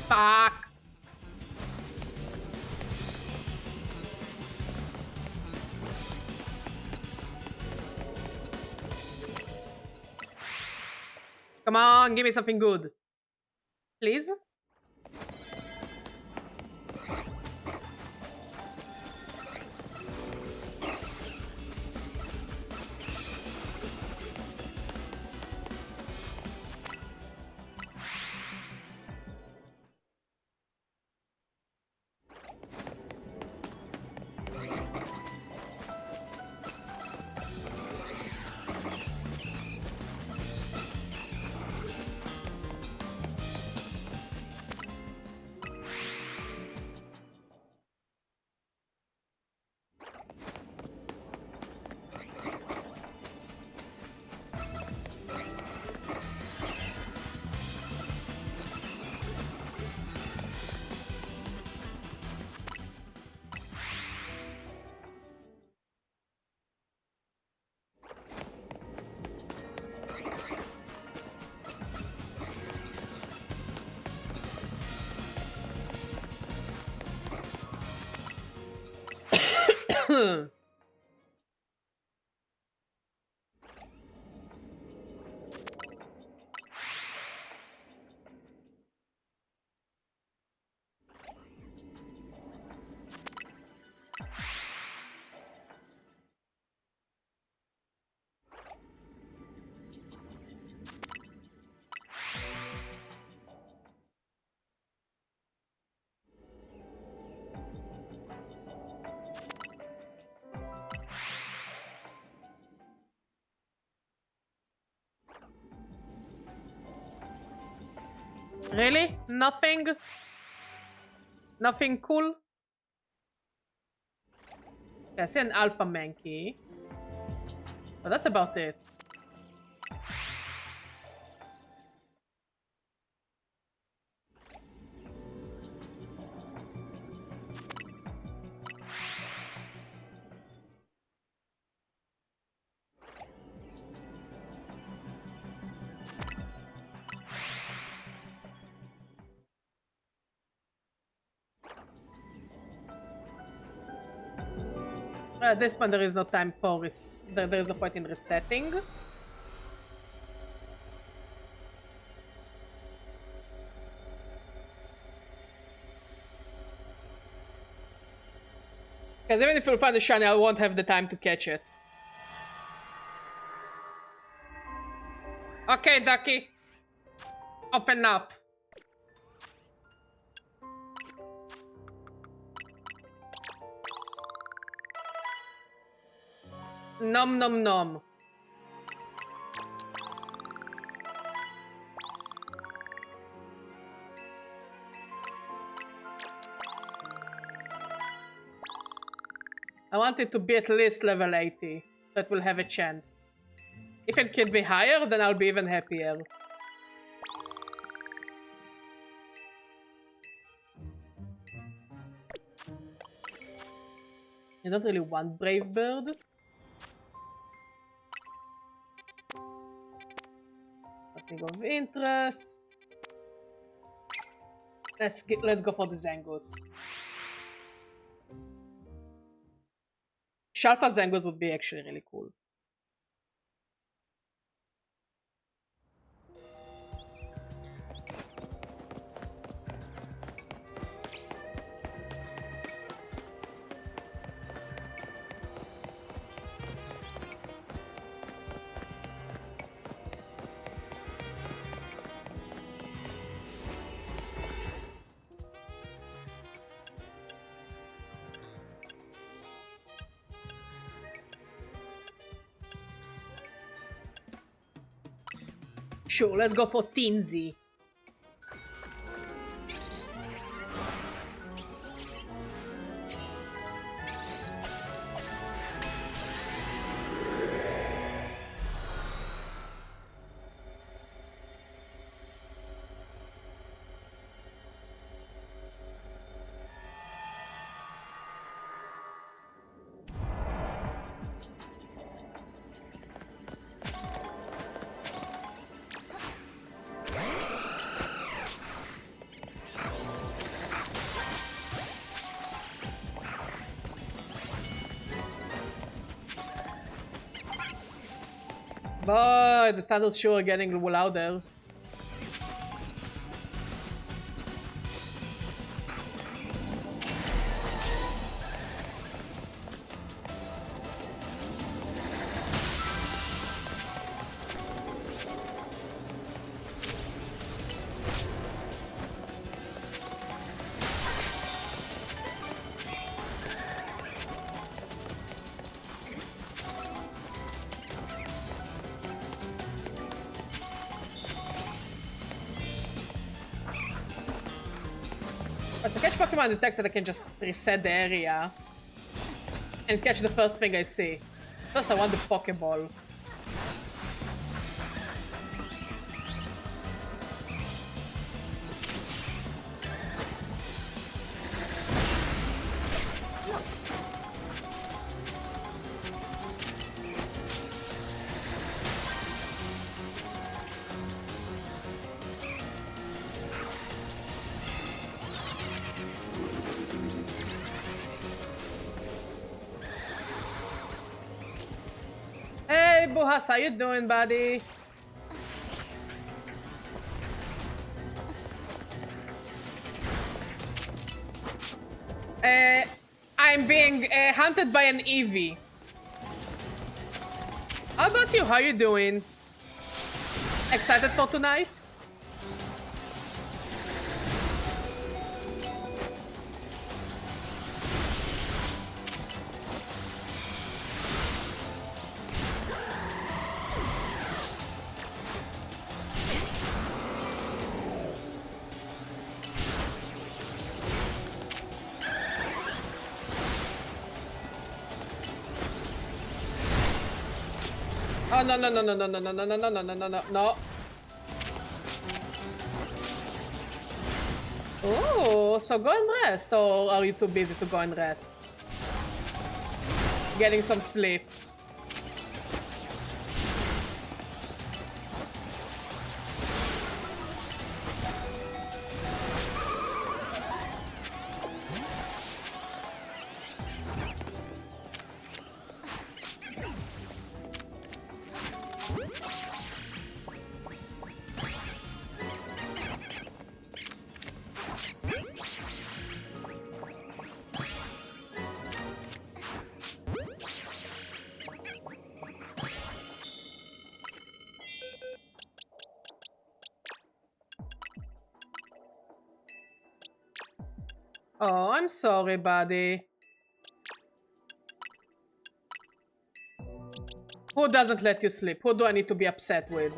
Fuck. Come on, give me something good. Please? Really? Nothing? Nothing cool? Yeah, I see an alpha Mankey. But that's about it. At this point, there is no time for there is no point in resetting. Because even if you find a shiny, I won't have the time to catch it. Okay, Ducky. Open up. Nom nom nom. I want it to be at least level 80, so it will have a chance. If it can be higher, then I'll be even happier. I don't really want Brave Bird. Nothing of interest. Let's go for the Zangoose. Shalfa Zangoose would be actually really cool. Sure, let's go for Teensy. Boy, the tunnels sure are getting louder. But to catch Pokemon detected, I can just reset the area and catch the first thing I see. First, I want the Pokeball. Hey, Buhas, how you doing, buddy? I'm being hunted by an Eevee. How about you? How you doing? Excited for tonight? Oh, no, no, no, no, no, no, no, no, no, no, no, no, no, no, no. Oh, so go and rest, or are you too busy to go and rest? Getting some sleep. Oh, I'm sorry, buddy. Who doesn't let you sleep? Who do I need to be upset with?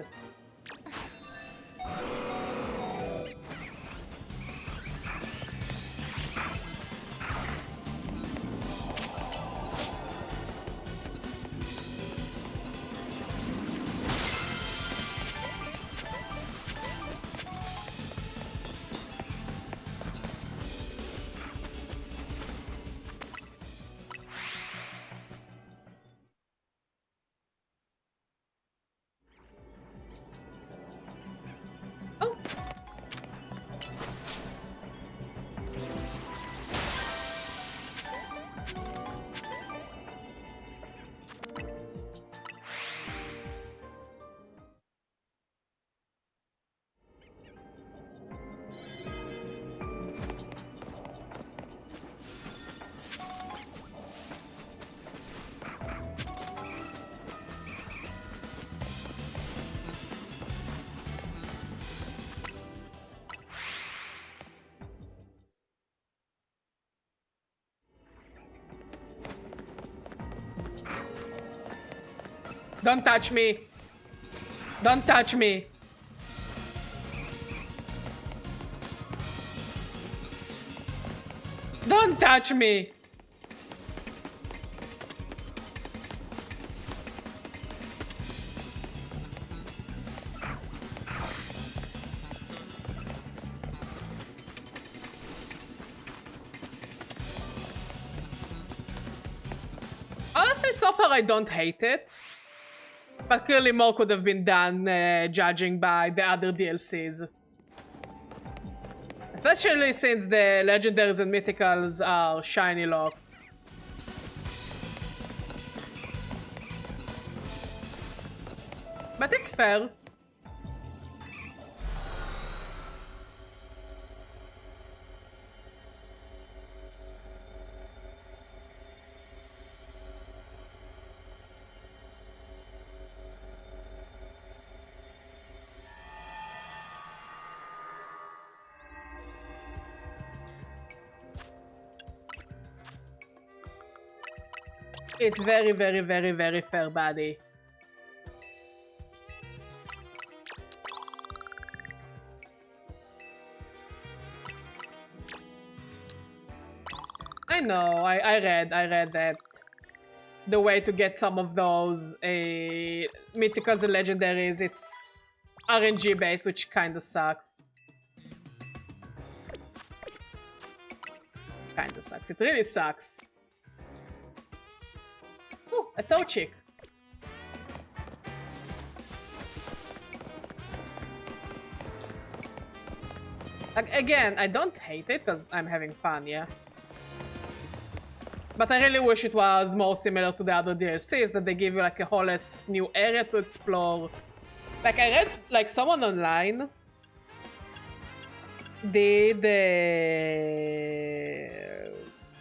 Don't touch me. Don't touch me. Don't touch me. Honestly, so far I don't hate it. But clearly more could have been done, judging by the other DLCs. Especially since the legendaries and mythicals are shiny locked. But it's fair. It's very, very, very, very fair, buddy. I know, I read that the way to get some of those mythicals and legendaries, it's RNG based, which kinda sucks. Kinda sucks, it really sucks. Ooh, a toe chick. Like, again, I don't hate it because I'm having fun, yeah. But I really wish it was more similar to the other DLCs, that they give you like a whole new area to explore. Like, I read, like, someone online did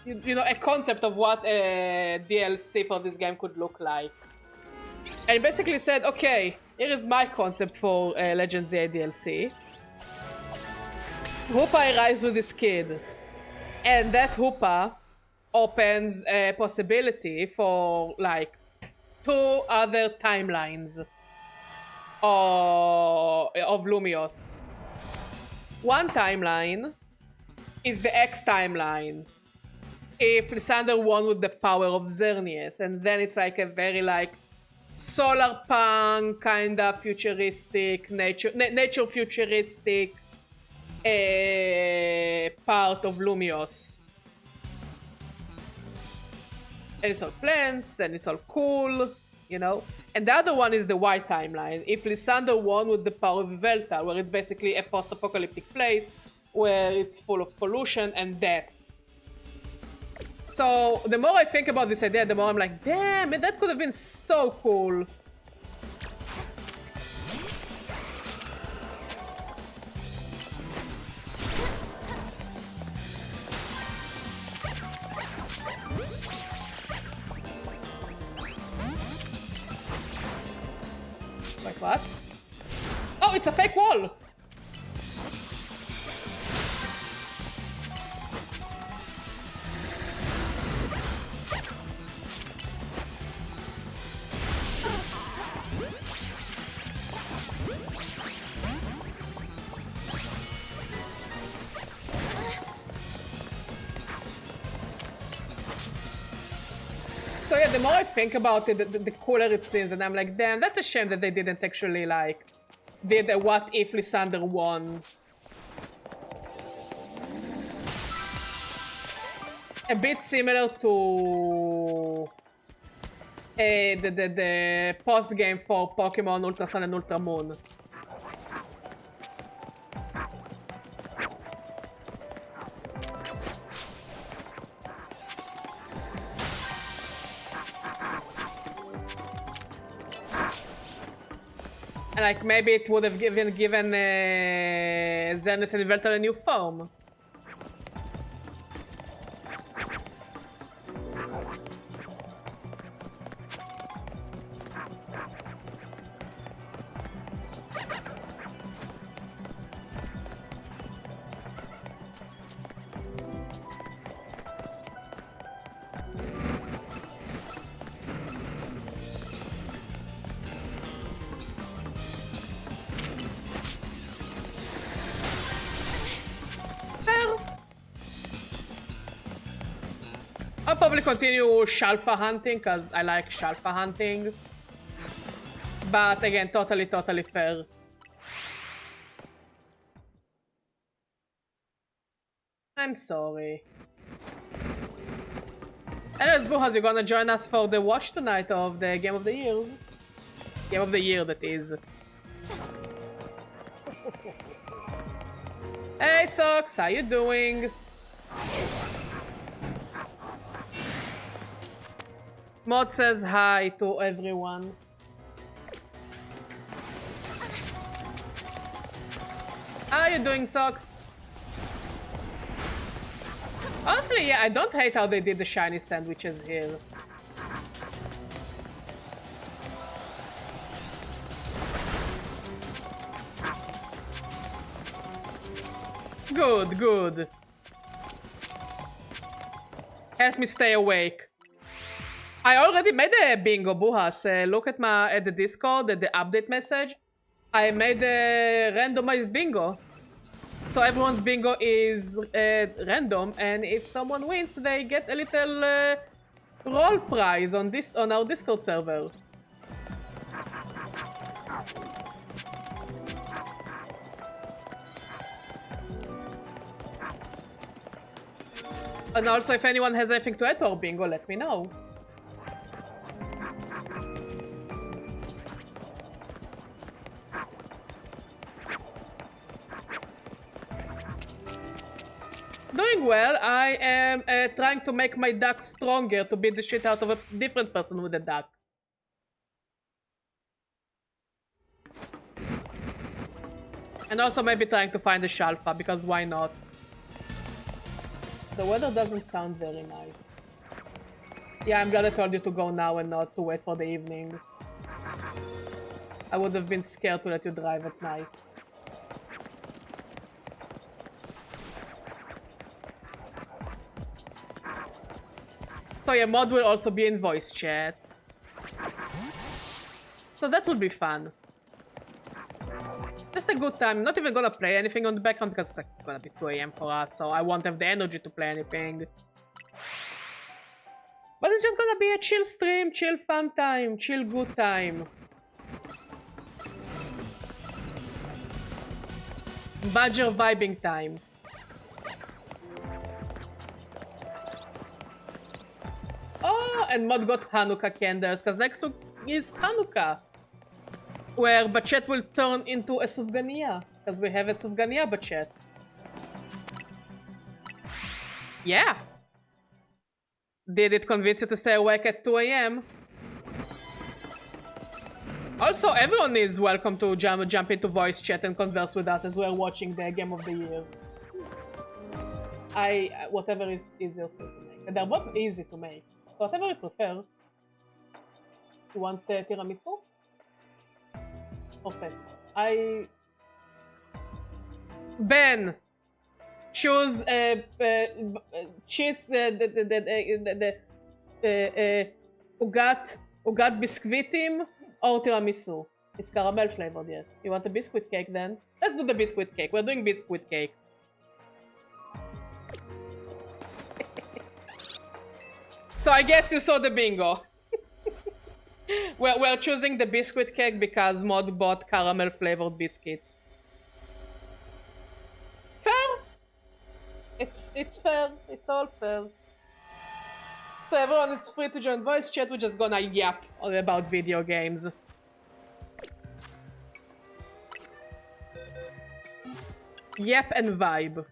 you know, a concept of what a DLC for this game could look like. And basically said, okay, here is my concept for Legends ZA DLC. Hoopa arrives with this kid, and that Hoopa opens a possibility for like 2 other timelines of Lumios. One timeline is the X timeline. If Lysander won with the power of Xerneas, and then it's like a very like solar punk, kinda futuristic, nature futuristic part of Lumios. And it's all plants, and it's all cool, you know? And the other one is the white timeline. If Lysander won with the power of Velta, where it's basically a post-apocalyptic place where it's full of pollution and death. So the more I think about this idea, the more I'm like, damn, that could have been so cool. Like what? Oh, it's a fake wall! So yeah, the more I think about it, the cooler it seems, and I'm like, damn, that's a shame that they didn't actually, like, did a what if Lysander won. A bit similar to the post-game for Pokemon Ultra Sun and Ultra Moon. And like maybe it would have given Xerneas and Yveltal a new form. I'll probably continue Shalfa hunting, because I like Shalfa hunting. But again, totally fair. I'm sorry. Anyways, Buhas, you gonna join us for the watch tonight of the Game of the Years? Game of the Year, that is. Hey, Socks, how you doing? Mod says hi to everyone. How you doing, Socks? Honestly, yeah, I don't hate how they did the shiny sandwiches here. Good, good. Help me stay awake. I already made a bingo, Buhas. Look at the Discord, at the update message. I made a randomized bingo. So everyone's bingo is random, and if someone wins, they get a little roll prize on our Discord server. And also, if anyone has anything to add to our bingo, let me know. Doing well. I am trying to make my duck stronger to beat the shit out of a different person with a duck. And also maybe trying to find a Shalfa, because why not? The weather doesn't sound very nice. Yeah, I'm glad I told you to go now and not to wait for the evening. I would have been scared to let you drive at night. So yeah, mod will also be in voice chat. So that would be fun. Just a good time. I'm not even gonna play anything on the background because it's like gonna be 2 AM for us, so I won't have the energy to play anything. But it's just gonna be a chill stream, chill fun time, chill good time. Badger vibing time. Oh, and Mod got Hanukkah candles, because next week is Hanukkah. Where Bachet will turn into a Sufgania, because we have a Sufgania Bachet. Yeah. Did it convince you to stay awake at 2 AM? Also, everyone is welcome to jump into voice chat and converse with us as we're watching the Game of the Year. Whatever is easier for you to make. And they're both easy to make. So whatever you prefer. You want tiramisu? Okay. Ben! Choose cheese ugat biscuitim or tiramisu. It's caramel flavored, yes. You want a biscuit cake then? Let's do the biscuit cake. We're doing biscuit cake. So I guess you saw the bingo. We're choosing the biscuit cake because Mod bought caramel flavored biscuits. Fair? It's fair. It's all fair. So everyone is free to join voice chat. We're just gonna yap all about video games. Yap and vibe.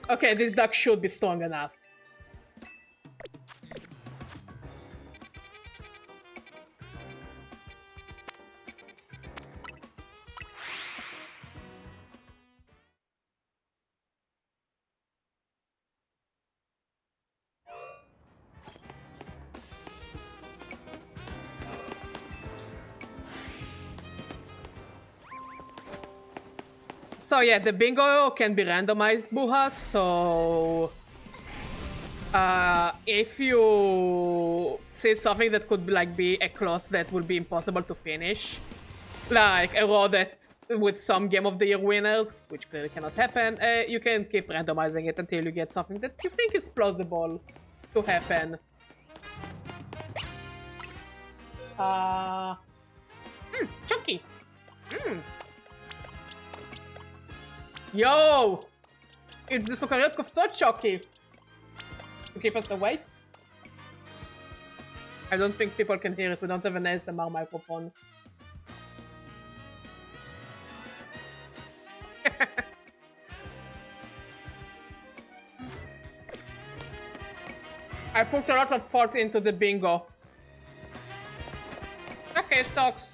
Okay, this duck should be strong enough. So yeah, the bingo can be randomized, Buha, so... if you see something that could be a clause that would be impossible to finish, like a row that with some Game of the Year winners, which clearly cannot happen, you can keep randomizing it until you get something that you think is plausible to happen. Chunky! Yo! It's the סוכריות קופצות, Chucky! To keep us awake? I don't think people can hear it, we don't have an ASMR microphone. I put a lot of thought into the bingo. Okay, stocks.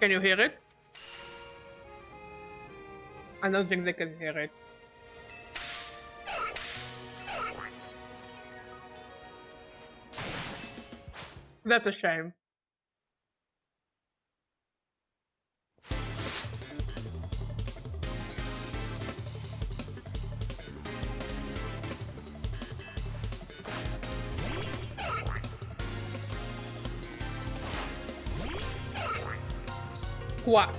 Can you hear it? I don't think they can hear it. That's a shame. Quack.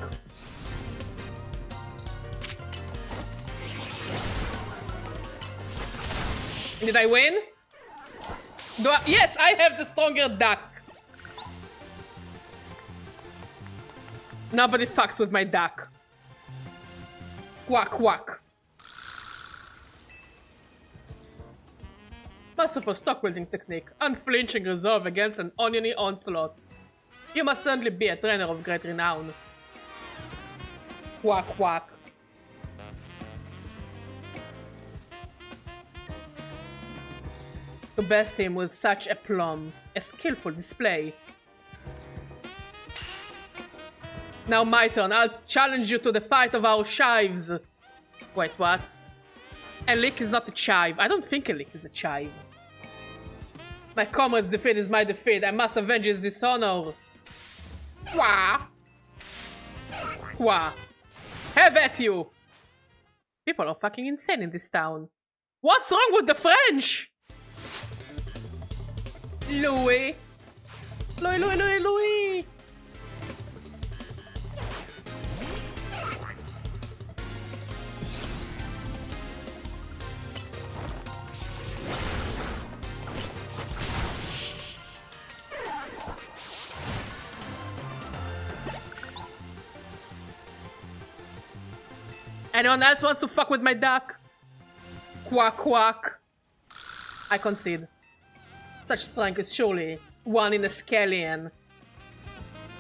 Did I win? Yes, I have the stronger duck. Nobody fucks with my duck. Quack, quack. Masterful stock building technique. Unflinching resolve against an oniony onslaught. You must certainly be a trainer of great renown. Quack, quack. To best him with such aplomb, a skillful display. Now my turn, I'll challenge you to the fight of our chives. Wait, what? A lick is not a chive. I don't think a lick is a chive. My comrade's defeat is my defeat. I must avenge his dishonor. Wah! Wah! Have at you! People are fucking insane in this town. What's wrong with the French? Louis. Louis, Louis, Louis, Louis. Anyone else wants to fuck with my duck? Quack, quack. I concede. Such strength is surely one in a scallion.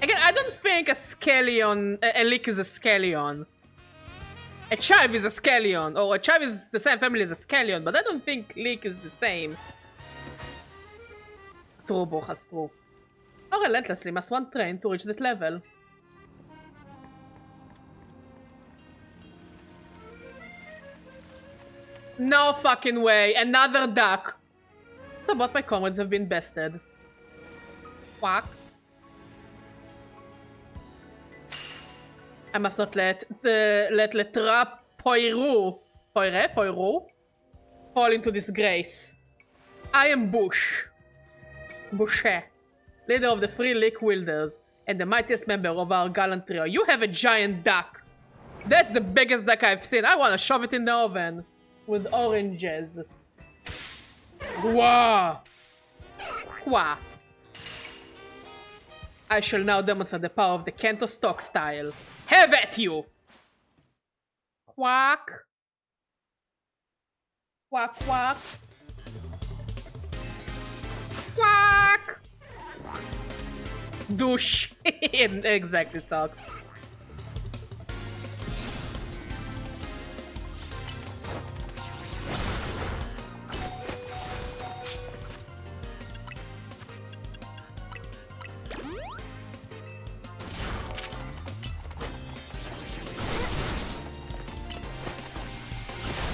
Again, I don't think a scallion, a leak is a scallion. A chive is a scallion, or a chive is the same family as a scallion, but I don't think leak is the same. Turbo has true. How relentlessly must one train to reach that level? No fucking way, another duck! So both my comrades have been bested. Quack. I must not let Le Trap Poirot fall into disgrace. I am Boucher, leader of the Free Leak Wielders, and the mightiest member of our gallant trio. You have a giant duck! That's the biggest duck I've seen. I wanna shove it in the oven. With oranges. Wah! Wah! I shall now demonstrate the power of the Kanto stock style. Have at you! Quack! Quack, quack! Quack! Douche! It exactly sucks.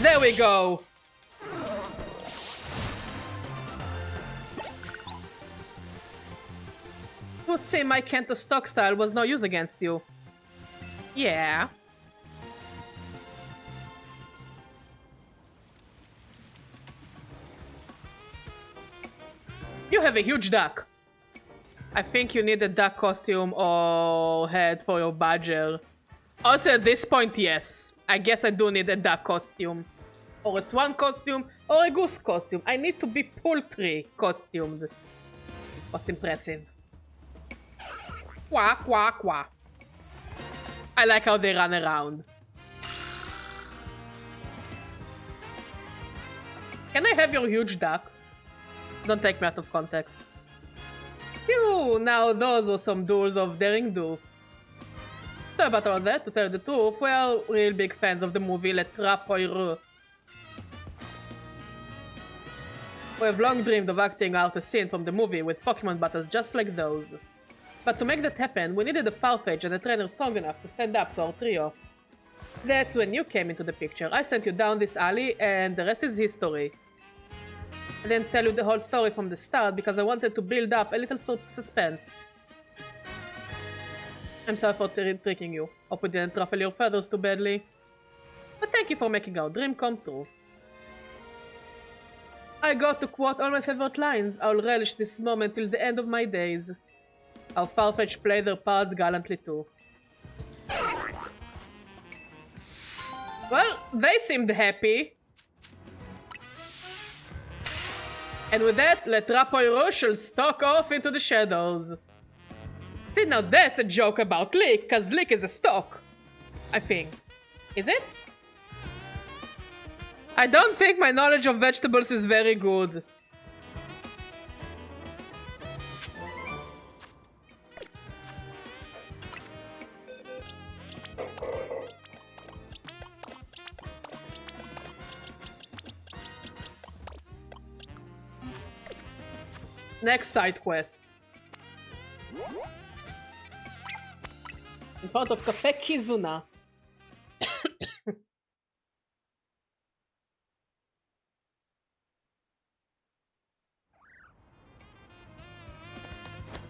There we go! I would say my Kanto stock style was no use against you. Yeah. You have a huge duck. I think you need a duck costume or head for your badger. Also at this point, yes. I guess I do need a duck costume. Or a swan costume, or a goose costume. I need to be poultry costumed. Most impressive. Quack, quack, quack. I like how they run around. Can I have your huge duck? Don't take me out of context. Phew, now those were some duels of daring do. Sorry about all that, to tell the truth, we are real big fans of the movie Le Trap Poirot. We have long dreamed of acting out a scene from the movie with Pokémon battles just like those. But to make that happen, we needed a Farfetch and a trainer strong enough to stand up to our trio. That's when you came into the picture. I sent you down this alley, and the rest is history. I didn't tell you the whole story from the start because I wanted to build up a little suspense. I'm sorry for tricking you. Hope we didn't ruffle your feathers too badly. But thank you for making our dream come true. I got to quote all my favorite lines. I'll relish this moment till the end of my days. Our Farfetch played their parts gallantly too. Well, they seemed happy. And with that, Le Trap Poirot shall stalk off into the shadows. See, now that's a joke about Lick, cause Lick is a stock. I think. Is it? I don't think my knowledge of vegetables is very good. Next side quest. In front of Cafe Kizuna.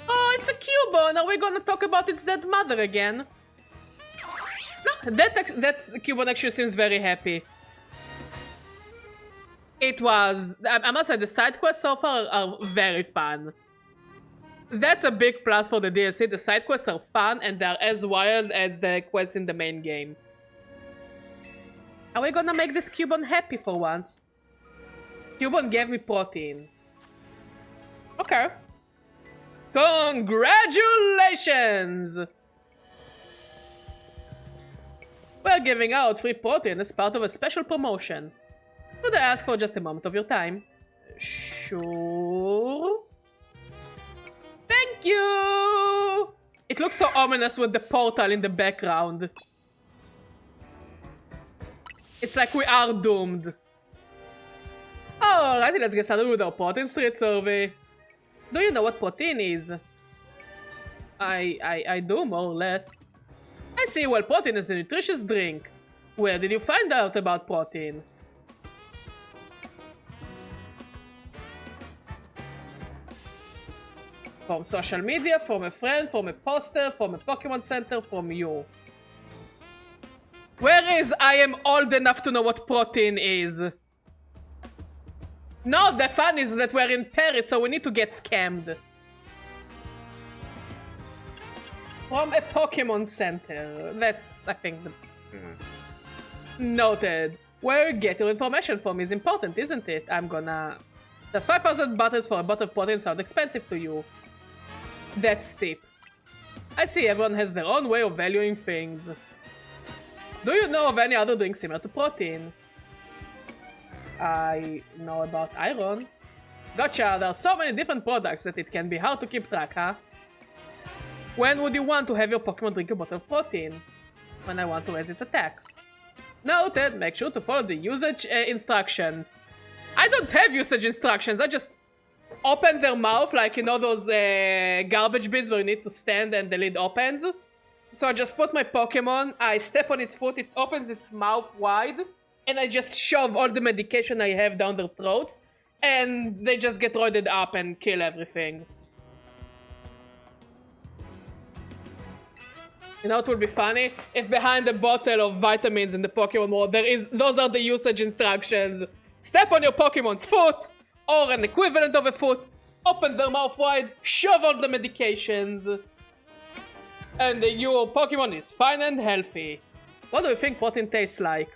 Oh, it's a Cubone. Are we gonna talk about its dead mother again? No, that Cubone actually seems very happy. It was... I must say, the side quests so far are very fun. That's a big plus for the DLC. The side quests are fun and they're as wild as the quests in the main game. Are we gonna make this Cubone happy for once? Cubone gave me protein. Okay. Congratulations! We're giving out free protein as part of a special promotion. Could I ask for just a moment of your time? Sure. Thank you! It looks so ominous with the portal in the background. It's like we are doomed. Alrighty, let's get started with our protein street survey. Do you know what protein is? I do, more or less. I see, well, protein is a nutritious drink. Where did you find out about protein? From social media, from a friend, from a poster, from a Pokémon Center, from you. Where is I am old enough to know what protein is? No, the fun is that we're in Paris, so we need to get scammed. From a Pokémon Center. That's, I think, the... Noted. Where you get your information from is important, isn't it? I'm gonna... Does 5,000 butters for a bottle of protein sound expensive to you? That's steep. I see everyone has their own way of valuing things. Do you know of any other drink similar to protein? I know about iron. Gotcha, there are so many different products that it can be hard to keep track, huh? When would you want to have your Pokemon drink a bottle of protein? When I want to raise its attack. Noted, make sure to follow the usage instruction. I don't have usage instructions, I just open their mouth like, you know, those garbage bins where you need to stand and the lid opens. So I just put my Pokemon, I step on its foot, it opens its mouth wide, and I just shove all the medication I have down their throats, and they just get roided up and kill everything. You know, it would be funny if behind a bottle of vitamins in the Pokemon world there is, those are the usage instructions. Step on your Pokemon's foot, or an equivalent of a foot, open their mouth wide, shove all the medications, and your Pokemon is fine and healthy. What do you think protein tastes like?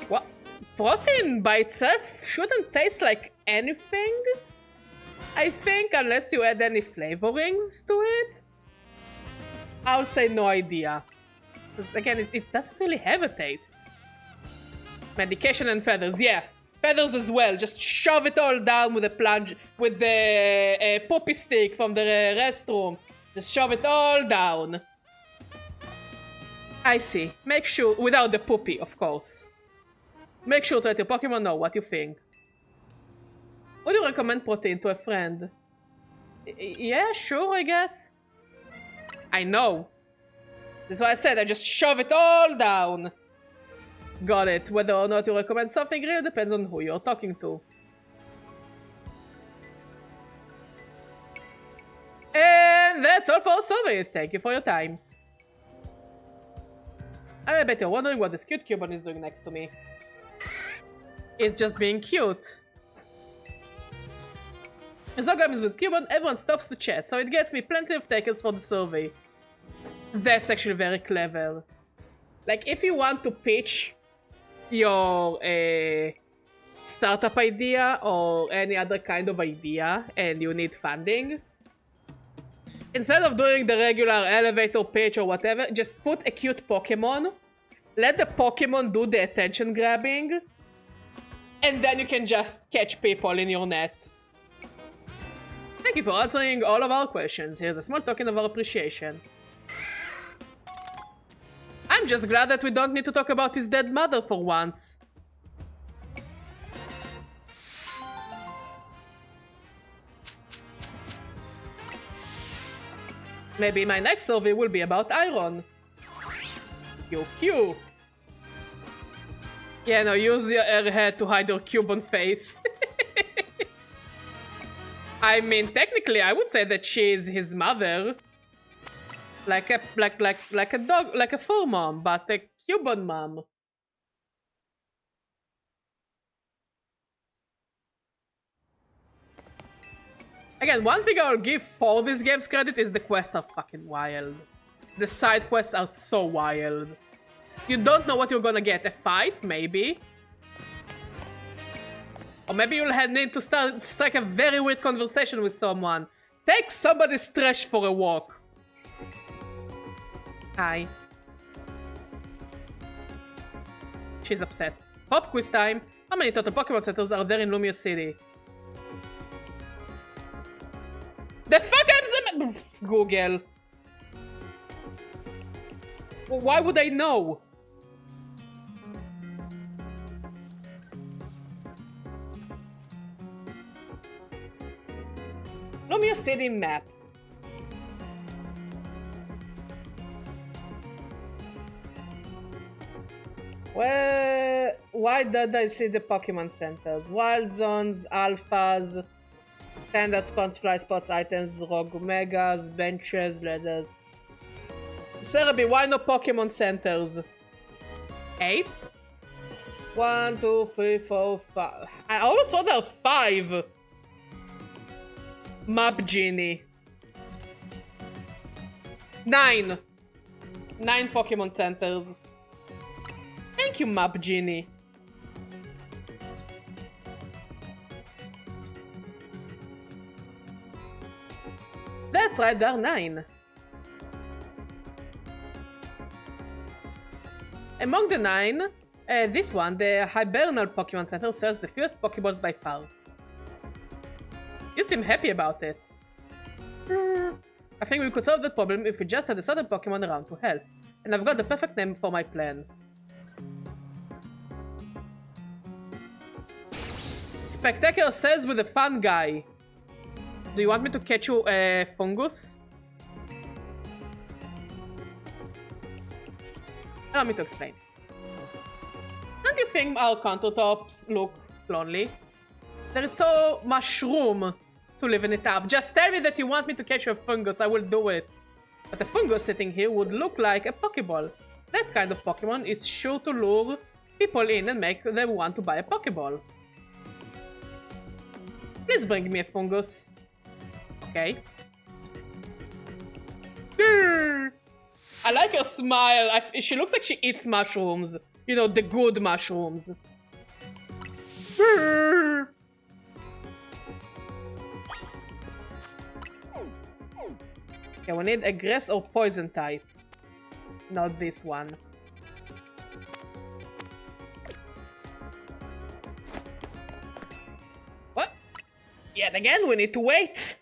What? Protein by itself shouldn't taste like anything? I think unless you add any flavorings to it? I'll say no idea. Because again, it doesn't really have a taste. Medication and feathers, yeah. Feathers as well. Just shove it all down with a plunge, with the poppy stick from the restroom. Just shove it all down. I see. Make sure, without the poopy, of course. Make sure to let your Pokemon know what you think. Would you recommend protein to a friend? Yeah, sure, I guess. I know. That's why I said I just shove it all down. Got it. Whether or not you recommend something really depends on who you're talking to. And that's all for our survey. Thank you for your time. I bet you're wondering what this cute Cubone is doing next to me. It's just being cute. As long as with Cubone, everyone stops to chat, so it gets me plenty of takers for the survey. That's actually very clever. Like, if you want to pitch your startup idea or any other kind of idea and you need funding, instead of doing the regular elevator pitch or whatever, just put a cute Pokemon, let the Pokemon do the attention grabbing, and then you can just catch people in your net. Thank you for answering all of our questions. Here's a small token of our appreciation. I'm just glad that we don't need to talk about his dead mother for once. Maybe my next survey will be about iron. Q. Yeah, no, use your airhead to hide your Cubone face. I mean, technically, I would say that she is his mother. Like a dog, like a full mom, but a Cubone mom. Again, one thing I'll give for this game's credit is the quests are fucking wild. The side quests are so wild. You don't know what you're gonna get. A fight, maybe. Or maybe you'll need to strike a very weird conversation with someone. Take somebody's trash for a walk. Hi. She's upset. Pop quiz time. How many total Pokemon centers are there in Lumia City? The fuck am I... Google. Why would I know? Lumia City map. Well, why did I see the Pokemon centers? Wild zones, alphas, standard spots, fly spots, items, rogue megas, benches, ladders. Cerebi, why no Pokemon centers? 8? 1, 2, 3, 4, 5. I always thought there were 5. Map Genie. 9. 9 Pokemon centers. Thank you, Map Genie. That's right, there are 9. Among the 9, this one, the Hibernal Pokemon Center, sells the fewest Pokeballs by far. You seem happy about it. I think we could solve that problem if we just had a certain Pokemon around to help. And I've got the perfect name for my plan. Spectacular says with a fun guy. Do you want me to catch you a fungus? Allow me to explain. Don't you think our countertops look lonely? There is so much room to live in a tub. Just tell me that you want me to catch a fungus, I will do it. But a fungus sitting here would look like a Pokeball. That kind of Pokemon is sure to lure people in and make them want to buy a Pokeball. Please bring me a fungus. Okay. I like her smile. She looks like she eats mushrooms. You know, the good mushrooms. Okay, we need a grass or poison type. Not this one. What? Yet again, we need to wait.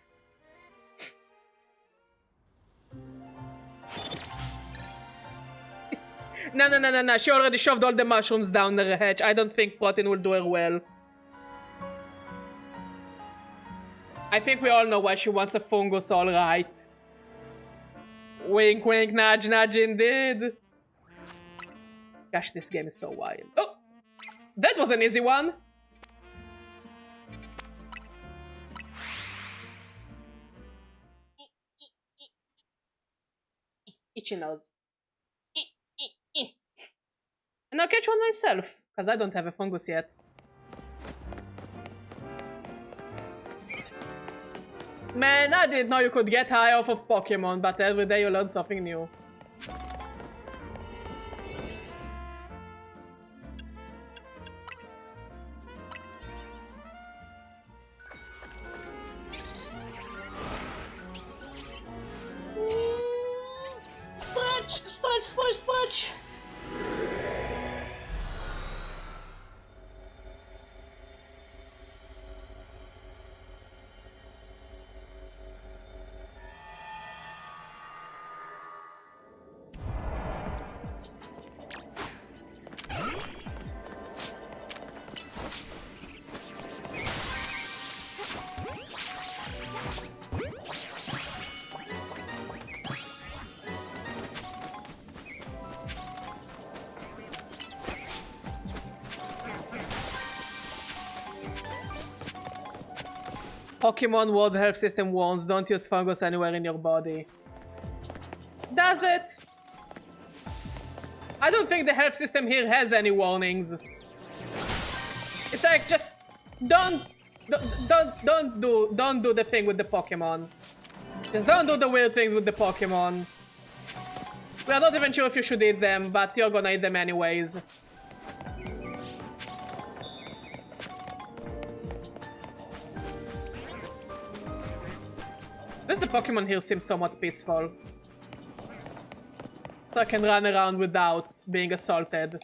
No. She already shoved all the mushrooms down her hatch. I don't think protein will do her well. I think we all know why she wants a fungus, alright. Wink, wink, nudge, nudge, indeed. Gosh, this game is so wild. Oh! That was an easy one. Itchy nose. And I'll catch one myself, because I don't have a fungus yet. Man, I didn't know you could get high off of Pokemon, but every day you learn something new. Stretch! Pokemon World Health System warns don't use fungus anywhere in your body. Does it? I don't think the health system here has any warnings. It's like just don't do the thing with the Pokemon. Just don't do the weird things with the Pokemon. We are not even sure if you should eat them, but you're gonna eat them anyways. At least the Pokemon here seem somewhat peaceful. So I can run around without being assaulted.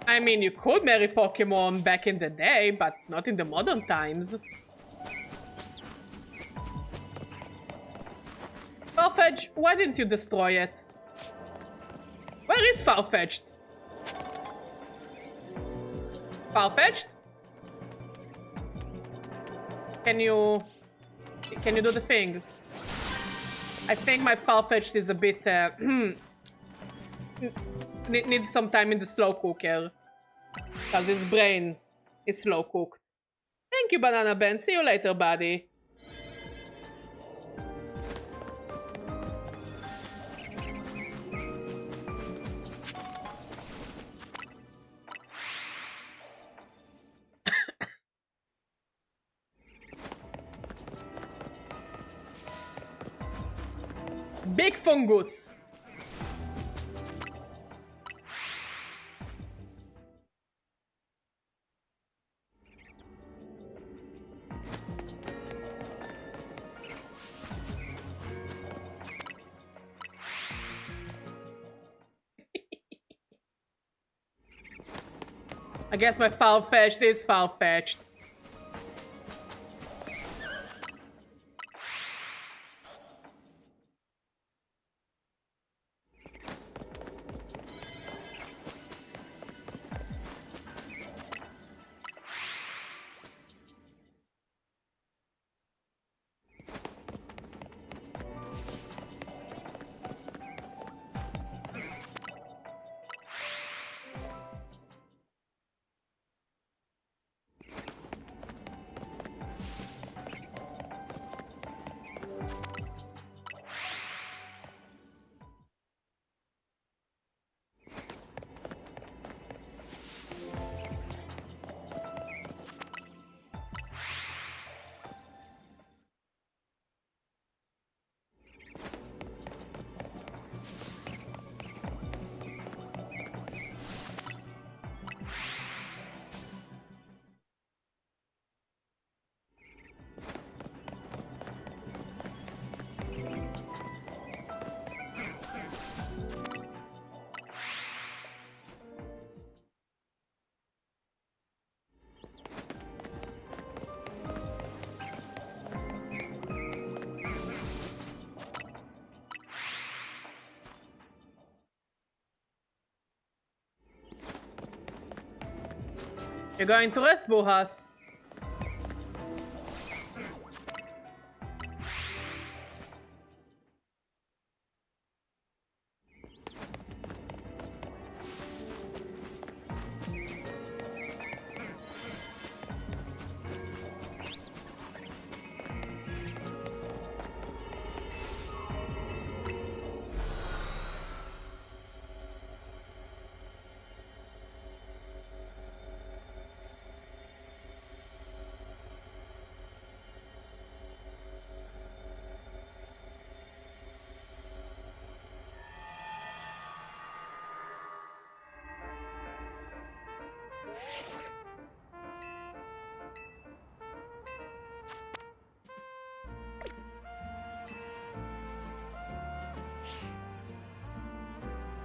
I mean, you could marry Pokemon back in the day, but not in the modern times. Farfetch'd, why didn't you destroy it? Where is Farfetch'd? Farfetch'd? Can you do the thing? I think my Farfetch'd is a bit needs some time in the slow cooker. Because his brain is slow cooked. Thank you, Banana Ben. See you later, buddy. Big fungus. I guess my Farfetch'd is Farfetch'd. You're going to rest, Buhas.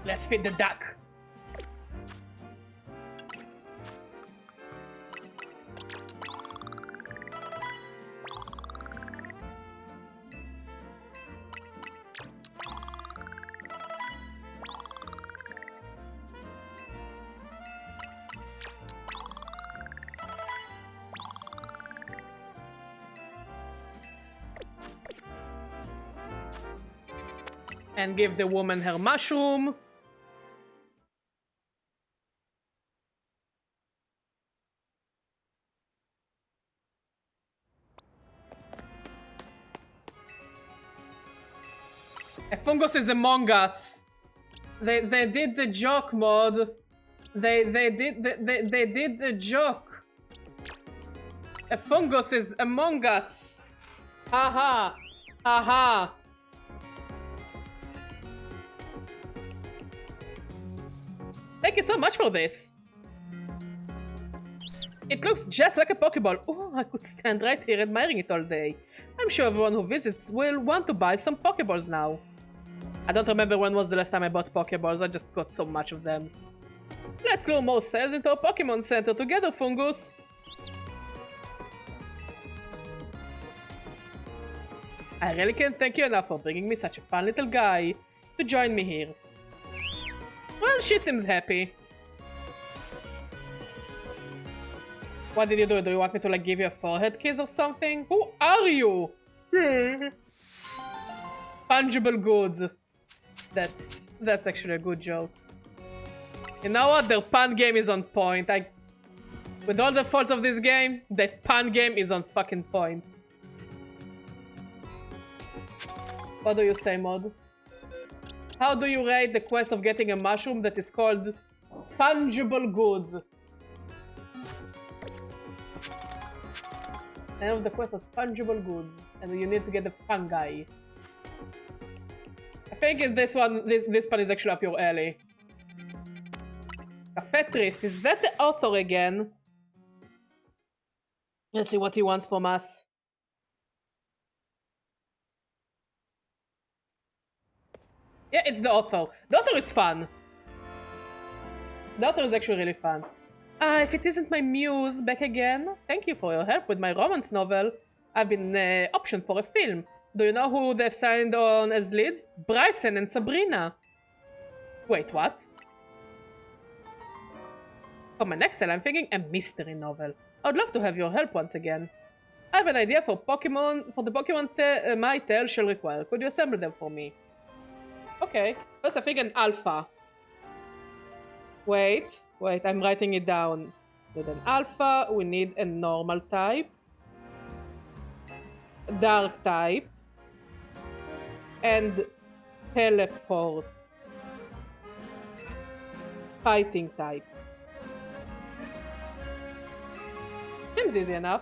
Let's feed the duck. And give the woman her mushroom. A fungus is among us. They did the joke mod. They did the joke. A fungus is among us. Haha. Haha. Thank you so much for this. It looks just like a Pokeball. Oh, I could stand right here admiring it all day. I'm sure everyone who visits will want to buy some Pokeballs now. I don't remember when was the last time I bought Pokeballs. I just got so much of them. Let's lure more sales into a Pokemon Center together, Fungus. I really can't thank you enough for bringing me such a fun little guy to join me here. Well, she seems happy. What did you do? Do you want me to like give you a forehead kiss or something? Who are you? Fungible goods. That's actually a good joke. You know what? The pun game is on point. With all the faults of this game, the pun game is on fucking point. What do you say, Mod? How do you rate the quest of getting a mushroom that is called fungible goods? The name of the quest is fungible goods, and you need to get the fungi. I think this one is actually up your alley. Cafetrist, is that the author again? Let's see what he wants from us. Yeah, it's the author. The author is fun. The author is actually really fun. If it isn't my muse back again, thank you for your help with my romance novel. I've been optioned for a film. Do you know who they've signed on as leads? Bryson and Sabrina. Wait, what? For my next tale, I'm thinking a mystery novel. I would love to have your help once again. I have an idea for Pokemon, for the Pokemon my tale shall require. Could you assemble them for me? Okay. First, I think an alpha. Wait, I'm writing it down. With an alpha, we need a normal type, dark type, and teleport. Fighting type. Seems easy enough.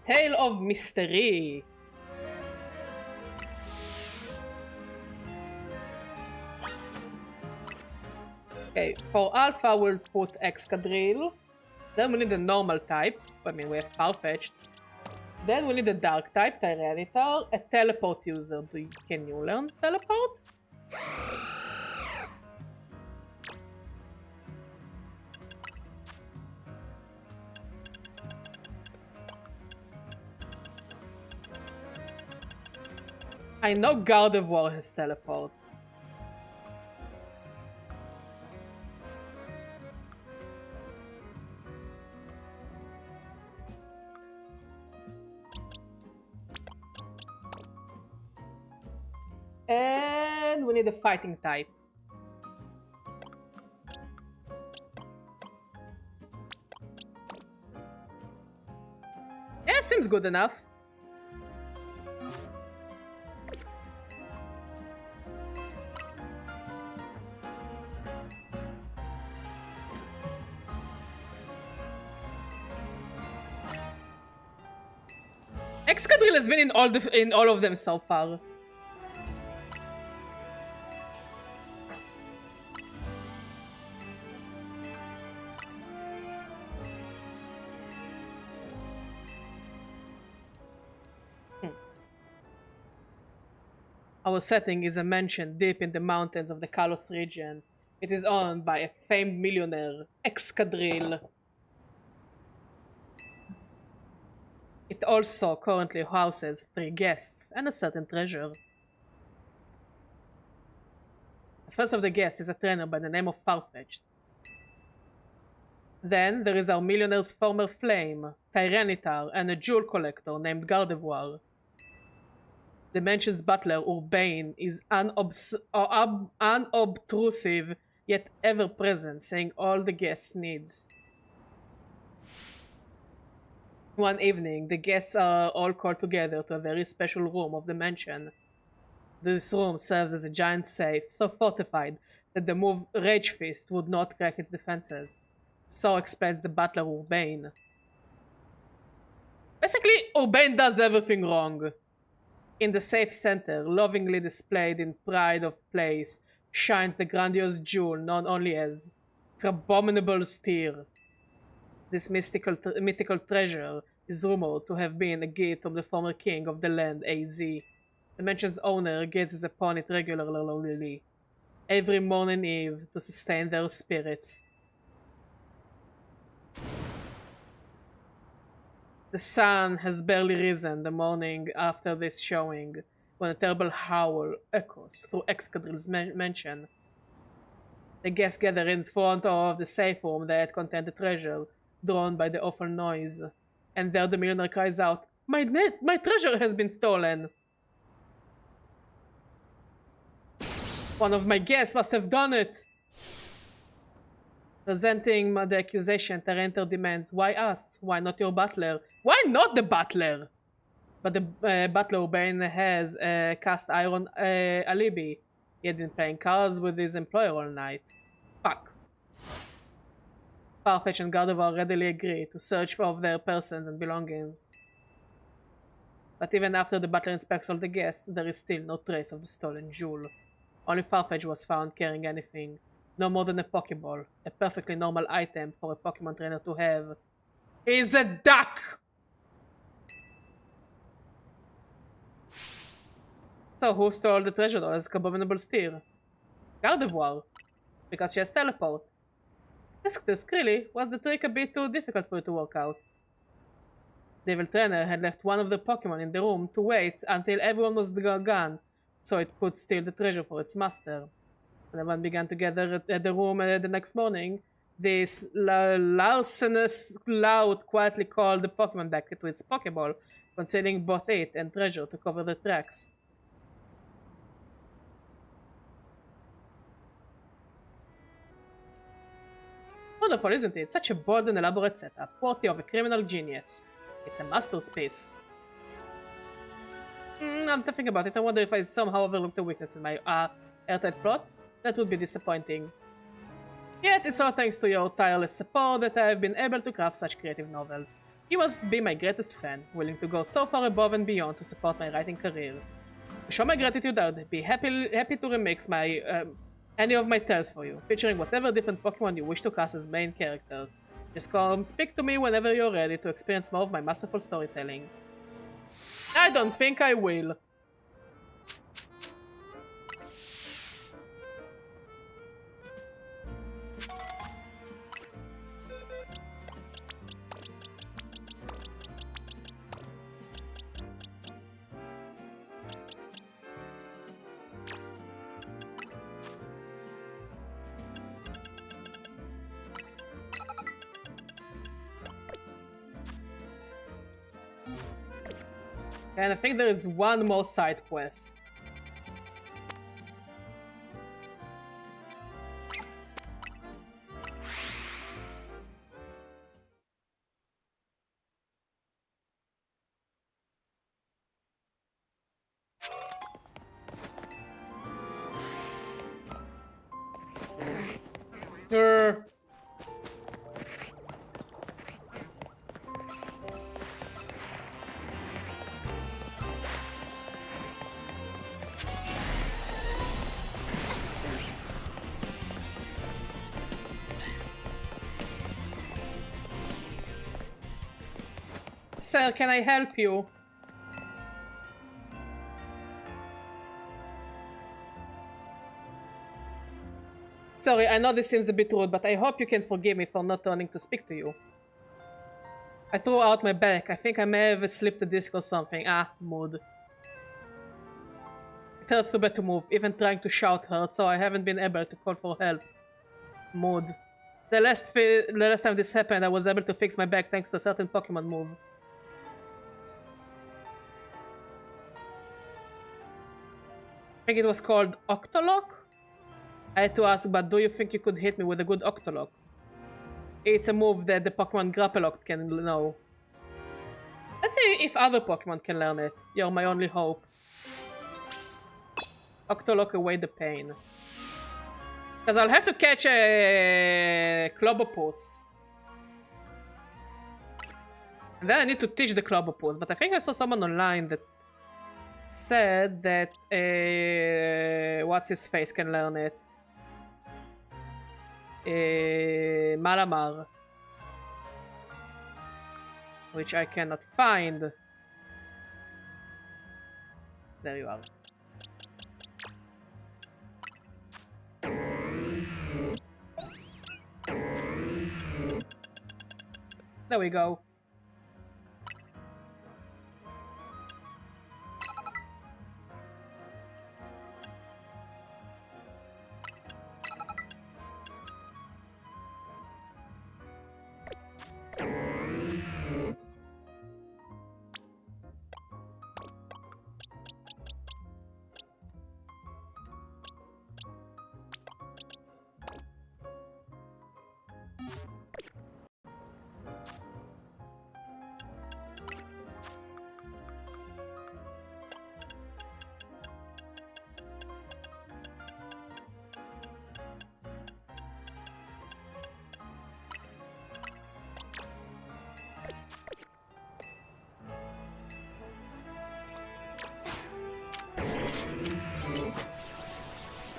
A tale of mystery. Okay, for Alpha we'll put Excadrill. Then we need a normal type. I mean, we have Farfetch'd. Then we need a dark type, Tyranitar, a teleport user. Can you learn teleport? I know Gardevoir has teleport. And we need a fighting type. Yeah, seems good enough. Excadrill has been in all of them so far. Our setting is a mansion deep in the mountains of the Kalos region. It is owned by a famed millionaire, Excadrill. It also currently houses 3 guests and a certain treasure. The first of the guests is a trainer by the name of Farfetch'd. Then there is our millionaire's former flame, Tyranitar, and a jewel collector named Gardevoir. The mansion's butler, Urbane, is unobtrusive yet ever present, saying all the guests' needs. One evening, the guests are all called together to a very special room of the mansion. This room serves as a giant safe, so fortified that the move Rage Fist would not crack its defenses. So explains the butler Urbane. Basically, Urbane does everything wrong. In the safe center, lovingly displayed in pride of place, shines the grandiose jewel known only as Abominable Steer. This mythical treasure is rumored to have been a gift from the former king of the land, AZ. The mansion's owner gazes upon it regularly, every morning and eve, to sustain their spirits. The sun has barely risen the morning after this showing, when a terrible howl echoes through Excadrill's mansion. The guests gather in front of the safe room that contained the treasure, drawn by the awful noise. And there the millionaire cries out, My treasure has been stolen! One of my guests must have done it! Resenting the accusation, Tyranitar demands, Why us? Why not your butler? Why not the butler? But the butler Urbane has a cast iron alibi. He had been playing cards with his employer all night. Fuck. Farfetch'd and Gardevoir readily agree to search for their persons and belongings. But even after the butler inspects all the guests, there is still no trace of the stolen jewel. Only Farfetch'd was found carrying anything. No more than a Pokeball, a perfectly normal item for a Pokemon trainer to have. He's a duck! So who stole the treasure as Abominable Steer? Gardevoir, because she has teleport. This really was the trick a bit too difficult for you to work out. The evil trainer had left one of the Pokemon in the room to wait until everyone was gone, so it could steal the treasure for its master. When everyone began to gather at the room the next morning, this larcenous cloud quietly called the Pokemon back to its Pokeball, concealing both it and treasure to cover the tracks. Wonderful, isn't it? Such a bold and elaborate setup, worthy of a criminal genius. It's a masterpiece. I'm thinking about it. I wonder if I somehow overlooked a weakness in my airtight plot. That would be disappointing. Yet, it's all thanks to your tireless support that I have been able to craft such creative novels. You must be my greatest fan, willing to go so far above and beyond to support my writing career. To show my gratitude, I would be happy to remix any of my tales for you, featuring whatever different Pokemon you wish to cast as main characters. Just come speak to me whenever you're ready to experience more of my masterful storytelling. I don't think I will. And I think there is one more side quest. Sir, can I help you? Sorry, I know this seems a bit rude, but I hope you can forgive me for not turning to speak to you. I threw out my back. I think I may have slipped a disc or something. Ah, mood. It hurts too bad to move. Even trying to shout hurts, so I haven't been able to call for help. Mood. The last time this happened, I was able to fix my back thanks to a certain Pokemon move. I think it was called Octolock? I had to ask, but do you think you could hit me with a good Octolock? It's a move that the Pokemon Grapploct can know. Let's see if other Pokemon can learn it. You're my only hope. Octolock away the pain. Because I'll have to catch a Clobopus. And then I need to teach the Clobopus, but I think I saw someone online that said that what's his face can learn it. Malamar. Which I cannot find. There you are. There we go.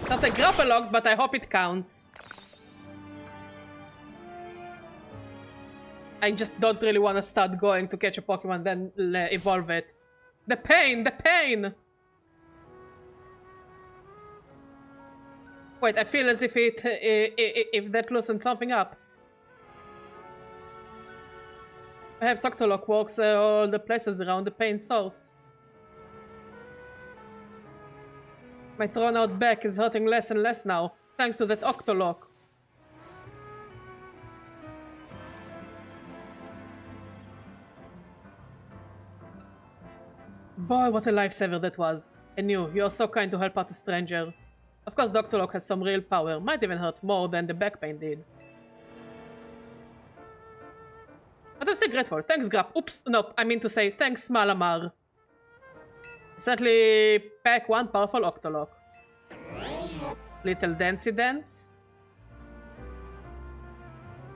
It's not a Grapploct, but I hope it counts. I just don't really want to start going to catch a Pokemon, then evolve it. The pain! The pain! Wait, I feel as if if that loosens something up. Perhaps Octolock works all the places around the pain source. My thrown out back is hurting less and less now, thanks to that Octolock. Boy, what a lifesaver that was. And you're so kind to help out a stranger. Of course, the Octolock has some real power, might even hurt more than the back pain did. But I'm so grateful. Thanks, Grap. Oops, no, I mean to say thanks, Malamar. Certainly pack one powerful Octolock. Little dancey dance.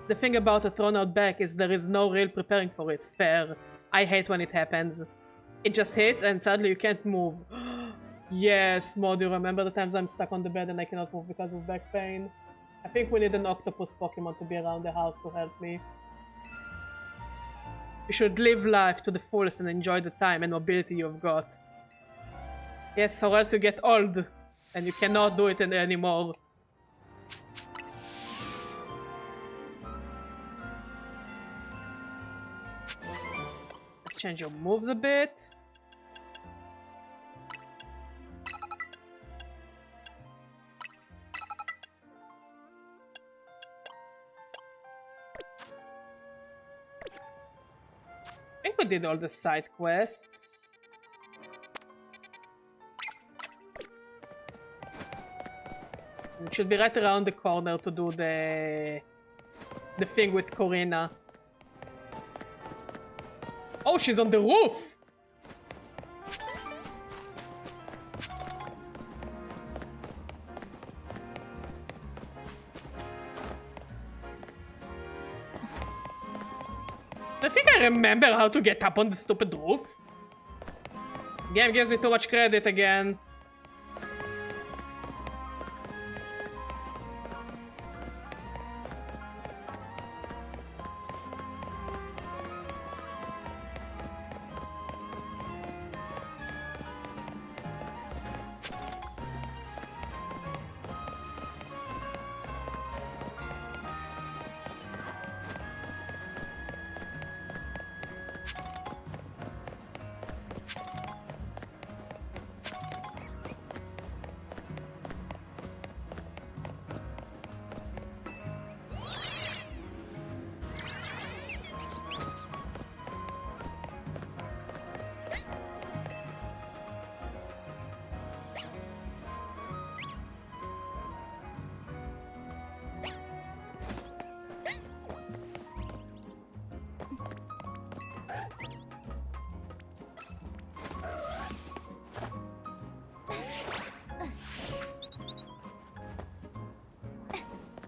The thing about a thrown out back is there is no real preparing for it. Fair. I hate when it happens. It just hits and suddenly you can't move. Yes, Mo, do you remember the times I'm stuck on the bed and I cannot move because of back pain? I think we need an octopus Pokemon to be around the house to help me. You should live life to the fullest and enjoy the time and mobility you've got. Yes, or else you get old and you cannot do it anymore. Let's change your moves a bit. I think we did all the side quests. It should be right around the corner to do the thing with Corina. Oh, she's on the roof! I think I remember how to get up on the stupid roof. Game gives me too much credit again.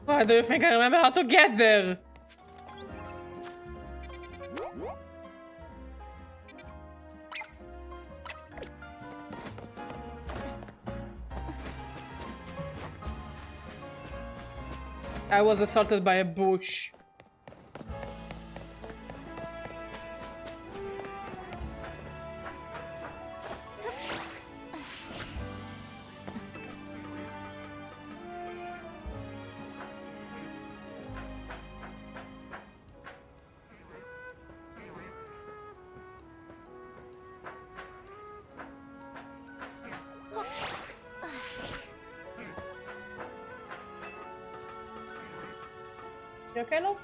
Why do you think I remember how to get there? I was assaulted by a bush. You okay, love?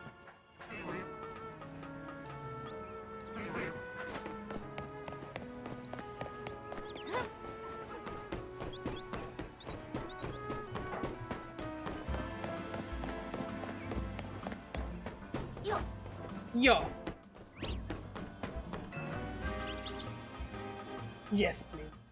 Yo. Yes, please.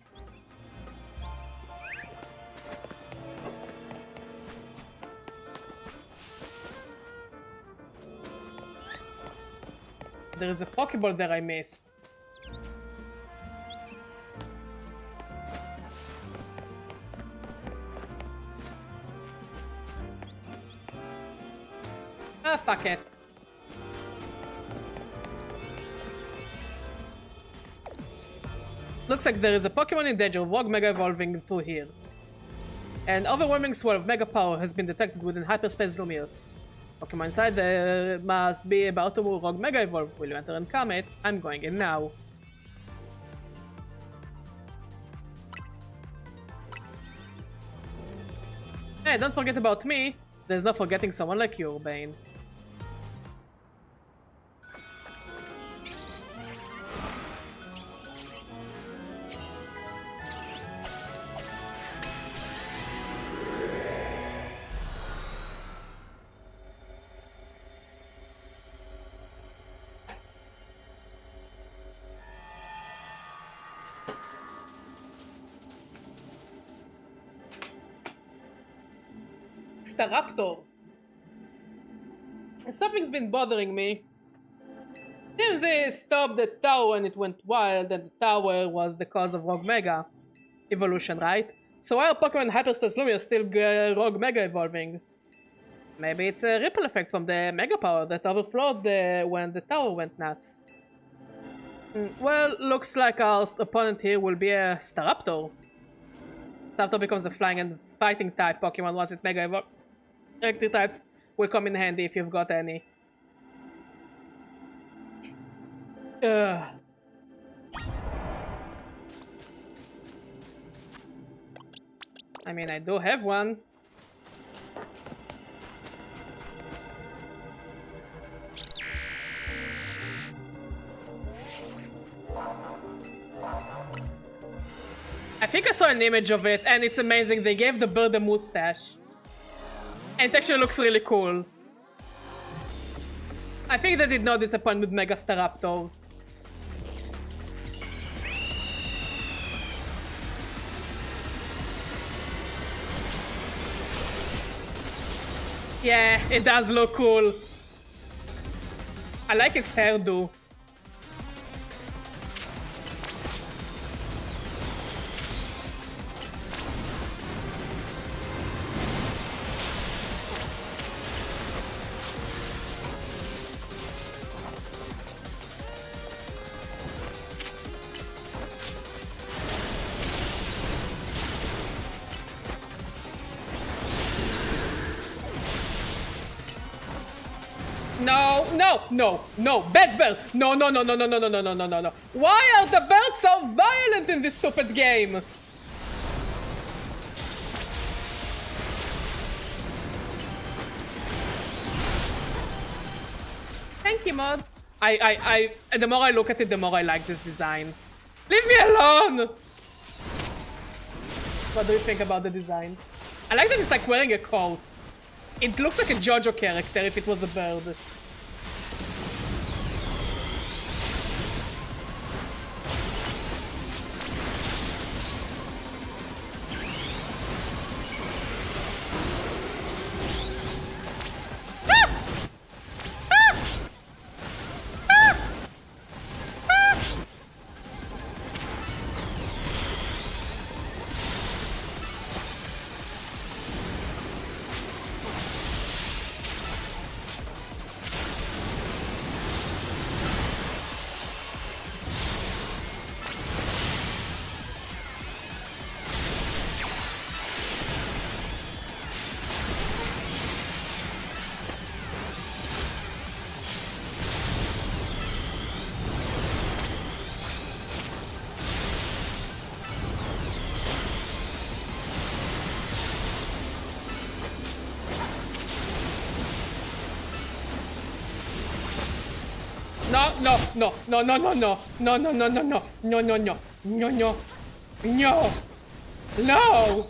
There is a Pokeball there I missed. Ah, fuck it. Looks like there is a Pokemon in danger of Rogue Mega evolving through here. An overwhelming swell of Mega Power has been detected within Hyperspace Lumious. Pokemon inside there must be about to Rogue Mega Evolve. Will you enter and calm it? I'm going in now. Hey, don't forget about me. There's no forgetting someone like you, Bane. Staraptor. Something's been bothering me. Seems they stopped the tower when it went wild, and the tower was the cause of Rogue Mega evolution, right? So why are Pokemon Hyperspace Lumia still Rogue Mega evolving? Maybe it's a ripple effect from the Mega Power that overflowed when the tower went nuts. Well, looks like our opponent here will be a Staraptor. Staraptor becomes a flying and fighting type Pokemon once it Mega evolves. Electric types will come in handy if you've got any. Ugh. I mean, I do have one. I think I saw an image of it, and it's amazing. They gave the bird a mustache. And it actually looks really cool. I think they did not disappoint with Mega Staraptor. Yeah, it does look cool. I like its hairdo. No, bad bird! No. Why are the birds so violent in this stupid game? Thank you, mod. The more I look at it, the more I like this design. Leave me alone! What do you think about the design? I like that it's like wearing a coat. It looks like a JoJo character if it was a bird. no, no, no, no, no, no, no, no, no, no, no, no, no, no, no, no, no, no.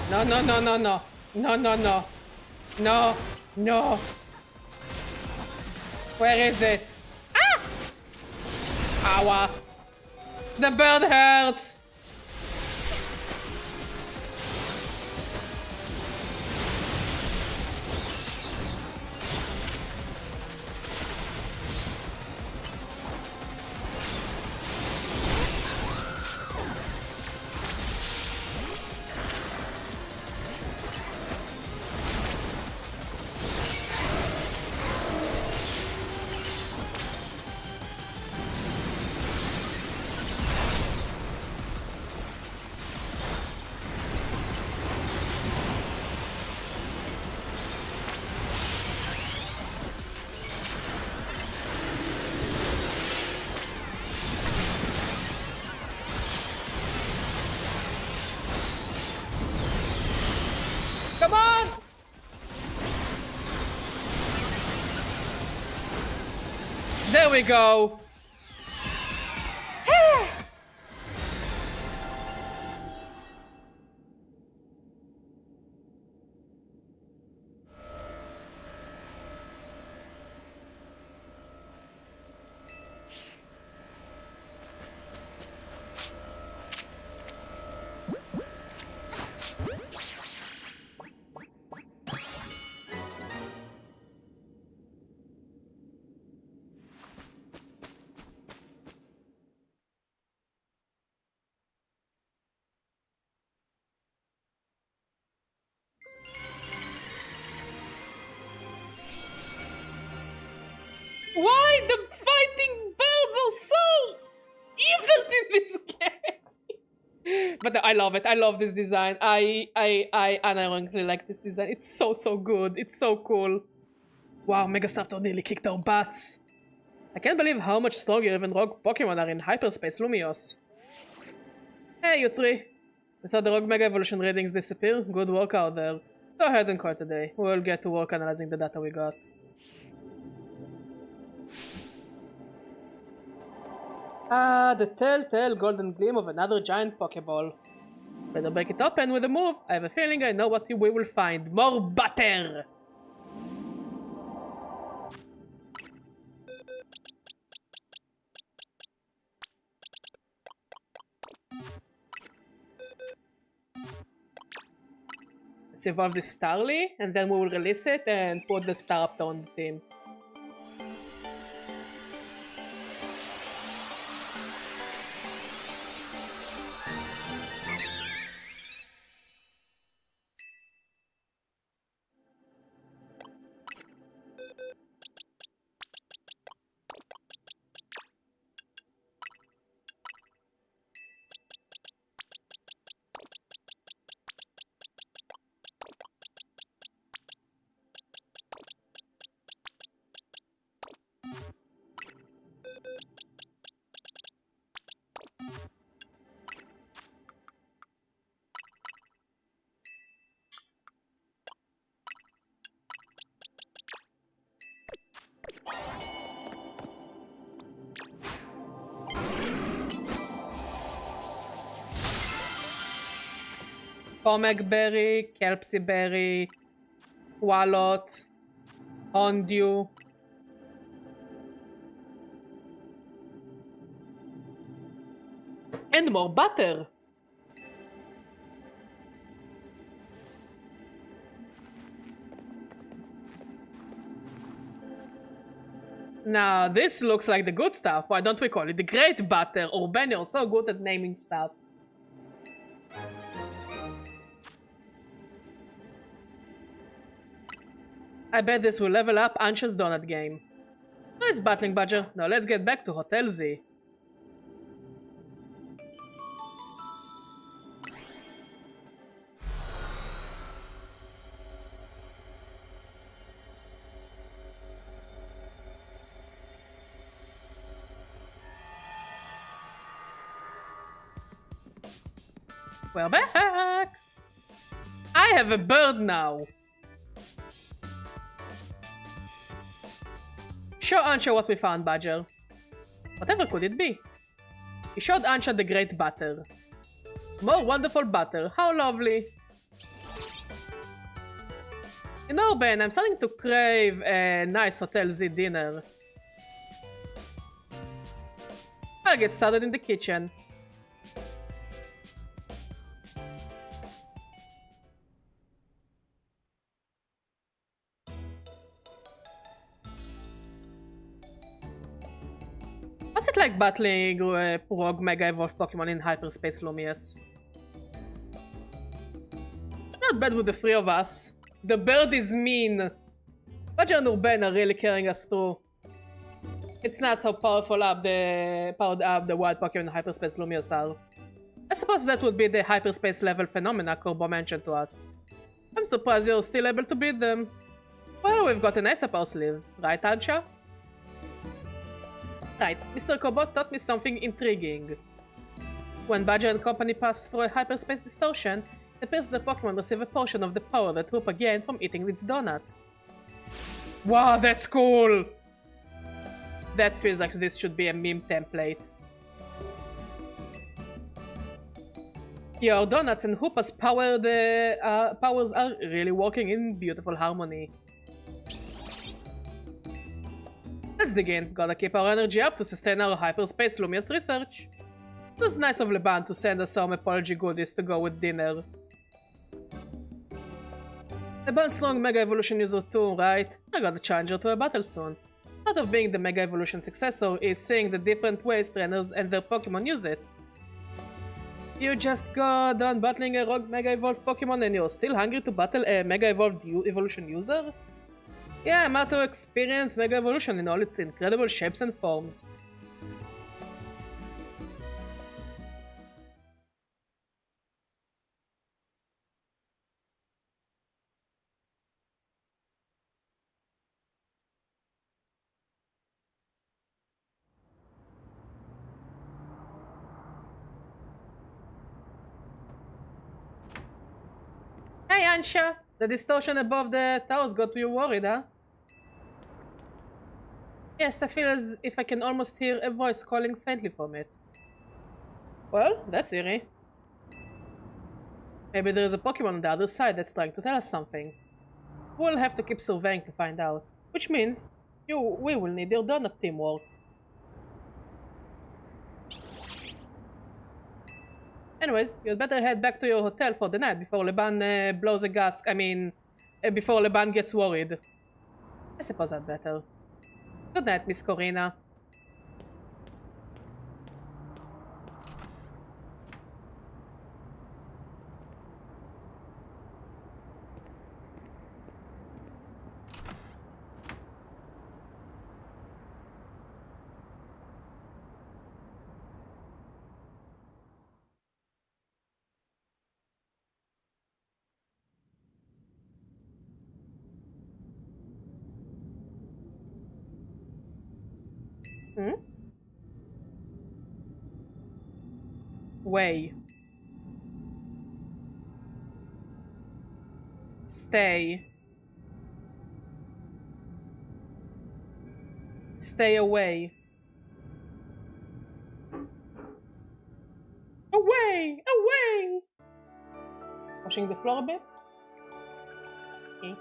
No, no, no, no, no, no, no, no, no, no. Where is it? Ah! Ow. The bird hurts. Come on! There we go. Why the fighting birds are so evil in this game? But I love it. I love this design. I unironically like this design. It's so good. It's so cool. Wow, Megastartor nearly kicked our butts. I can't believe how much stronger even rogue Pokemon are in hyperspace Lumios. Hey, you three. We saw the rogue Mega Evolution readings disappear. Good work out there. Go ahead and call it today. We'll get to work analyzing the data we got. Ah, the telltale golden gleam of another giant Pokeball. Better break it open with a move. I have a feeling I know what we will find. More butter! Let's evolve this Starly, and then we will release it and put the Staraptor on the team. Pomek Berry, Kelpsy Berry, Wallot, Hondew. And more butter! Now, this looks like the good stuff. Why don't we call it the great butter? Or Ben, you're so good at naming stuff. I bet this will level up Ansha's donut game. Nice battling, Badger. Now let's get back to Hotel Z. We're back! I have a bird now. Show Ansha what we found, Badger. Whatever could it be? He showed Ansha the great butter. More wonderful butter, how lovely. You know, Ben, I'm starting to crave a nice Hotel Z dinner. I'll get started in the kitchen. What's it like battling Rogue Mega Evolve Pokemon in Hyperspace Lumious? Not bad with the three of us. The bird is mean. Badger and Urban are really carrying us through. It's nuts how powered up the wild Pokemon in Hyperspace Lumious are. I suppose that would be the hyperspace level phenomena Corbeau mentioned to us. I'm surprised you're still able to beat them. Well, we've got an ace up our sleeve, right, Ansha? Right, Mr. Corbeau taught me something intriguing. When Badger and company pass through a hyperspace distortion, it appears the Pokemon receive a portion of the power that Hoopa gained from eating its donuts. Wow, that's cool! That feels like this should be a meme template. Your donuts and Hoopa's powers are really working in beautiful harmony. Let's dig in. Gotta keep our energy up to sustain our hyperspace Lumious research. It was nice of Leban to send us some apology goodies to go with dinner. Leban's strong Mega Evolution user too, right? I gotta challenge her to a battle soon. Part of being the Mega Evolution successor is seeing the different ways trainers and their Pokemon use it. You just got done battling a Rogue Mega Evolved Pokemon and you're still hungry to battle a Mega Evolved Evolution user? Yeah, I'm out to experience Mega Evolution in all its incredible shapes and forms. Hey Ansha! The distortion above the towers got you worried, huh? Yes, I feel as if I can almost hear a voice calling faintly from it. Well, that's eerie. Maybe there is a Pokemon on the other side that's trying to tell us something. We'll have to keep surveying to find out. Which means, we will need your donut teamwork. Anyways, you'd better head back to your hotel for the night before Leban blows a gas. Before Leban gets worried. I suppose I'd better. Good night, Miss Corina. Hmm? Way. Stay. Stay away. Away! Away! Washing the floor a bit? Okay.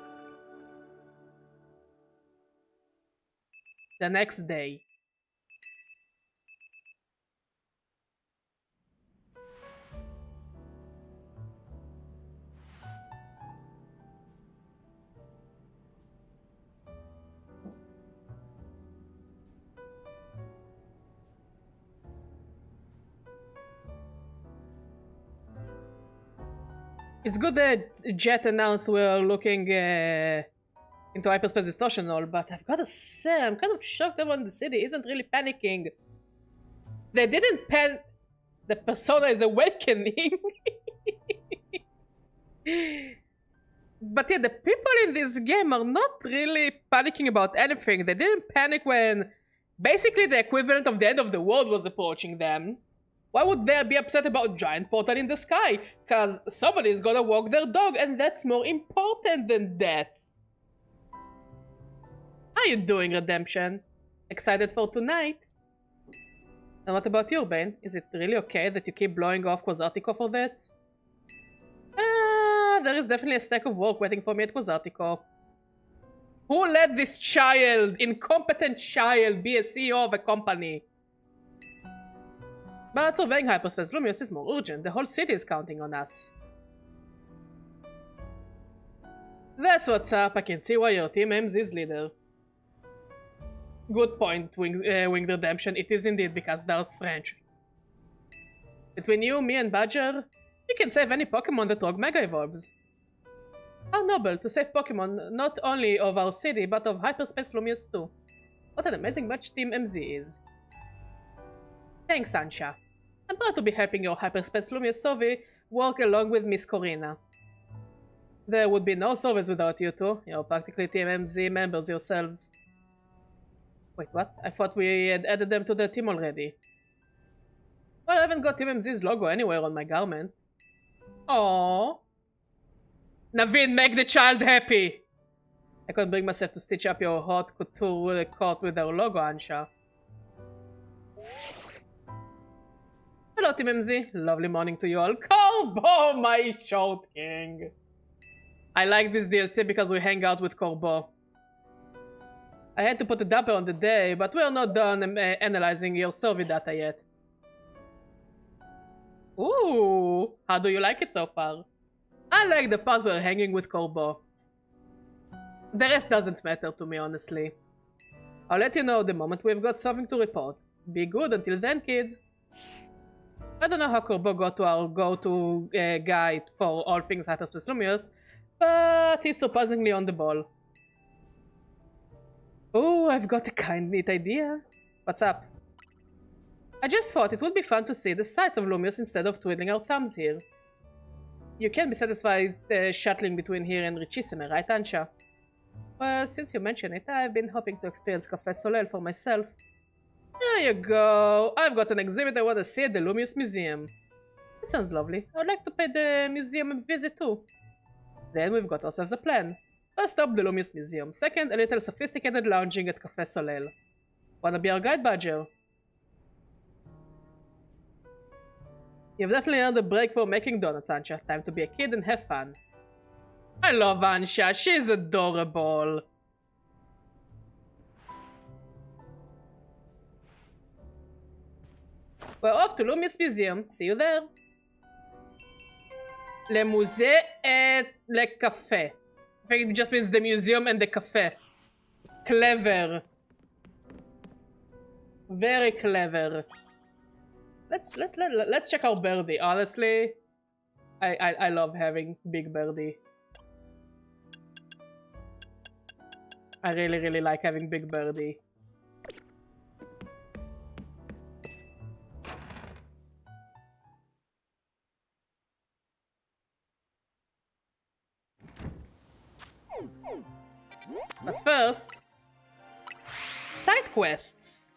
The next day. It's good that Jet announced we're looking into hyperspace distortion and all, but I've gotta say, I'm kind of shocked everyone in the city isn't really panicking. They didn't the persona is awakening. But yeah, the people in this game are not really panicking about anything. They didn't panic when basically the equivalent of the end of the world was approaching them. Why would they be upset about giant portal in the sky? Cause somebody's gotta walk their dog and that's more important than death. How you doing, Redemption? Excited for tonight? And what about you, Bane? Is it really okay that you keep blowing off Quasartico for this? There is definitely a stack of work waiting for me at Quasartico. Who let this child, incompetent child, be a CEO of a company? But surveying Hyperspace Lumious is more urgent. The whole city is counting on us. That's what's up. I can see why your Team MZ's leader. Good point, Winged Redemption. It is indeed because they're French. Between you, me, and Badger, we can save any Pokemon that Rogue Mega evolves. How noble to save Pokemon not only of our city, but of Hyperspace Lumious too. What an amazing match Team MZ is. Thanks, Ansha. I'm proud to be helping your Hyperspace Lumious Sovi work along with Miss Corina. There would be no service without you two. You're practically Team MZ members yourselves. Wait, what? I thought we had added them to the team already. Well, I haven't got Team MZ's logo anywhere on my garment. Aww. Naveen, make the child happy! I couldn't bring myself to stitch up your hot couture coat with our logo, Ansha. Hello, Team MZ. Lovely morning to you all. Corbeau, my short king. I like this DLC because we hang out with Corbeau. I had to put a damper on the day, but we are not done analyzing your survey data yet. Ooh, how do you like it so far? I like the part we're hanging with Corbeau. The rest doesn't matter to me, honestly. I'll let you know the moment we've got something to report. Be good until then, kids. I don't know how Corbeau got to our go-to guide for all things Hyperspace Lumious, but he's surprisingly on the ball. Oh, I've got a kind neat idea. What's up? I just thought it would be fun to see the sights of Lumious instead of twiddling our thumbs here. You can't be satisfied shuttling between here and Richissime, right, Ansha? Well, since you mention it, I've been hoping to experience Café Soleil for myself. There you go. I've got an exhibit I want to see at the Lumious Museum. That sounds lovely. I'd like to pay the museum a visit too. Then we've got ourselves a plan. First up, the Lumious Museum. Second, a little sophisticated lounging at Café Soleil. Wanna be our guide, Badger? You've definitely earned a break for making donuts, Ansha. Time to be a kid and have fun. I love Ansha. She's adorable. We're off to Lumious Museum. See you there. Le musée et le café. I think it just means the museum and the cafe. Clever. Very clever. Let's check out Birdie. Honestly, I love having Big Birdie. I really like having Big Birdie. But first, side quests.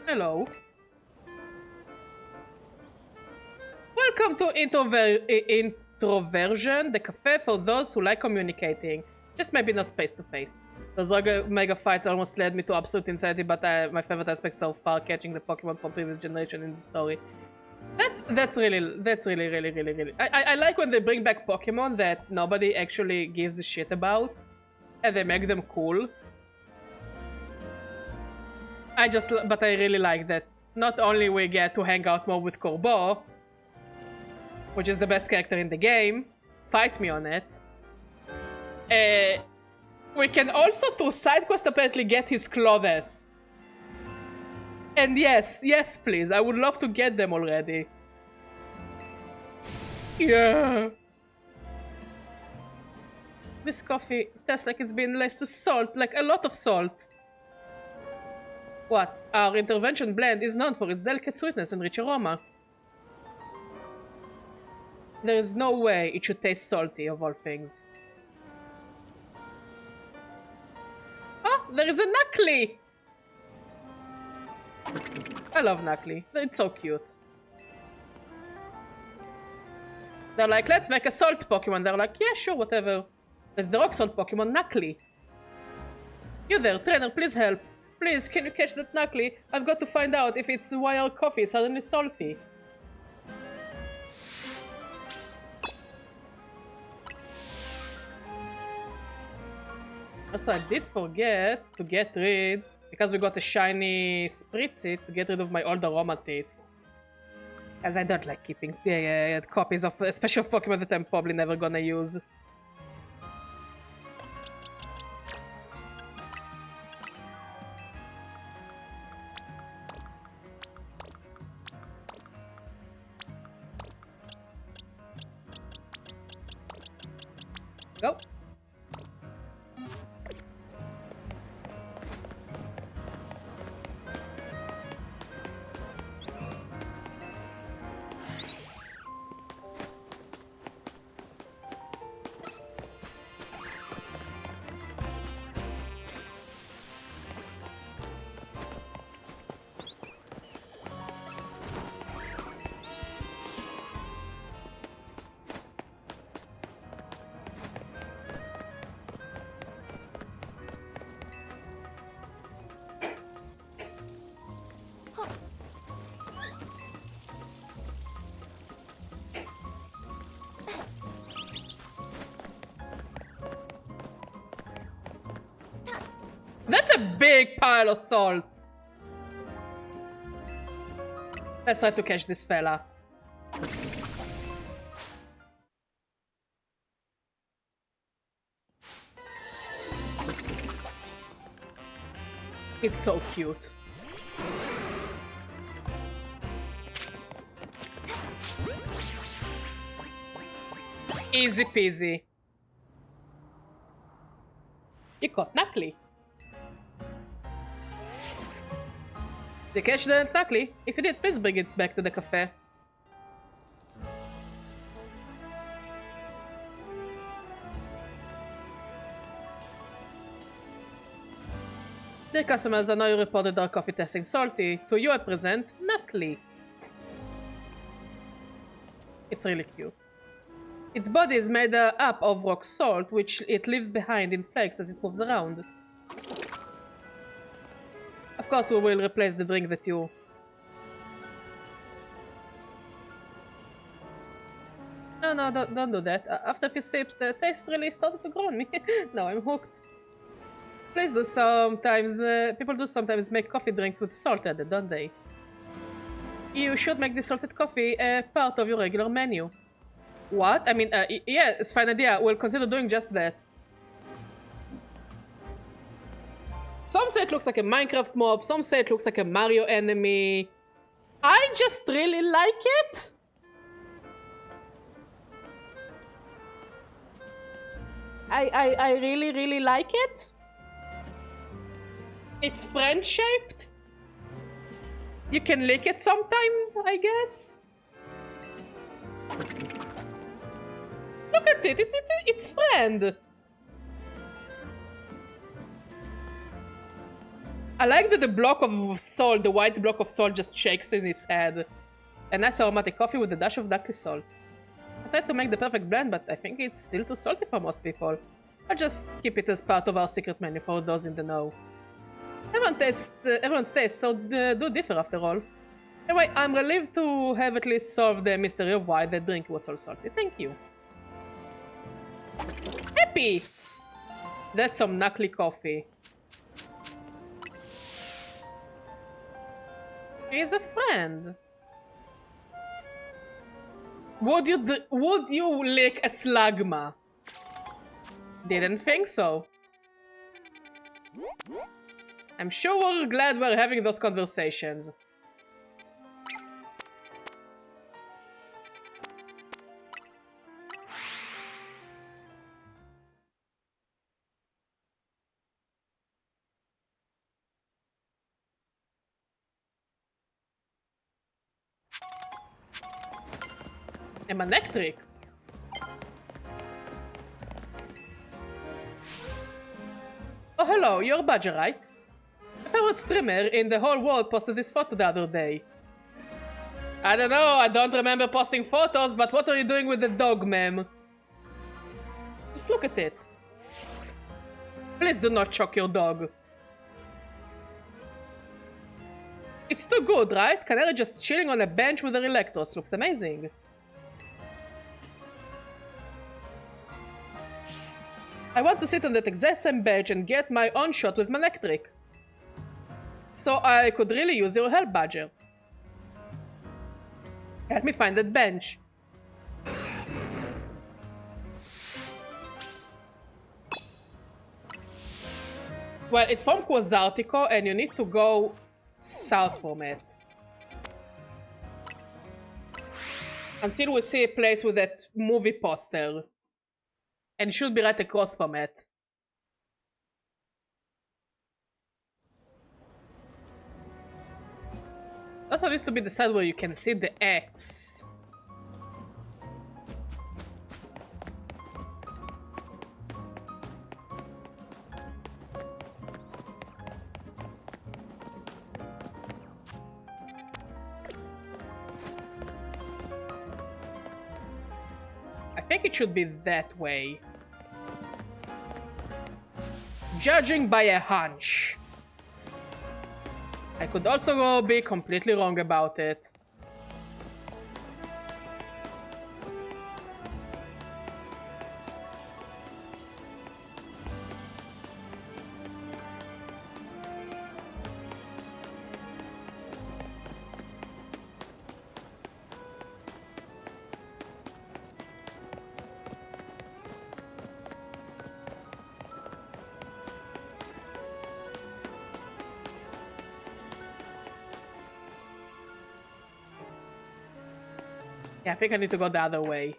Hello. Welcome to Introversion, the cafe for those who like communicating. Just maybe not face to face. Those mega fights almost led me to absolute insanity, but my favorite aspect so far, catching the Pokemon from previous generation in the story. That's really. I like when they bring back Pokemon that nobody actually gives a shit about, and they make them cool. But I really like that. Not only we get to hang out more with Corbeau, which is the best character in the game, fight me on it. We can also, through side quest, apparently get his clothes. And yes, please, I would love to get them already. Yeah. This coffee tastes like it's been laced with salt, like a lot of salt. What? Our intervention blend is known for its delicate sweetness and rich aroma. There is no way it should taste salty, of all things. There is a Knuckly! I love Knuckly. It's so cute. They're like, let's make a salt Pokemon. They're like, yeah, sure, whatever. There's the rock salt Pokemon, Knuckly. You there, trainer, please help. Please, can you catch that Knuckly? I've got to find out if it's why our coffee is suddenly salty. Also, I did forget to get rid, because we got a shiny Spritzy, to get rid of my old Aromatisse. As I don't like keeping copies of, especially of Pokemon that I'm probably never gonna use. Go. That's a big pile of salt. Let's try to catch this fella. It's so cute. Easy peasy. You caught Knuckly. Did you catch the Knuckly? If you did, please bring it back to the cafe. Dear customers, I know you reported our coffee tasting salty. To you I present Knuckly. It's really cute. Its body is made up of rock salt, which it leaves behind in flakes as it moves around. Of course, we will replace the drink that you... No, don't do that. After a few sips, the taste really started to grow on me. Now I'm hooked. Please do sometimes... people do sometimes make coffee drinks with salt added, don't they? You should make this salted coffee a part of your regular menu. What? I mean, yeah, it's a fine idea. We'll consider doing just that. Some say it looks like a Minecraft mob, some say it looks like a Mario enemy. I just really like it. I really like it. It's friend-shaped. You can lick it sometimes, I guess. Look at it, it's friend. I like that the block of salt, the white block of salt, just shakes in its head. A nice aromatic coffee with a dash of Knuckly salt. I tried to make the perfect blend, but I think it's still too salty for most people. I'll just keep it as part of our secret menu for those in the know. Everyone's tastes so do differ after all. Anyway, I'm relieved to have at least solved the mystery of why the drink was so salty. Thank you. Happy! That's some Knuckly coffee. He's a friend. Would you lick a Slugma? Didn't think so. I'm sure we're glad we're having those conversations. I'm electric. Oh, hello, you're Badger, right? My favorite streamer in the whole world posted this photo the other day. I don't know, I don't remember posting photos, but what are you doing with the dog, ma'am? Just look at it. Please do not choke your dog. It's too good, right? Canary just chilling on a bench with her Electros. Looks amazing. I want to sit on that exact same bench and get my own shot with my electric. So I could really use your help, Badger. Help me find that bench. Well, it's from Quasartico and you need to go south from it. Until we see a place with that movie poster. And it should be right across from it. Also needs to be the side where you can see the X. I think it should be that way. Judging by a hunch. I could also be completely wrong about it. Yeah, I think I need to go the other way.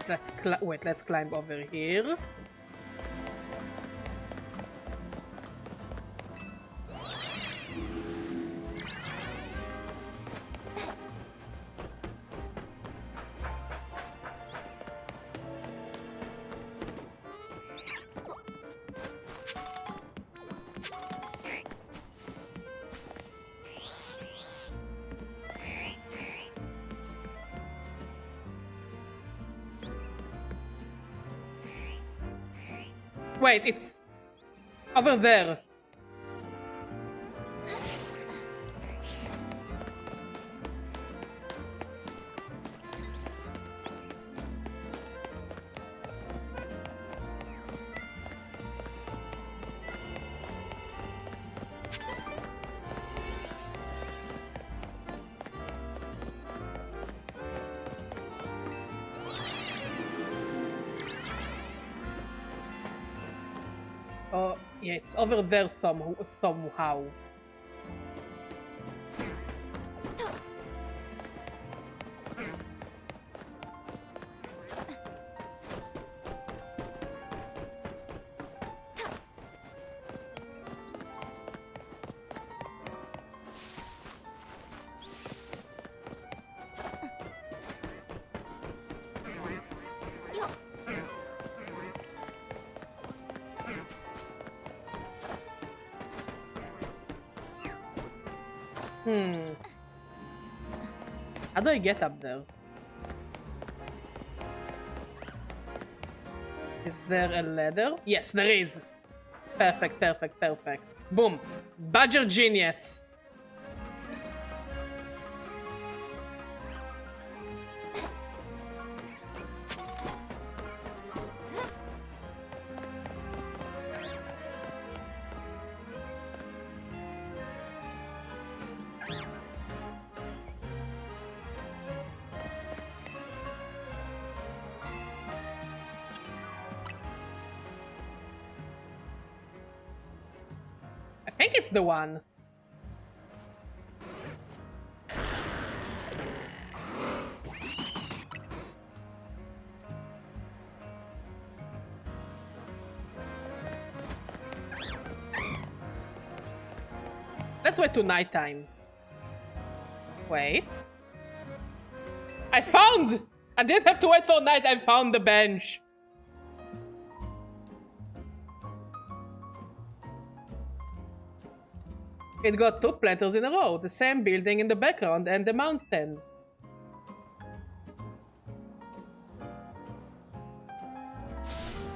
Let's climb over here. Wait, it's over there. Oh, yeah, it's over there somehow. How do I get up there? Is there a ladder? Yes, there is. Perfect, perfect, perfect. Boom. Badger genius. I think it's the one. Let's wait till nighttime. Wait. I I didn't have to wait for night, I found the bench. It got 2 planters in a row, the same building in the background and the mountains.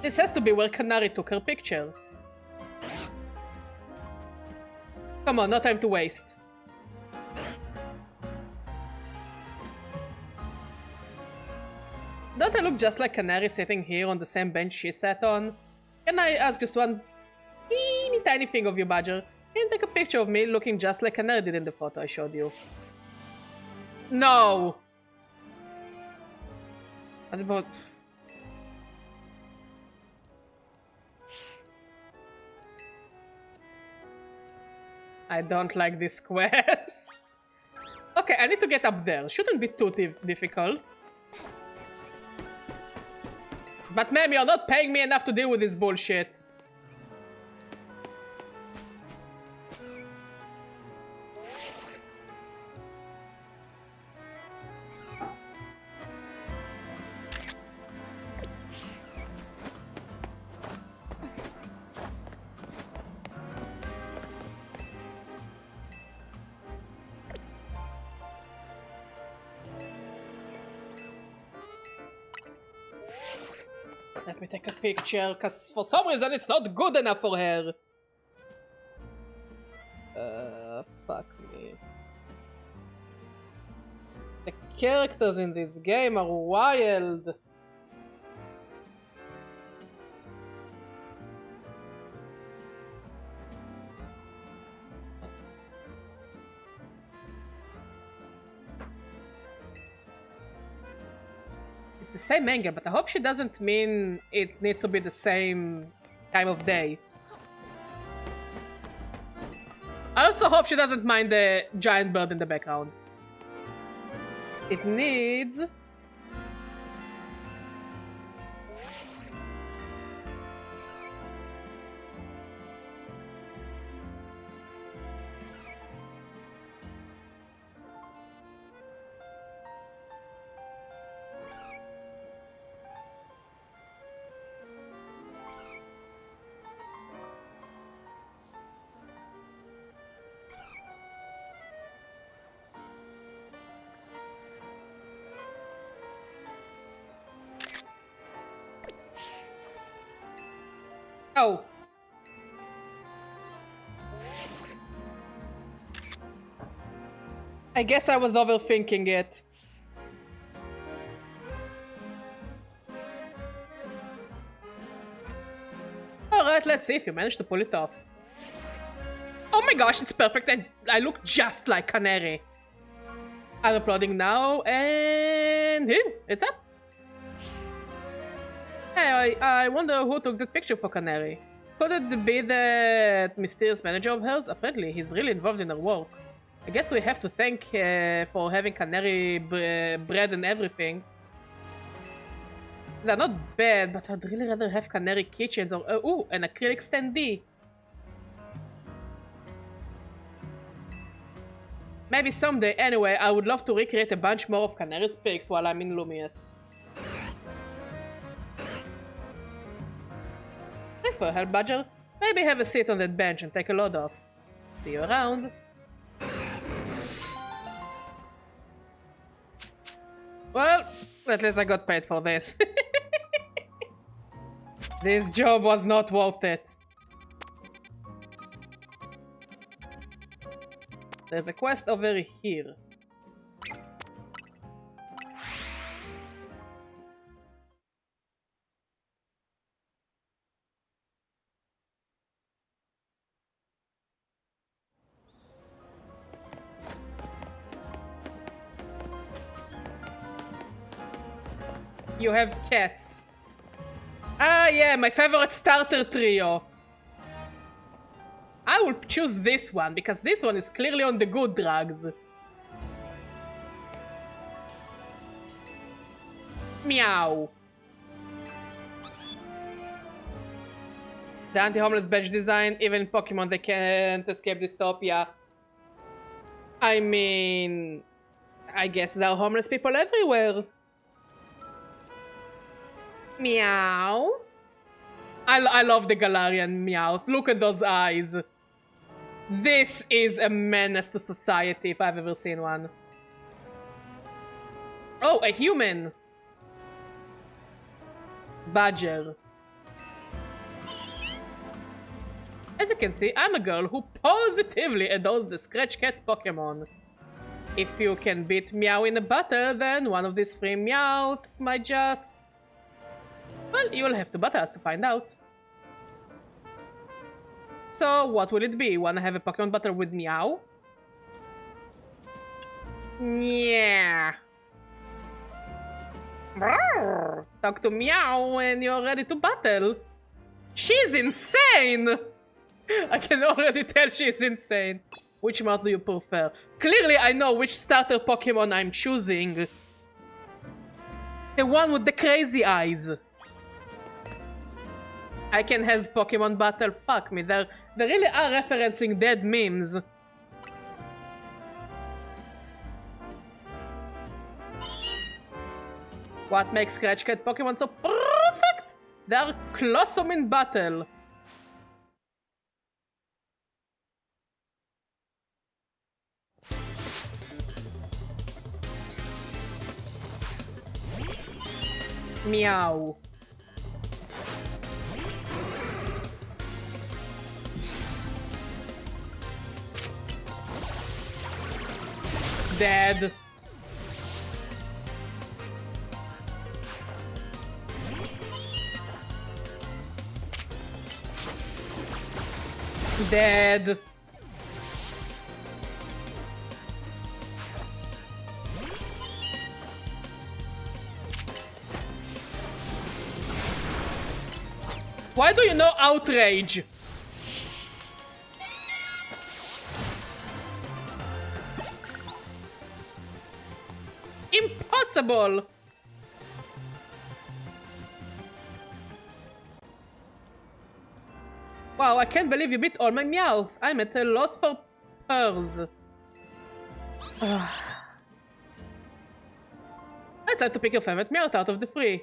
This has to be where Canary took her picture. Come on, no time to waste. Don't I look just like Canary sitting here on the same bench she sat on? Can I ask just one teeny tiny thing of you, Badger? Can you take a picture of me looking just like Canary did in the photo I showed you? No! What about... I don't like this quest. Okay, I need to get up there. Shouldn't be too difficult. But ma'am, you're not paying me enough to deal with this bullshit. Let me take a picture, cause for some reason it's not good enough for her. Fuck me. The characters in this game are wild. The same manga, but I hope she doesn't mean it needs to be the same time of day. I also hope she doesn't mind the giant bird in the background. It needs... Oh. I guess I was overthinking it. Alright, let's see if you managed to pull it off. Oh my gosh, it's perfect. I look just like Canary. I'm uploading now, and here, it's up. Hey, I wonder who took that picture for Canary. Could it be that mysterious manager of hers? Apparently, he's really involved in her work. I guess we have to thank for having Canary bread and everything. They're not bad, but I'd really rather have Canary kitchens or ooh, an acrylic standee. Maybe someday. Anyway, I would love to recreate a bunch more of Canary's pics while I'm in Lumious. Thanks for your help, Badger. Maybe have a seat on that bench and take a load off. See you around. Well, at least I got paid for this. This job was not worth it. There's a quest over here. You have cats. Ah, yeah, my favorite starter trio. I will choose this one, because this one is clearly on the good drugs. Meow. The anti-homeless badge design, even in Pokemon they can't escape dystopia. I mean... I guess there are homeless people everywhere. Meow. I love the Galarian Meowth. Look at those eyes. This is a menace to society if I've ever seen one. Oh, a human. Badger. As you can see, I'm a girl who positively adores the Scratch Cat Pokémon. If you can beat Meow in a battle, then one of these 3 Meowths might just... Well, you'll have to battle us to find out. So, what will it be? Wanna have a Pokemon battle with Meow? Yeah. Brrr. Talk to Meow when you're ready to battle. She's insane! I can already tell she's insane. Which mouth do you prefer? Clearly I know which starter Pokemon I'm choosing. The one with the crazy eyes. I can has Pokemon battle. Fuck me, they really are referencing dead memes. What makes Scratch Cat Pokemon so perfect? They are colossal in battle. Meow. Dead. Dead. Why do you know outrage? Impossible! Wow, I can't believe you beat all my Meowth. I'm at a loss for pearls. I decided to pick your favorite Meowth out of the 3.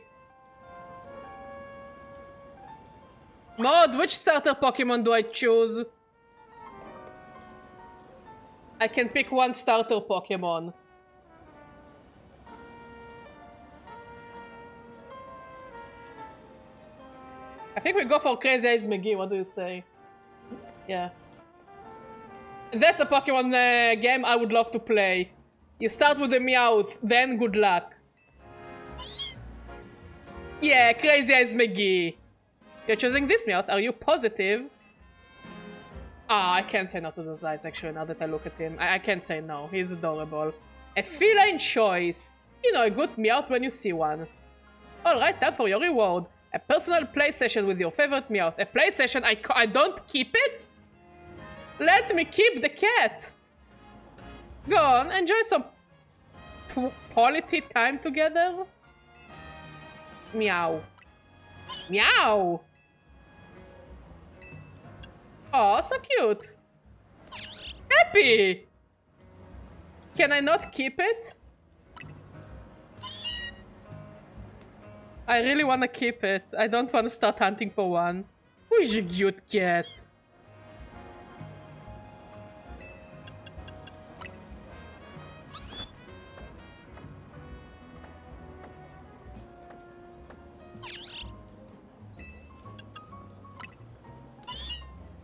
Mod, which starter Pokemon do I choose? I can pick one starter Pokemon. I think we go for Crazy Eyes McGee, what do you say? Yeah. That's a Pokemon game I would love to play. You start with a Meowth, then good luck. Yeah, Crazy Eyes McGee. You're choosing this Meowth, are you positive? Ah, I can't say no to those eyes actually, now that I look at him. I can't say no, he's adorable. A feline choice. You know, a good Meowth when you see one. Alright, time for your reward. A personal play session with your favorite Meowth. A play session, I don't keep it? Let me keep the cat! Go on, enjoy some quality time together. Meow. Meow! Oh, so cute. Happy! Can I not keep it? I really want to keep it. I don't want to start hunting for one. Who is your cute cat?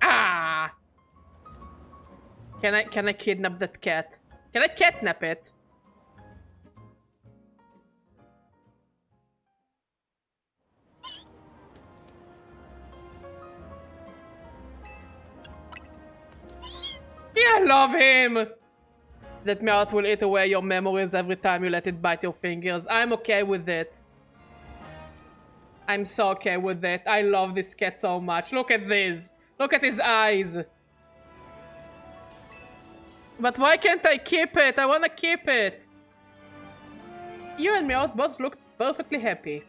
Ah! Can I kidnap that cat? Can I catnap it? I love him! That Meowth will eat away your memories every time you let it bite your fingers. I'm okay with it. I'm so okay with it. I love this cat so much. Look at this. Look at his eyes. But why can't I keep it? I wanna keep it. You and Meowth both look perfectly happy.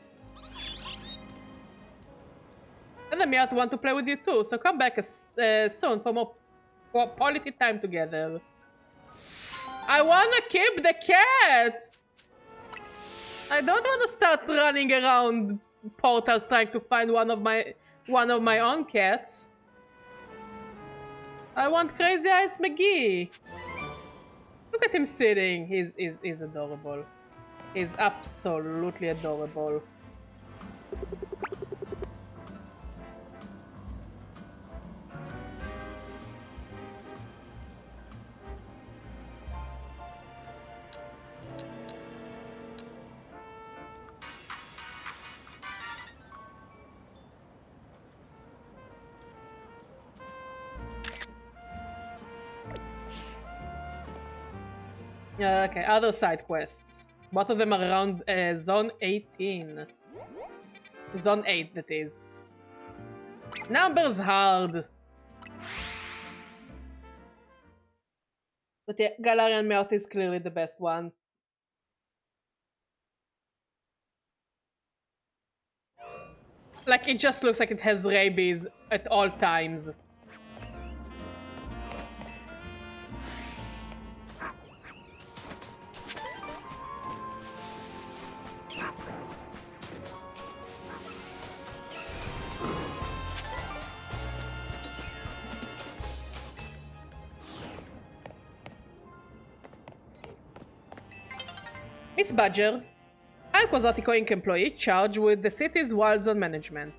And the Meowth want to play with you too, so come back soon for more quality time together. I wanna keep the cat! I don't wanna start running around portals trying to find one of my own cats. I want Crazy Eyes McGee. Look at him sitting. He's adorable. He's absolutely adorable. Okay, other side quests. Both of them are around Zone 18. Zone 8, that is. Numbers hard. But yeah, Galarian Meowth is clearly the best one. Like, it just looks like it has rabies at all times. Miss Badger, I'm Quasartico Inc. employee charged with the city's wild zone management.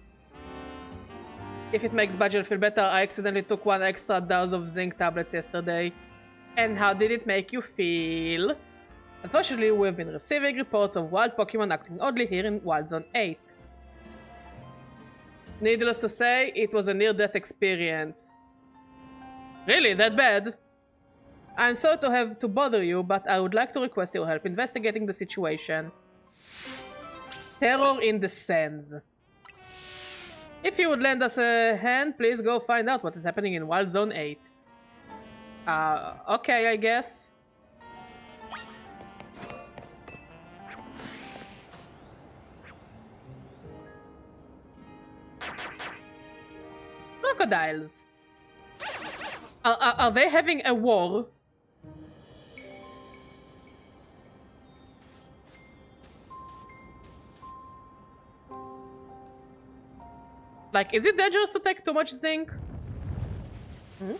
If it makes Badger feel better, I accidentally took 1 extra dose of zinc tablets yesterday. And how did it make you feel? Unfortunately, we've been receiving reports of wild Pokemon acting oddly here in Wild Zone 8. Needless to say, it was a near-death experience. Really, that bad? I'm sorry to have to bother you, but I would like to request your help investigating the situation. Terror in the Sands. If you would lend us a hand, please go find out what is happening in Wild Zone 8. Okay, I guess. Crocodiles. Are they having a war? Like, is it dangerous to take too much zinc? Hmm?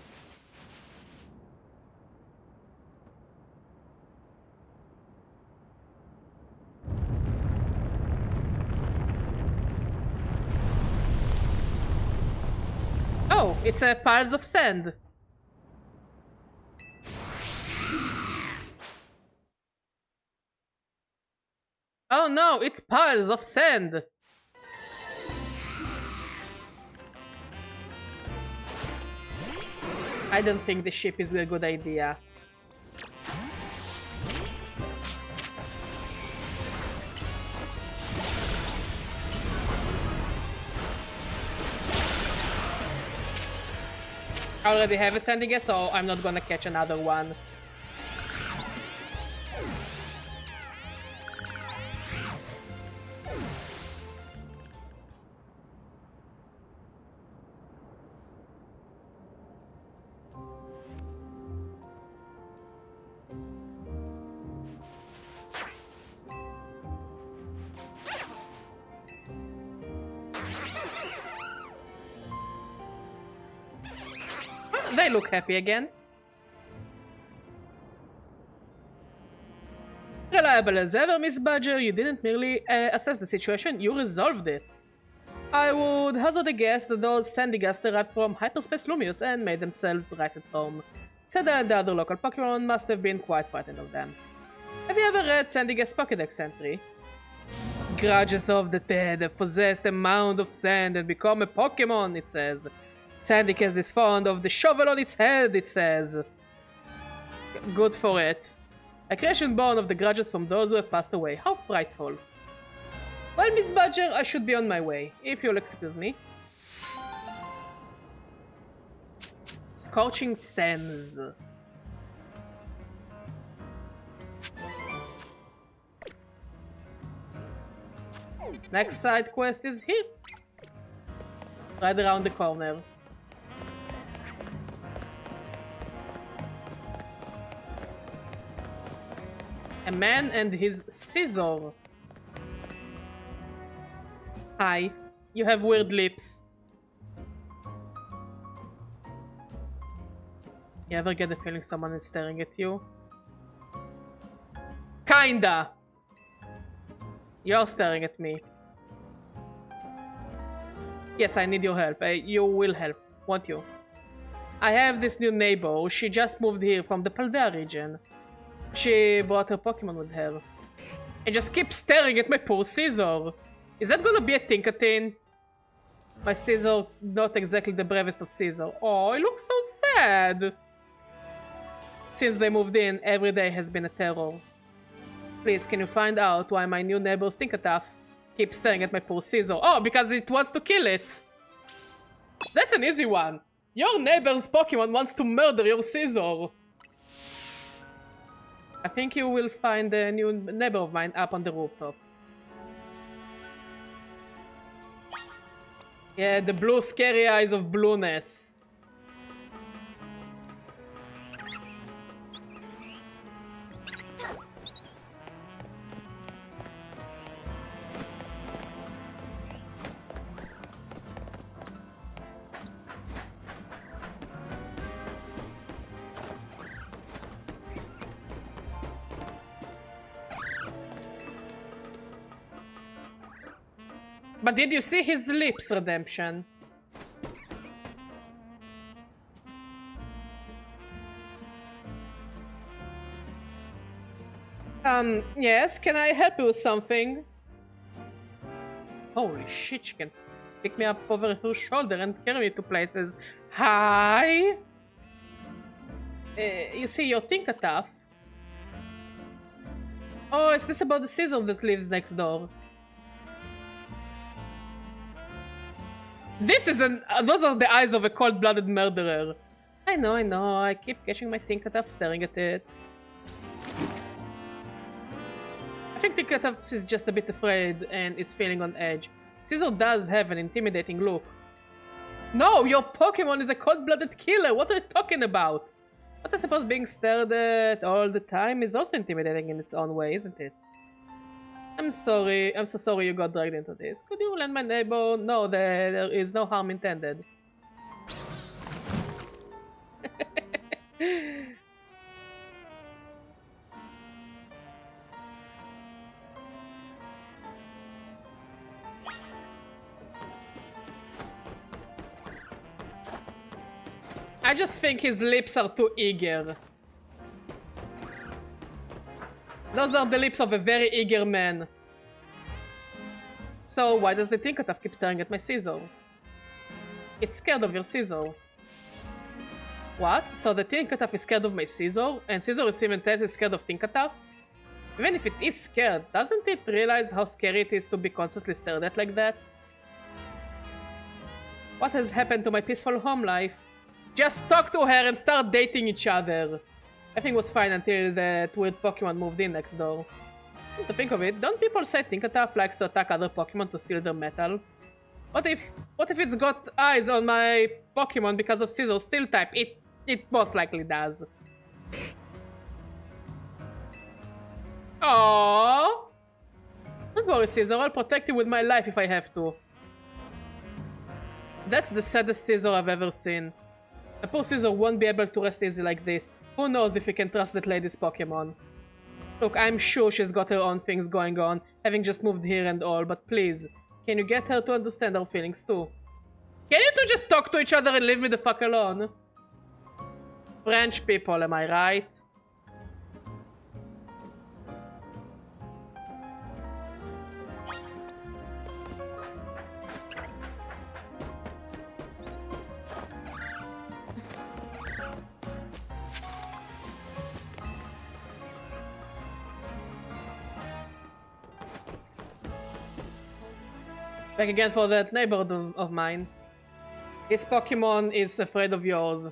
Oh, it's piles of sand. Oh no, it's piles of sand. I don't think the ship is a good idea. I already have a Sandiga, so I'm not gonna catch another one. They look happy again. Reliable as ever, Miss Badger. You didn't merely assess the situation, you resolved it. I would hazard a guess that those Sandigas arrived from Hyperspace Lumious and made themselves right at home. Seda and the other local Pokemon must have been quite frightened of them. Have you ever read Sandigas Pokédex entry? Grudges of the dead have possessed a mound of sand and become a Pokemon, it says. Sandigas is fond of the shovel on its head, it says. Good for it. A creation born of the grudges from those who have passed away. How frightful. Well, Miss Badger, I should be on my way, if you'll excuse me. Scorching Sands. Next side quest is here. Right around the corner. A man and his scissor. Hi. You have weird lips. You ever get the feeling someone is staring at you? Kinda! You're staring at me. Yes, I need your help. You will help, won't you? I have this new neighbor. She just moved here from the Paldea region. She brought her Pokemon with her. And just keeps staring at my poor Caesar. Is that gonna be a Tinkatin? My Caesar, not exactly the bravest of Caesar. Oh, he looks so sad. Since they moved in, every day has been a terror. Please, can you find out why my new neighbor's Tinkatuff keeps staring at my poor Caesar? Oh, because it wants to kill it. That's an easy one. Your neighbor's Pokemon wants to murder your Caesar. I think you will find a new neighbor of mine up on the rooftop. Yeah, the blue scary eyes of blueness. But did you see his lips, Redemption? Yes, can I help you with something? Holy shit, she can pick me up over her shoulder and carry me to places. Hi! You see, your Tinkatuff. Oh, is this about the Caesar that lives next door? This is those are the eyes of a cold-blooded murderer. I know, I keep catching my Tinkatuff staring at it. I think Tinkatuff is just a bit afraid and is feeling on edge. Caesar does have an intimidating look. No, your Pokemon is a cold-blooded killer. What are you talking about? But I suppose being stared at all the time is also intimidating in its own way, isn't it? I'm sorry. I'm so sorry you got dragged into this. Could you let my neighbor know that there is no harm intended? I just think his lips are too eager. Those are the lips of a very eager man. So why does the Tinkatuff keep staring at my Caesar? It's scared of your Caesar. What? So the Tinkatuff is scared of my Caesar? And Caesar is even scared of Tinkatuff? Even if it is scared, doesn't it realize how scary it is to be constantly stared at like that? What has happened to my peaceful home life? Just talk to her and start dating each other. Everything was fine until that weird Pokemon moved in next door. To think of it, don't people say Tinkatuff likes to attack other Pokemon to steal their metal? What if it's got eyes on my Pokemon because of Caesar's Steel type? It most likely does. Aww. Don't worry, Caesar, I'll protect you with my life if I have to. That's the saddest Caesar I've ever seen. The poor Caesar won't be able to rest easy like this. Who knows if we can trust that lady's Pokemon? Look, I'm sure she's got her own things going on, having just moved here and all, but please, can you get her to understand our feelings too? Can you two just talk to each other and leave me the fuck alone? French people, am I right? Back again for that neighbor of mine. His Pokemon is afraid of yours.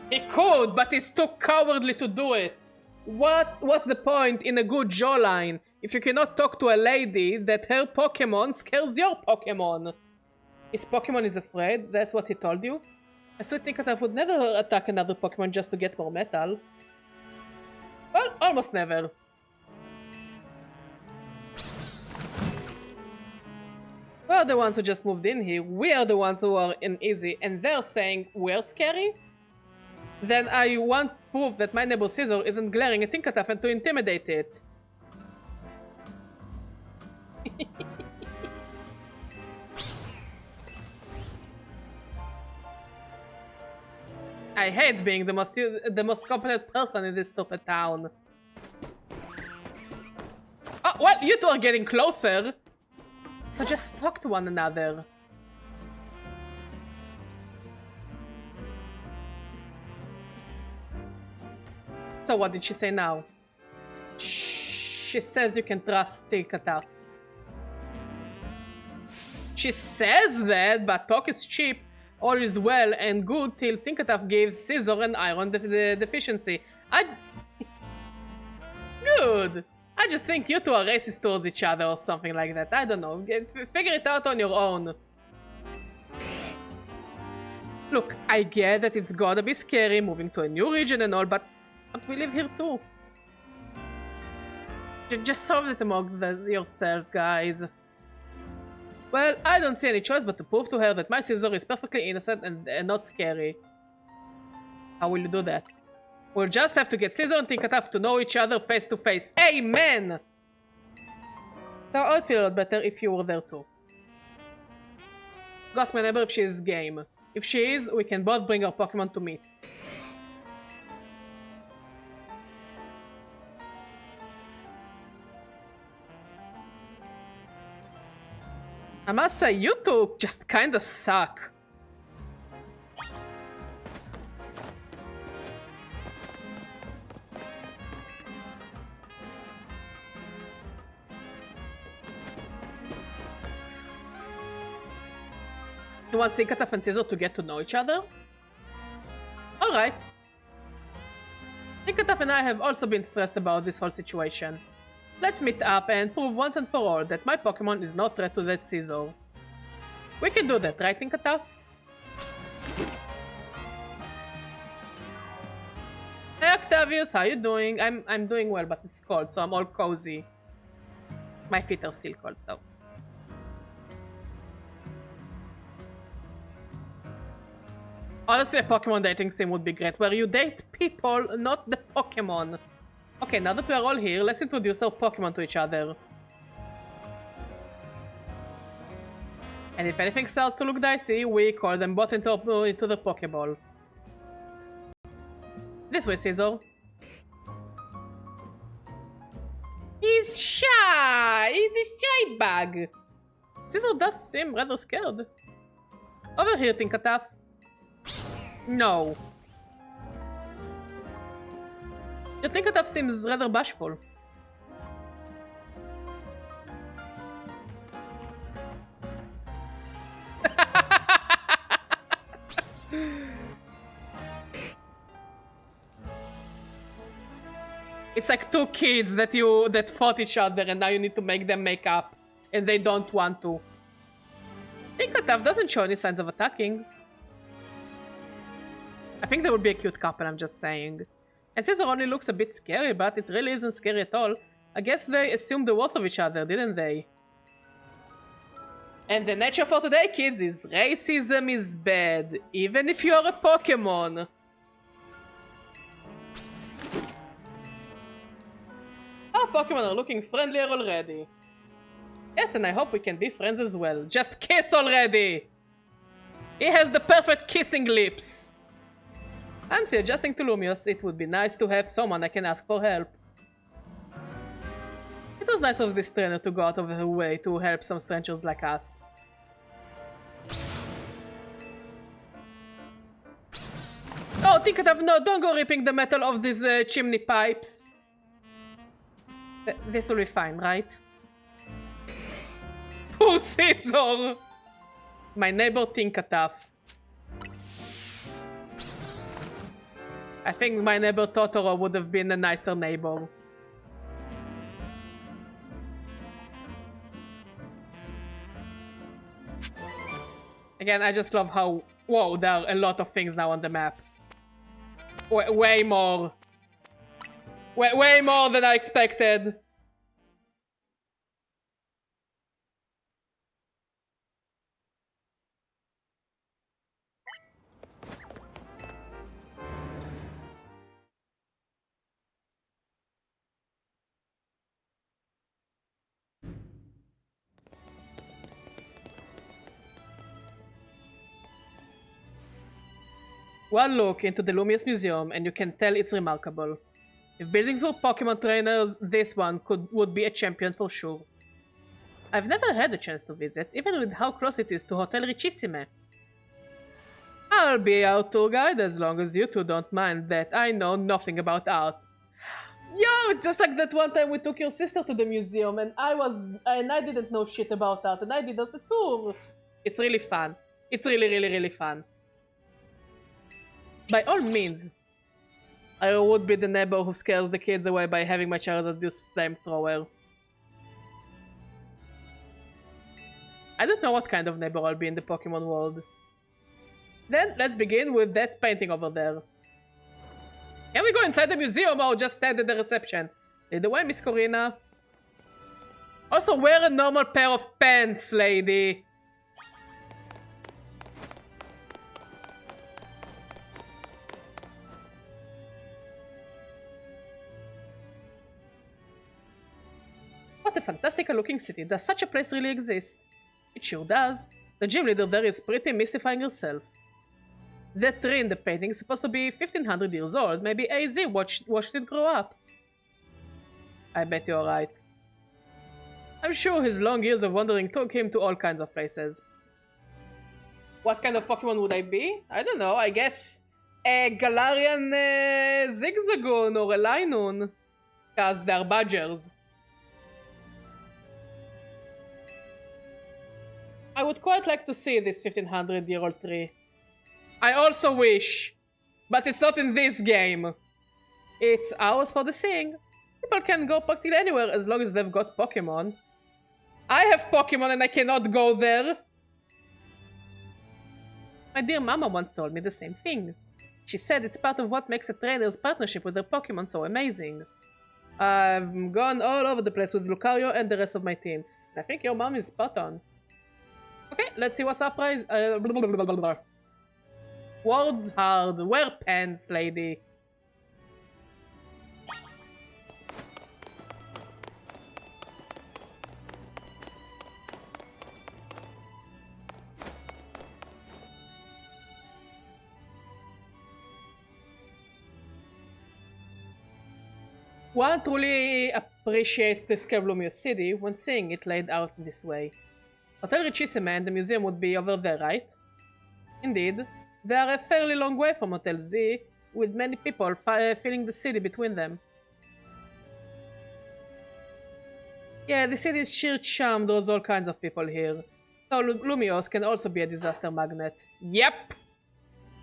He could, but he's too cowardly to do it. What's the point in a good jawline if you cannot talk to a lady that her Pokemon scares your Pokemon? His Pokemon is afraid? That's what he told you? I still think that I would never attack another Pokemon just to get more metal. Well, almost never. You're the ones who just moved in here. We are the ones who are uneasy, and they're saying we're scary? Then I want proof that my neighbor Caesar isn't glaring at Tinkataf and to intimidate it. I hate being the most competent person in this stupid town. Oh, well, you two are getting closer. So just talk to one another. So what did she say now? She says you can trust Tinkataf. She says that, but talk is cheap. All is well and good till Tinkataf gave Caesar an iron deficiency. Good! I just think you two are racist towards each other or something like that. I don't know. Figure it out on your own. Look, I get that it's gotta be scary moving to a new region and all, but we live here too. Just solve it among yourselves, guys. Well, I don't see any choice but to prove to her that my Caesar is perfectly innocent and not scary. How will you do that? We'll just have to get Caesar and Tinkataf to know each other face to face. Amen! So I would feel a lot better if you were there too. Go ask my neighbor if she is game. If she is, we can both bring our Pokemon to meet. I must say, you two just kinda suck. You want Tinkataf and Caesar to get to know each other? Alright. Tinkataf and I have also been stressed about this whole situation. Let's meet up and prove once and for all that my Pokemon is no threat to that Caesar. We can do that, right, Tinkataf? Hey Octavius, how you doing? I'm doing well, but it's cold, so I'm all cozy. My feet are still cold though. Honestly, a Pokemon dating sim would be great, where you date people, not the Pokemon. Okay, now that we are all here, let's introduce our Pokemon to each other. And if anything starts to look dicey, we call them both into the Pokeball. This way, Caesar. He's shy! He's a shy bug! Caesar does seem rather scared. Over here, Tinkataf. No. Your Tinkataf seems rather bashful. It's like two kids that fought each other and now you need to make them make up. And they don't want to. Tinkataf doesn't show any signs of attacking. I think they would be a cute couple, I'm just saying. And Caesar only looks a bit scary, but it really isn't scary at all. I guess they assumed the worst of each other, didn't they? And the nature for today, kids, is racism is bad, even if you're a Pokemon. Our Pokemon are looking friendlier already. Yes, and I hope we can be friends as well. Just kiss already! He has the perfect kissing lips! I'm still adjusting to Lumios. It would be nice to have someone I can ask for help. It was nice of this trainer to go out of her way to help some strangers like us. Oh, Tinkataf, no, don't go ripping the metal of these chimney pipes. This will be fine, right? Poor Caesar! My neighbor Tinkataf. I think my neighbor Totoro would have been a nicer neighbor. Again, I just love how... Whoa, there are a lot of things now on the map. Way more. Way more than I expected. One look into the Lumious Museum and you can tell it's remarkable. If buildings were Pokemon trainers, this one would be a champion for sure. I've never had a chance to visit, even with how close it is to Hotel Richissime. I'll be our tour guide as long as you two don't mind that I know nothing about art. Yo, it's just like that one time we took your sister to the museum and I didn't know shit about art and I did us a tour. It's really fun. It's really fun. By all means, I would be the neighbor who scares the kids away by having my Charizard use flamethrower. I don't know what kind of neighbor I'll be in the Pokemon world. Then, let's begin with that painting over there. Can we go inside the museum or just stand at the reception? Lead the way, Miss Corina. Also, wear a normal pair of pants, lady. What a fantastical looking city. Does such a place really exist? It sure does. The gym leader there is pretty mystifying herself. That tree in the painting is supposed to be 1500 years old. Maybe AZ watched it grow up. I bet you're right. I'm sure his long years of wandering took him to all kinds of places. What kind of Pokemon would I be? I don't know, I guess a Galarian Zigzagoon or a Linoon. Because they're badgers. I would quite like to see this 1500-year-old tree. I also wish, but it's not in this game. It's ours for the seeing. People can go practically anywhere as long as they've got Pokemon. I have Pokemon and I cannot go there. My dear mama once told me the same thing. She said it's part of what makes a trainer's partnership with their Pokemon so amazing. I've gone all over the place with Lucario and the rest of my team. I think your mom is spot on. Okay, let's see what's our prize. Words hard. Wear pants, lady. One truly appreciates the scale of Lumious City when seeing it laid out in this way. Hotel Richissime and the museum would be over there, right? Indeed. They are a fairly long way from Hotel Z, with many people filling the city between them. Yeah, the city's sheer charm draws all kinds of people here. So Lumios can also be a disaster magnet. Yep!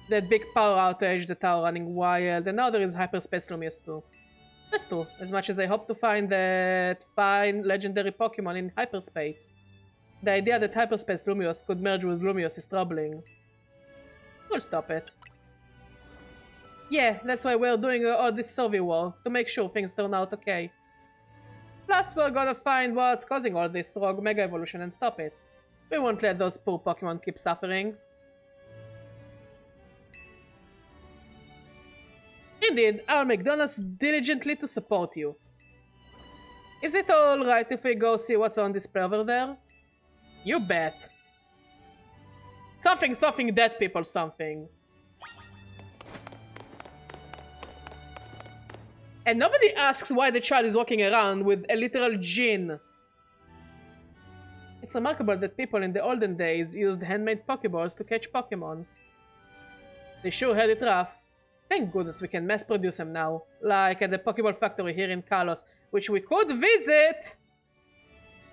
That big power outage, the tower running wild, and now there is Hyperspace Lumios too. That's true, as much as I hope to find that fine legendary Pokemon in hyperspace. The idea that Hyperspace Lumios could merge with Lumios is troubling. We'll stop it. Yeah, that's why we're doing all this survey work, to make sure things turn out okay. Plus, we're gonna find what's causing all this rogue Mega Evolution and stop it. We won't let those poor Pokemon keep suffering. Indeed, I'll make donuts diligently to support you. Is it alright if we go see what's on display over there? You bet. Something, dead people, something. And nobody asks why the child is walking around with a literal gin. It's remarkable that people in the olden days used handmade Pokeballs to catch Pokemon. They sure had it rough. Thank goodness we can mass produce them now, like at the Pokeball factory here in Kalos, which we could visit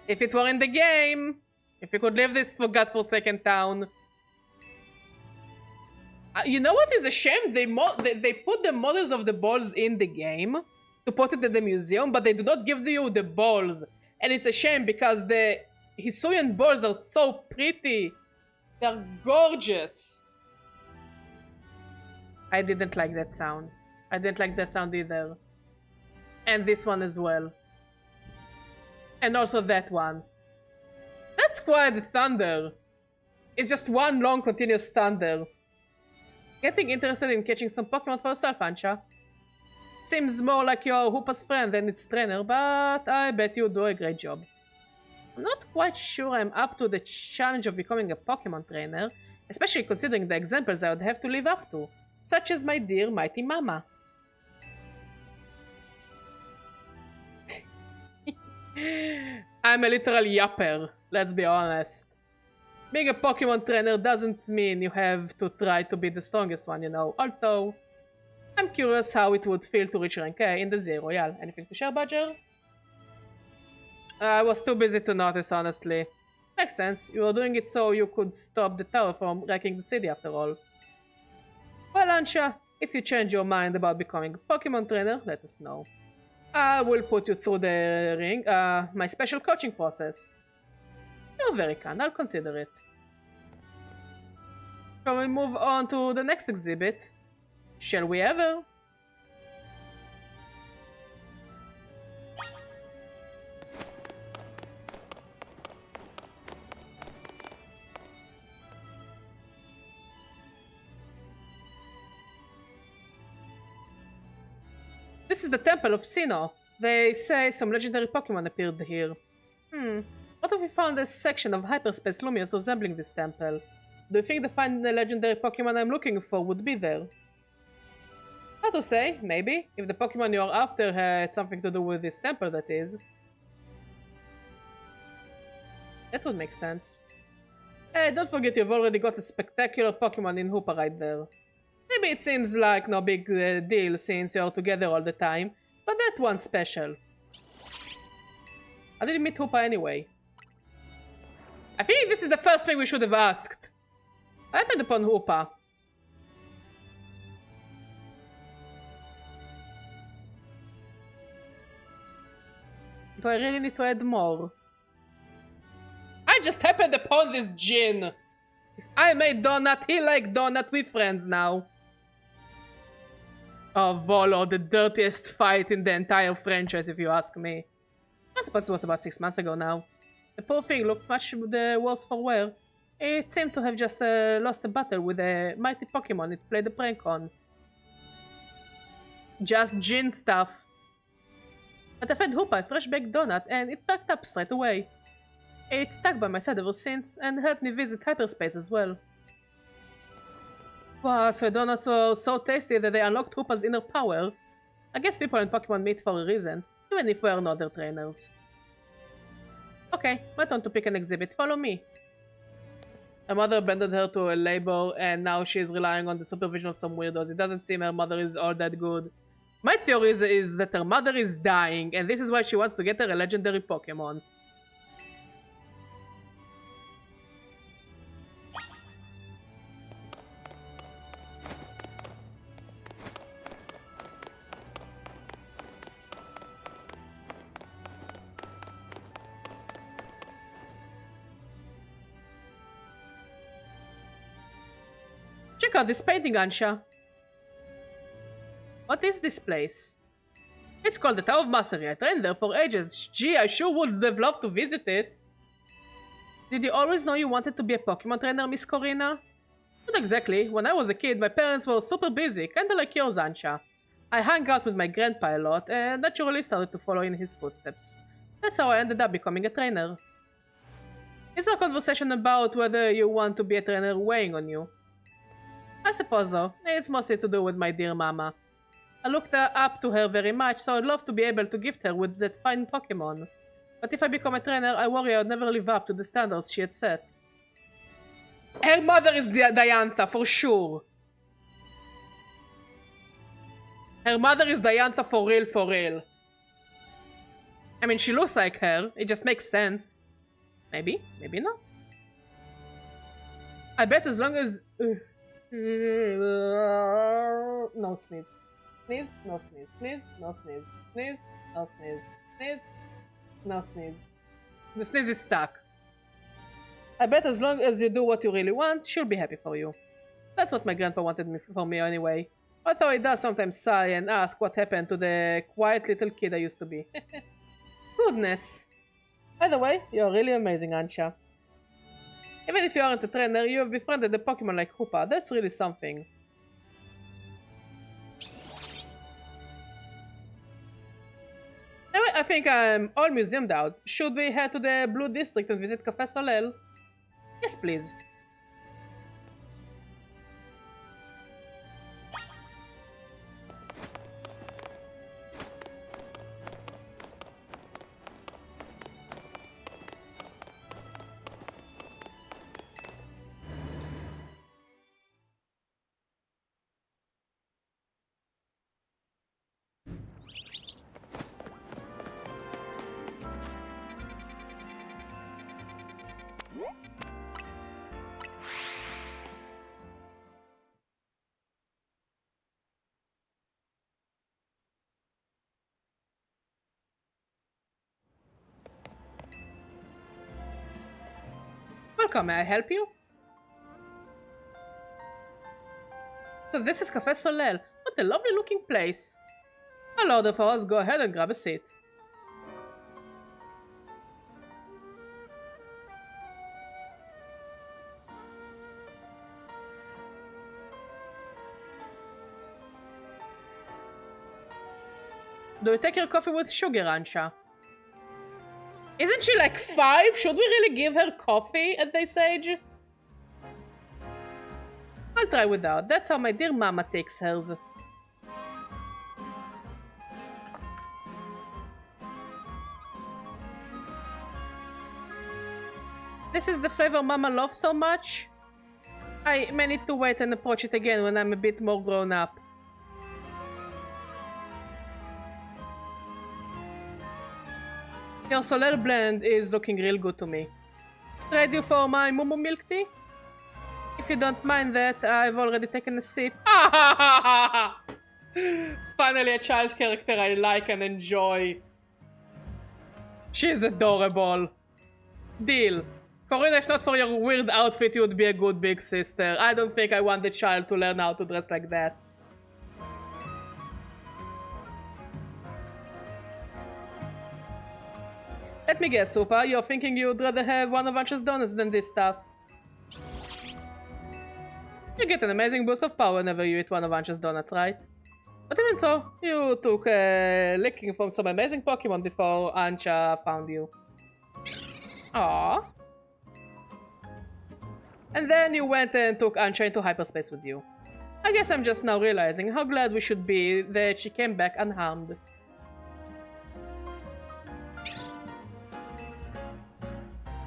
if it were in the game. If we could leave this godforsaken town. You know what is a shame? They put the models of the balls in the game to put it at the museum, but they do not give you the balls. And it's a shame because the Hisuian balls are so pretty. They're gorgeous. I didn't like that sound. I didn't like that sound either. And this one as well. And also that one. That's quite the thunder. It's just one long continuous thunder. Getting interested in catching some Pokemon for yourself, Ansha. Seems more like you're Hoopa's friend than its trainer, but I bet you do a great job. I'm not quite sure I'm up to the challenge of becoming a Pokemon trainer, especially considering the examples I would have to live up to. such as my dear mighty mama. I'm a literal yapper, let's be honest. Being a Pokemon trainer doesn't mean you have to try to be the strongest one, you know. Although, I'm curious how it would feel to reach rank A in the ZA Royale. Anything to share, Badger? I was too busy to notice, honestly. Makes sense. You were doing it so you could stop the tower from wrecking the city after all. Well, Ansha, if you change your mind about becoming a Pokemon trainer, let us know. I will put you through the ring, my special coaching process. You're very kind, I'll consider it. Shall we move on to the next exhibit? Shall we ever? This is the Temple of Sinnoh. They say some legendary Pokemon appeared here. What if we found a section of hyperspace Lumios resembling this temple? Do you think the fine legendary Pokemon I'm looking for would be there? Hard to say, maybe. If the Pokemon you're after had something to do with this temple, that is. That would make sense. Hey, don't forget you've already got a spectacular Pokemon in Hoopa right there. Maybe it seems like no big deal since you're together all the time, but that one's special. I didn't meet Hoopa anyway. I think this is the first thing we should have asked. I happened upon Hoopa. Do I really need to add more? I just happened upon this Jin. I made Donut, he like Donut, we friends now. Oh, Volo, the dirtiest fight in the entire franchise, if you ask me. I suppose it was about 6 months ago now. The poor thing looked much the worse for wear. It seemed to have just lost a battle with a mighty Pokemon it played a prank on. Just Jin stuff. But I fed Hoopa a fresh baked donut and it packed up straight away. It stuck by my side ever since and helped me visit hyperspace as well. Wow, so donuts were so tasty that they unlocked Hoopa's inner power. I guess people in Pokemon meet for a reason, even if we are not their trainers. Okay, my turn to pick an exhibit. Follow me. Her mother abandoned her to a labor and now she is relying on the supervision of some weirdos. It doesn't seem her mother is all that good. My theory is that her mother is dying and this is why she wants to get her a legendary Pokemon. Check out this painting, Ansha. What is this place? It's called the Tower of Mastery. I trained there for ages. Gee, I sure would have loved to visit it. Did you always know you wanted to be a Pokemon trainer, Miss Corina? Not exactly. When I was a kid, my parents were super busy, kinda like yours, Ansha. I hung out with my grandpa a lot and naturally started to follow in his footsteps. That's how I ended up becoming a trainer. Is our conversation about whether you want to be a trainer weighing on you? I suppose so. It's mostly to do with my dear mama. I looked up to her very much, so I'd love to be able to gift her with that fine Pokemon. But if I become a trainer, I worry I'd never live up to the standards she had set. Her mother is Diantha, for sure. Her mother is Diantha for real, for real. I mean, she looks like her. It just makes sense. Maybe, maybe not. I bet as long as... no sneeze. Sneeze, no sneeze. Sneeze, no sneeze. Sneeze, no sneeze. Sneeze, no sneeze. The sneeze is stuck. I bet as long as you do what you really want, she'll be happy for you. That's what my grandpa wanted for me anyway. Although he does sometimes sigh and ask what happened to the quiet little kid I used to be. Goodness. By the way, you're really amazing, Ansha. Even if you aren't a trainer, you have befriended a Pokemon like Hoopa. That's really something. Anyway, I think I'm all museumed out. Should we head to the Blue District and visit Cafe Soleil? Yes, please. Welcome, may I help you? So this is Cafe Solel. What a lovely looking place. I'll order for us. Go ahead and grab a seat. Do you take your coffee with sugar, Ansha? Isn't she like 5? Should we really give her coffee at this age? I'll try without. That's how my dear mama takes hers. This is the flavor mama loves so much. I may need to wait and approach it again when I'm a bit more grown up. Your Soler blend is looking real good to me. Trade you for my Mumu milk tea? If you don't mind that, I've already taken a sip. Finally a child character I like and enjoy. She's adorable. Deal. Corina, if not for your weird outfit, you would be a good big sister. I don't think I want the child to learn how to dress like that. Let me guess, Supa, you're thinking you'd rather have one of Ancha's donuts than this stuff. You get an amazing boost of power whenever you eat one of Ancha's donuts, right? But even so, you took a licking from some amazing Pokemon before Ancha found you. Aww. And then you went and took Ancha into hyperspace with you. I guess I'm just now realizing how glad we should be that she came back unharmed.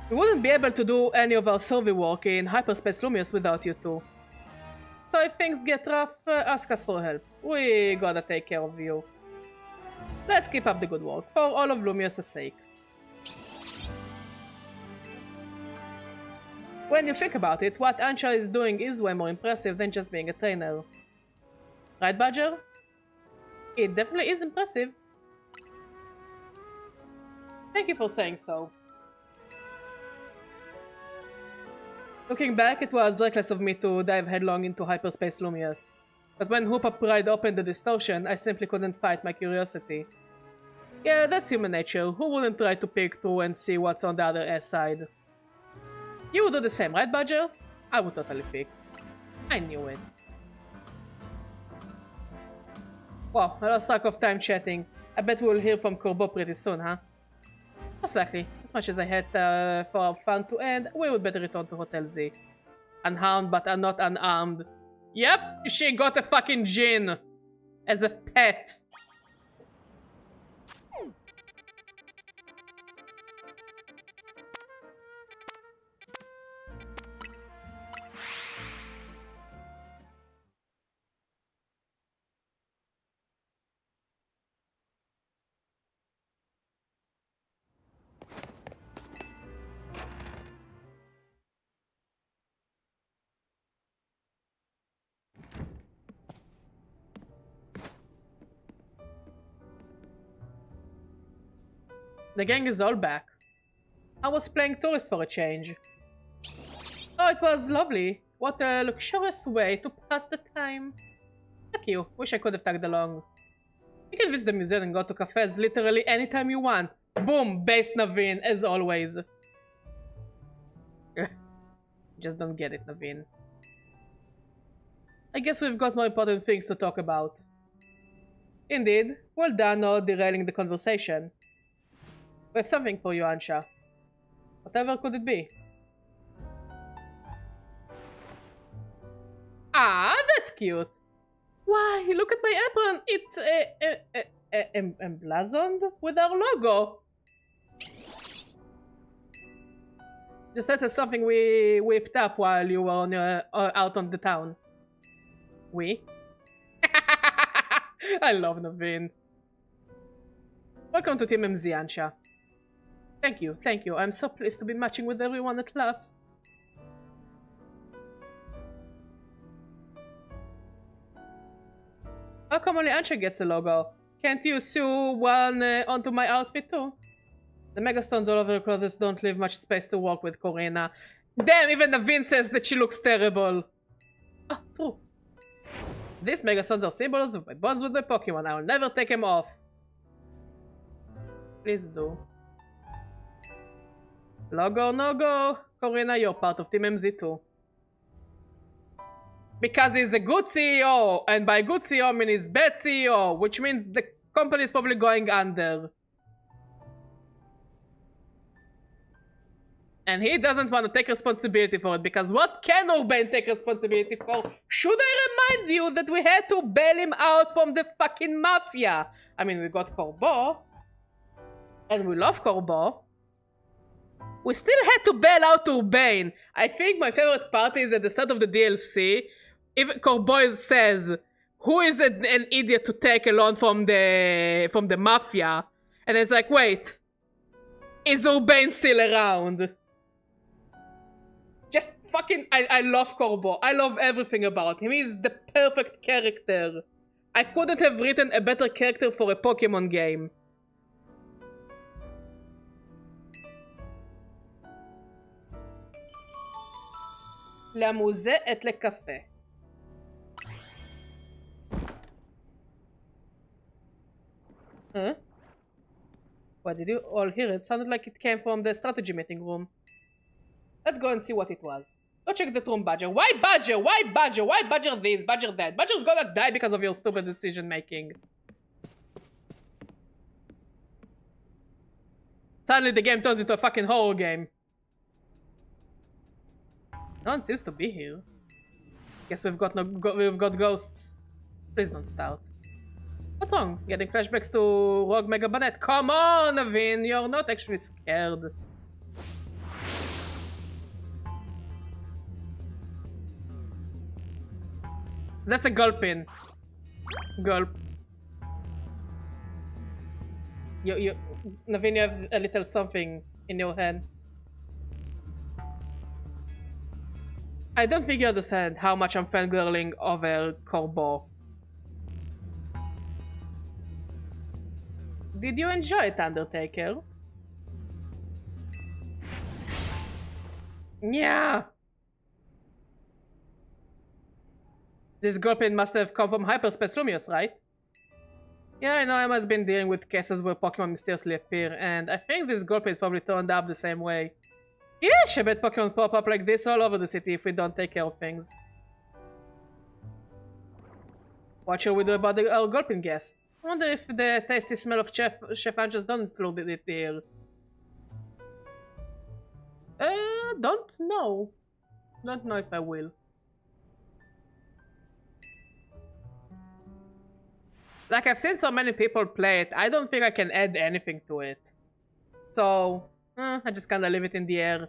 We wouldn't be able to do any of our survey work in Hyperspace Lumious without you two. So if things get rough, ask us for help. We gotta take care of you. Let's keep up the good work, for all of Lumious' sake. When you think about it, what Ancha is doing is way more impressive than just being a trainer. Right, Badger? It definitely is impressive. Thank you for saying so. Looking back, it was reckless of me to dive headlong into Hyperspace Lumious. But when Hoopa Pride opened the distortion, I simply couldn't fight my curiosity. Yeah, that's human nature. Who wouldn't try to peek through and see what's on the other S side? You would do the same, right, Badger? I would totally peek. I knew it. Wow, I lost track of time chatting. I bet we'll hear from Corbeau pretty soon, huh? Most likely. As much as I had for our fun to end, we would better return to Hotel Z. Unharmed but not unarmed. Yep, she got a fucking Jin as a pet. The gang is all back. I was playing tourist for a change. Oh, it was lovely. What a luxurious way to pass the time. Thank you. Wish I could have tagged along. You can visit the museum and go to cafes literally anytime you want. Boom! Base Naveen, as always. Just don't get it, Naveen. I guess we've got more important things to talk about. Indeed. Well done, not derailing the conversation. We have something for you, Ansha. Whatever could it be? Ah, that's cute. Why, look at my apron. It's emblazoned with our logo. Just that is something we whipped up while you were on out on the town. We? I love Naveen. Welcome to Team MZ, Ansha. Thank you, thank you. I'm so pleased to be matching with everyone at last. How come only Ansha gets a logo? Can't you sew one onto my outfit too? The megastones all over her clothes don't leave much space to work with, Corina. Damn, even Naveen says that she looks terrible. Ah, true. These megastones are symbols of my bonds with my Pokemon. I will never take them off. Please do. Logo, no go. Corina, you're part of Team MZ too. Because he's a good CEO, and by good CEO I mean he's bad CEO, which means the company is probably going under. And he doesn't want to take responsibility for it, because what can Urban take responsibility for? Should I remind you that we had to bail him out from the fucking mafia? I mean, we got Corbeau, and we love Corbeau. We still had to bail out Urban. I think my favorite part is at the start of the DLC, if Corbeau says, who is an idiot to take a loan from the mafia? And it's like, wait, is Urban still around? Just fucking, I love Corbeau. I love everything about him. He's the perfect character. I couldn't have written a better character for a Pokemon game. La musée et le café. Huh? What did you all hear? It sounded like it came from the strategy meeting room. Let's go and see what it was. Go check the room, Badger. Why Badger? Why Badger? Why Badger this? Badger that? Badger's gonna die because of your stupid decision making. Suddenly the game turns into a fucking horror game. No one seems to be here. Guess we've got ghosts. Please don't start. What's wrong? Getting flashbacks to Rogue Mega Banette? Come on, Naveen, you're not actually scared. That's a gulpin. Gulp. Naveen, you have a little something in your hand. I don't think you understand how much I'm fangirling over Corbeau. Did you enjoy it, Undertaker? Yeah. This Gulpin must have come from Hyperspace Lumious, right? Yeah, I know I must have been dealing with cases where Pokemon mysteriously appear, and I think this Gulpin is probably turned up the same way. Yeesh, I bet Pokemon pop up like this all over the city if we don't take care of things. What shall we do about our Gulpin guest? I wonder if the tasty smell of Chef Angel's donuts flew it here. Don't know. Don't know if I will. Like, I've seen so many people play it, I don't think I can add anything to it. So, I just kinda leave it in the air.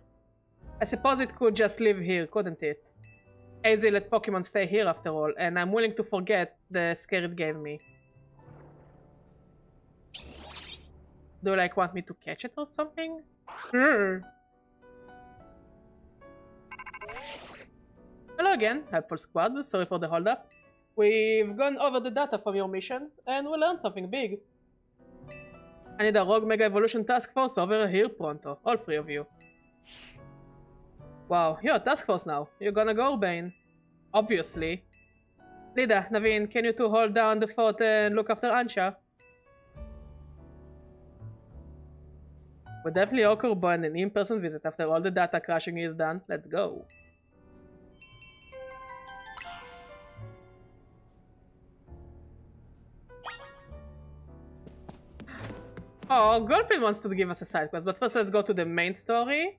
I suppose it could just live here, couldn't it? AZ let Pokemon stay here after all, and I'm willing to forget the scare it gave me. Do you, like, want me to catch it or something? Hello again, helpful squad, sorry for the hold up. We've gone over the data from your missions, and we learned something big. I need a Rogue Mega Evolution Task Force over here pronto, all three of you. Wow, you're a task force now. You're gonna go, Bane. Obviously. Lida, Naveen, can you two hold down the fort and look after Ansha? We definitely owe Corbeau an in-person visit after all the data crashing is done. Let's go. Oh, Gulpin wants to give us a side quest, but first let's go to the main story.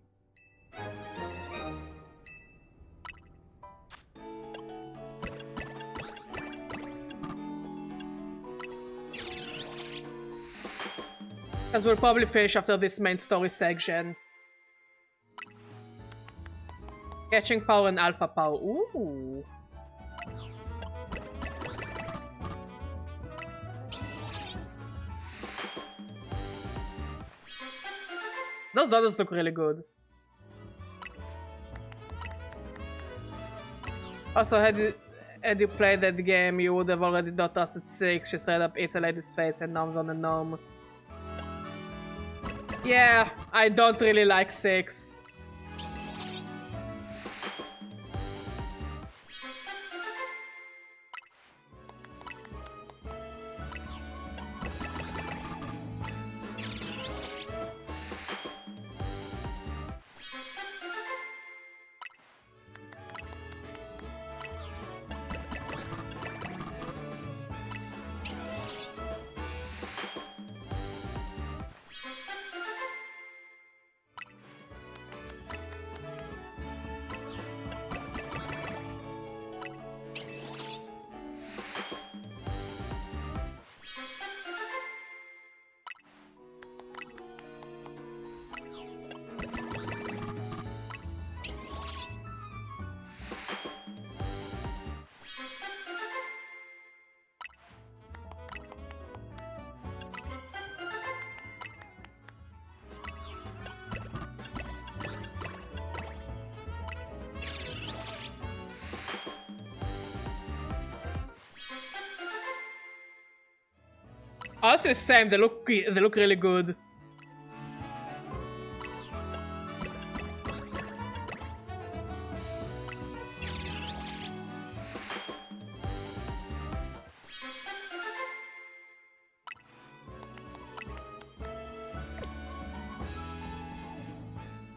Because we'll probably finish after this main story section. Catching power and alpha power. Ooh. Those others look really good. Also, had you played that game, you would have already got us at 6. She straight up eats a lady's face and noms on a gnome. Yeah, I don't really like 6. Honestly, same. They look really good.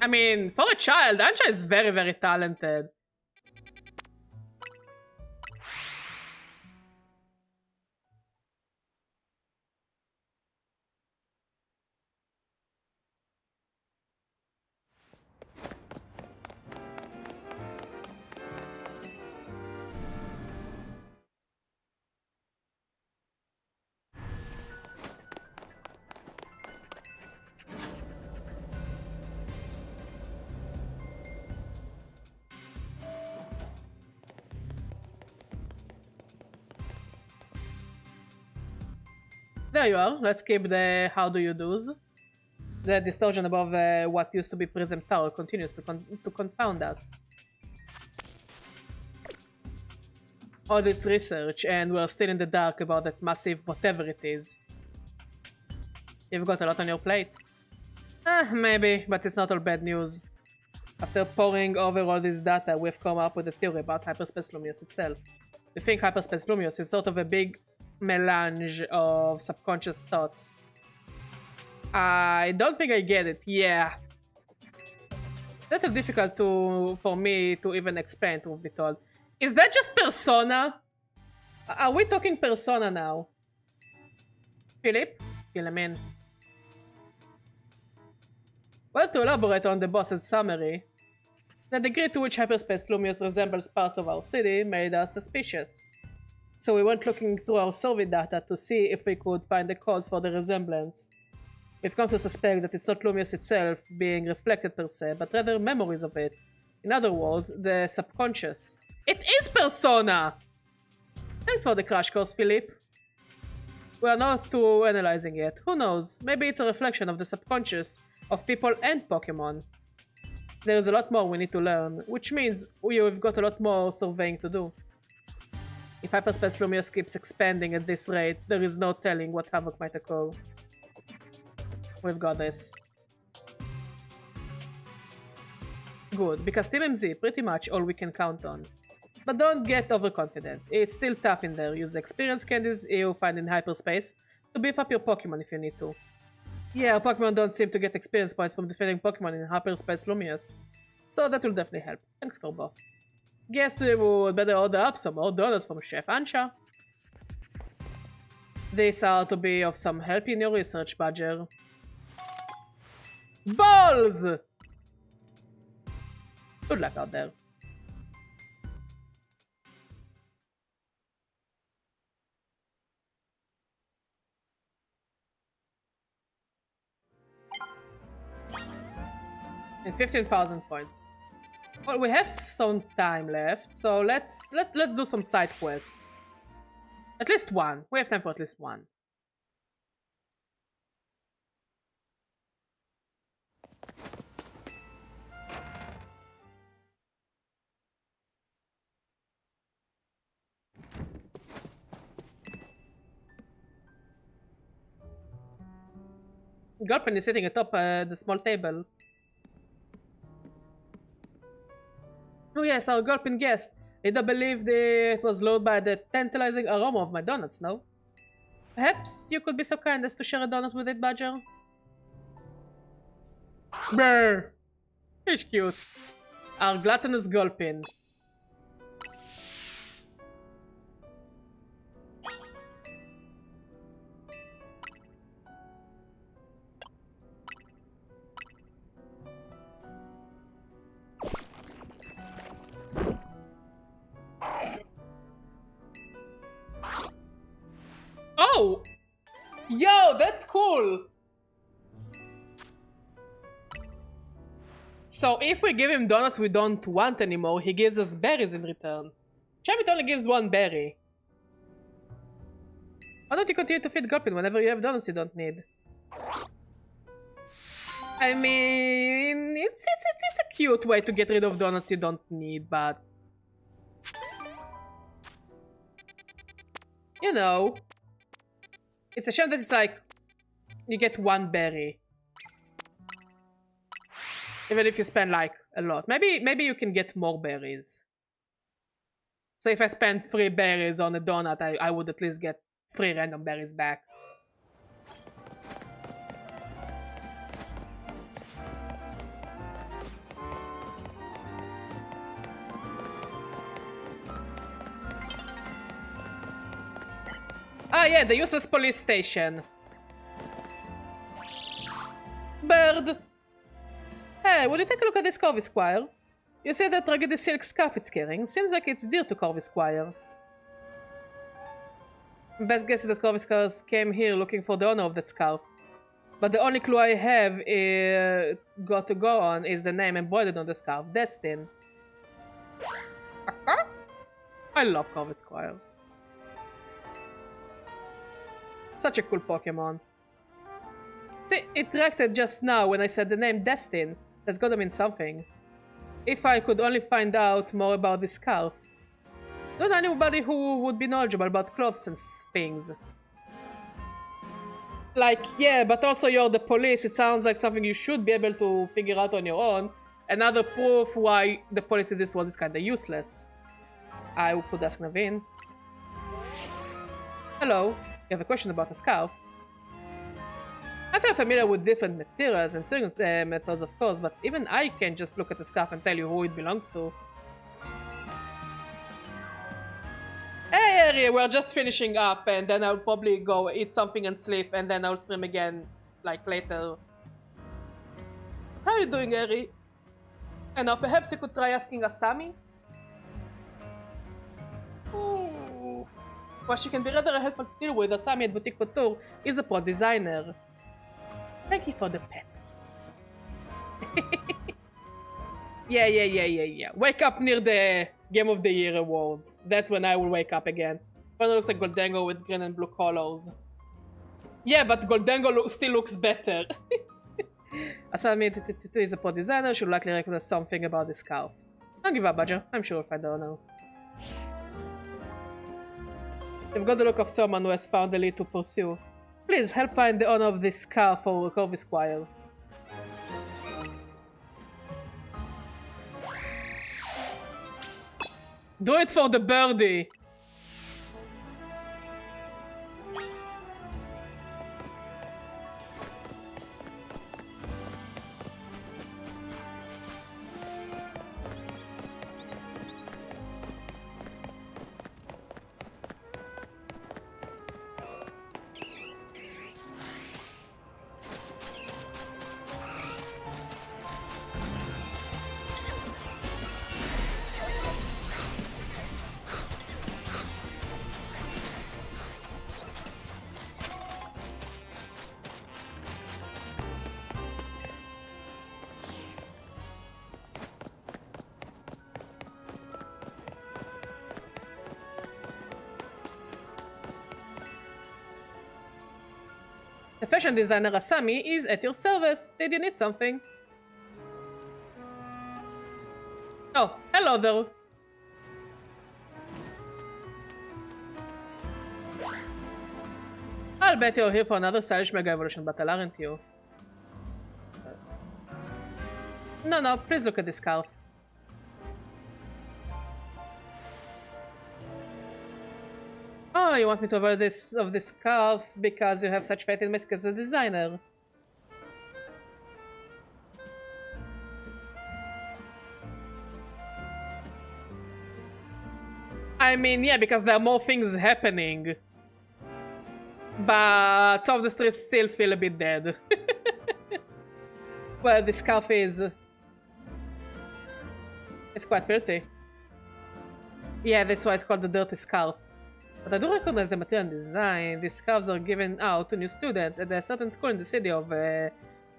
I mean, for a child, Anja is very, very talented. There you are. Let's keep the how do you do's. The distortion above what used to be Prism Tower continues to confound us. All this research, and we're still in the dark about that massive whatever it is. You've got a lot on your plate. Maybe, but it's not all bad news. After poring over all this data, we've come up with a theory about Hyperspace Lumious itself. We think Hyperspace Lumious is sort of a big melange of subconscious thoughts. I don't think I get it. Yeah. That's difficult for me to even explain, truth be told. Is that just Persona? Are we talking Persona now? Philip? Fill him in. Well, to elaborate on the boss's summary, the degree to which Hyperspace Lumious resembles parts of our city made us suspicious. So we went looking through our survey data to see if we could find the cause for the resemblance. We've come to suspect that it's not Lumious itself being reflected per se, but rather memories of it. In other words, the subconscious. It is Persona! Thanks for the crash course, Philip. We are not through analyzing it. Who knows? Maybe it's a reflection of the subconscious of people and Pokémon. There is a lot more we need to learn, which means we've got a lot more surveying to do. If Hyperspace Lumious keeps expanding at this rate, there is no telling what havoc might occur. We've got this. Good, because Team MZ pretty much all we can count on. But don't get overconfident. It's still tough in there. Use experience candies you find in hyperspace to beef up your Pokemon if you need to. Yeah, Pokemon don't seem to get experience points from defeating Pokemon in Hyperspace Lumious. So that will definitely help. Thanks, Corbeau. Guess we would better order up some more dollars from Chef Ansha. These are to be of some help in your research, Badger. Balls! Good luck out there. And 15,000 points. Well, we have some time left, so let's do some side quests. At least one. We have time for at least one. Gulpin is sitting atop the small table. Oh yes, our Gulpin guest. I do believe it was lured by the tantalizing aroma of my donuts, no? Perhaps you could be so kind as to share a donut with it, Badger? Brr! He's cute. Our gluttonous Gulpin. Oh! Yo, that's cool! So if we give him donuts we don't want anymore, he gives us berries in return. Shame it only gives one berry. Why don't you continue to feed Gulpin whenever you have donuts you don't need? I mean, it's a cute way to get rid of donuts you don't need, but... You know... It's a shame that it's like... You get one berry. Even if you spend like a lot. Maybe you can get more berries. So if I spend 3 berries on a donut, I would at least get 3 random berries back. Ah yeah, the useless police station. Bird! Hey, would you take a look at this Corby Squire? You see that raggedy silk scarf it's carrying? Seems like it's dear to Corby Squire. Best guess is that Corby Squire came here looking for the owner of that scarf. But the only clue I have got to go on is the name embroidered on the scarf, Destin. I love Corby Squire. Such a cool Pokemon. See, it reacted just now when I said the name Destin. That's gotta mean something. If I could only find out more about this scarf. Don't know anybody who would be knowledgeable about clothes and things. Like, yeah, but also you're the police. It sounds like something you should be able to figure out on your own. Another proof why the police in this world is kinda useless. I could ask Naveen. Hello. You have a question about a scarf? I'm very familiar with different materials and sewing methods, of course, but even I can't just look at the scarf and tell you who it belongs to. Hey, Ari, we're just finishing up, and then I'll probably go eat something and sleep, and then I'll stream again, like, later. How are you doing, Ari? And now perhaps you could try asking Asami? Ooh. Well, she can be rather helpful to deal with. Asami at Boutique Couture is a pro designer. Thank you for the pets. Yeah. Wake up near the Game of the Year awards. That's when I will wake up again. But it looks like Goldango with green and blue colors. Yeah, but Goldango still looks better. Asami is a pro designer. She'll likely recognize something about the scarf. Don't give up, Badger. I'm sure we'll find out now. You've got the look of someone who has found a lead to pursue. Please help find the owner of this scarf for Corby Squire. Do it for the birdie! The fashion designer Asami is at your service. Did you need something? Oh, hello there. I'll bet you're here for another stylish Mega Evolution battle, aren't you? No, no, please look at this scarf. Oh, you want me to wear this scarf because you have such faith in me as a designer. I mean, yeah, because there are more things happening. But some of the streets still feel a bit dead. Well, the scarf is... It's quite filthy. Yeah, that's why it's called the dirty scarf. But I do recognize the material and design. These scarves are given out to new students at a certain school in the city of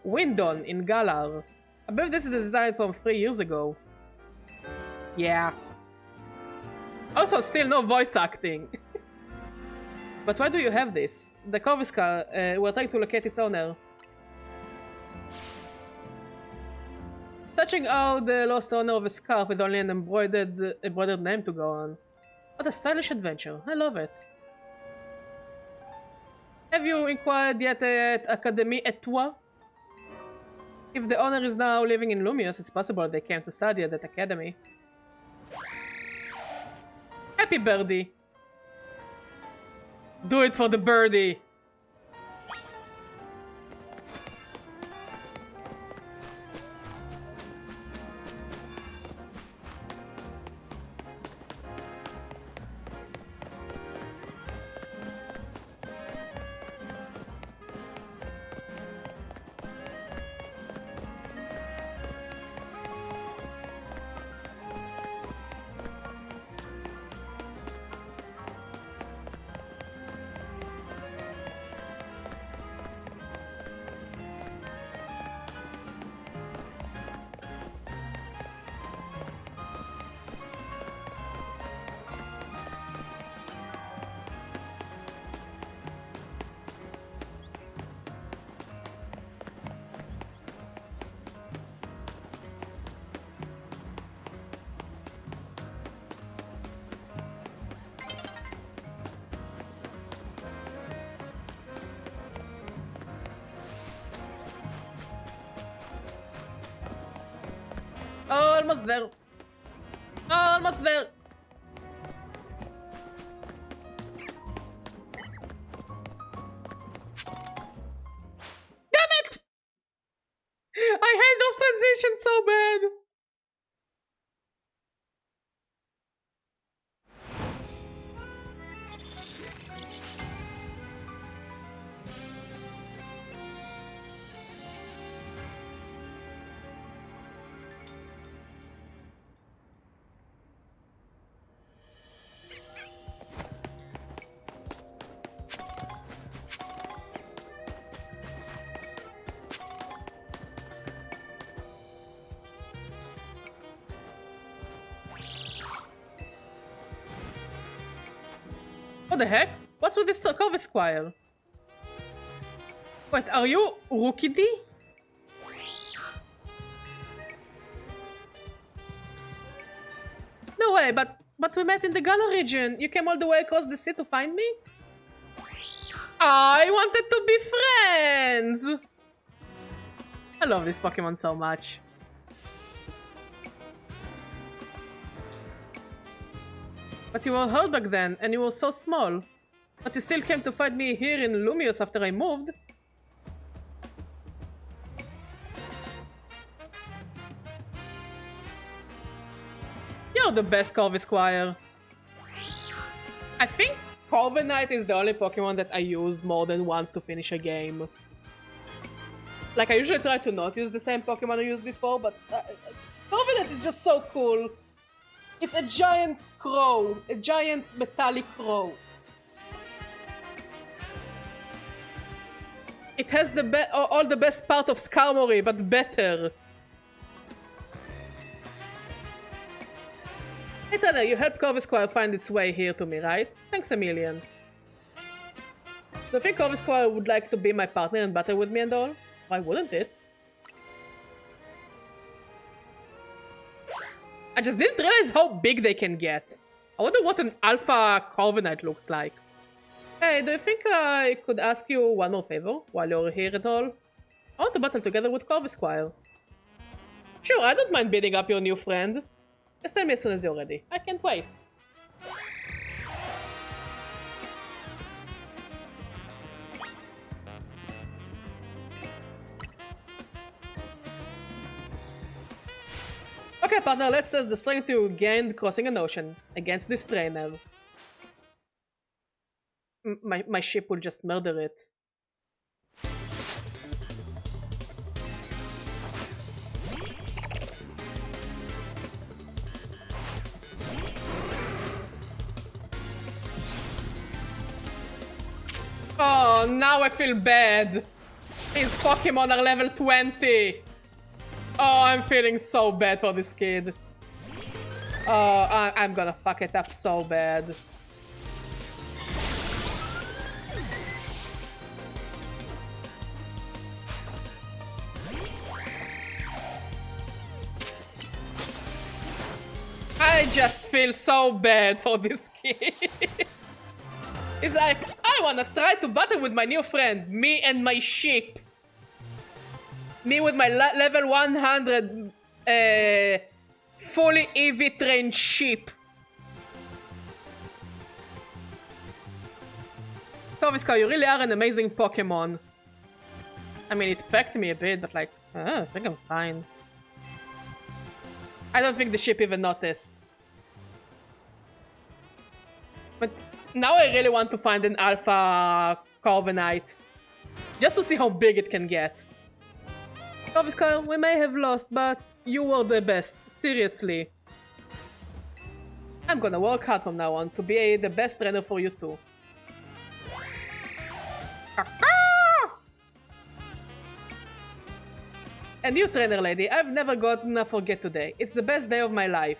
Windon in Galar. I believe this is the design from 3 years ago. Yeah. Also, still no voice acting. But why do you have this? The Corviscar, we're trying to locate its owner. Searching out the lost owner of a scarf with only an embroidered name to go on. What a stylish adventure. I love it. Have you inquired yet at Académie Etoile? If the owner is now living in Lumios, it's possible they came to study at that academy. Happy birdie! Do it for the birdie! Oh, almost there. Oh, almost there. Damn it! I hate those transitions so bad. What the heck? What's with this Corvisquire? Wait, are you Rookie D? No way, but we met in the Galar region. You came all the way across the sea to find me? I wanted to be friends! I love this Pokemon so much. But you were hurt back then, and you were so small. But you still came to find me here in Lumios after I moved. You're the best Corvisquire. I think Corviknight is the only Pokemon that I used more than once to finish a game. Like, I usually try to not use the same Pokemon I used before, but Corviknight is just so cool. It's a giant crow, a giant metallic crow. It has all the best part of Skarmory, but better. Hey Tyler, you helped Corvisquire find its way here to me, right? Thanks a million. Do you think Corvisquire would like to be my partner and battle with me and all? Why wouldn't it? I just didn't realize how big they can get. I wonder what an alpha Corviknight looks like. Hey, do you think I could ask you one more favor while you're here at all? I want to battle together with Corvisquire. Sure, I don't mind beating up your new friend. Just tell me as soon as you're ready. I can't wait. Okay, partner, let's test the strength you gained crossing an ocean against this trainer. My ship will just murder it. Oh, now I feel bad. His Pokemon are level 20. Oh, I'm feeling so bad for this kid. Oh, I'm gonna fuck it up so bad. I just feel so bad for this kid. He's like, I wanna try to battle with my new friend, me and my sheep. Me with my level 100 fully EV trained sheep. Corbeau, you really are an amazing Pokemon. I mean, it pecked me a bit, but like, I think I'm fine. I don't think the ship even noticed. But now I really want to find an Alpha Corviknight. Just to see how big it can get. Corbeau, we may have lost, but you were the best. Seriously. I'm gonna work hard from now on to be the best trainer for you too. And you, trainer lady, I've never gotten a forget today. It's the best day of my life.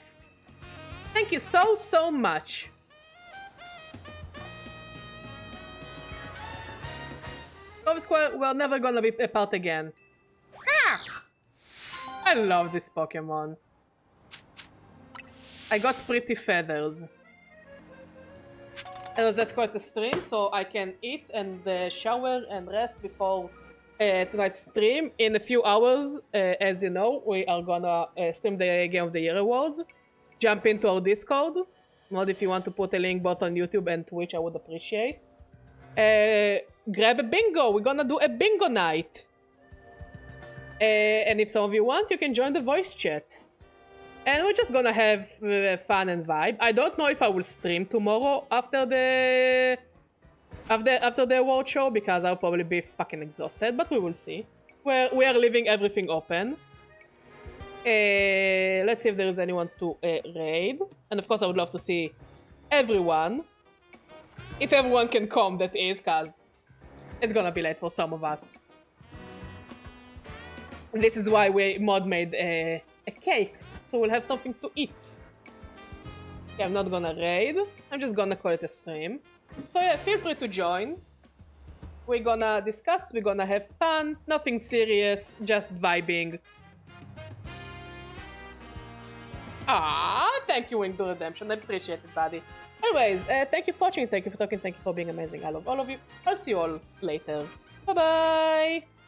Thank you so much. Corbeau, we're never gonna be apart again. I love this Pokemon. I got pretty feathers. And that's quite a stream, so I can eat and shower and rest before tonight's stream. In a few hours, as you know, we are gonna stream the Game of the Year awards. Jump into our Discord. Not if you want to put a link both on YouTube and Twitch, I would appreciate. Grab a bingo. We're gonna do a bingo night. And if some of you want, you can join the voice chat. And we're just gonna have fun and vibe. I don't know if I will stream tomorrow after the award show, because I'll probably be fucking exhausted, but we will see. We are leaving everything open. Let's see if there is anyone to raid. And of course I would love to see everyone. If everyone can come, that is, because it's gonna be late for some of us. This is why we mod made a cake, so we'll have something to eat. Okay, I'm not gonna raid, I'm just gonna call it a stream. So yeah, feel free to join. We're gonna discuss, we're gonna have fun, nothing serious, just vibing. Ah, thank you, Wing to Redemption, I appreciate it, buddy. Anyways, thank you for watching, thank you for talking, thank you for being amazing. I love all of you. I'll see you all later. Bye-bye!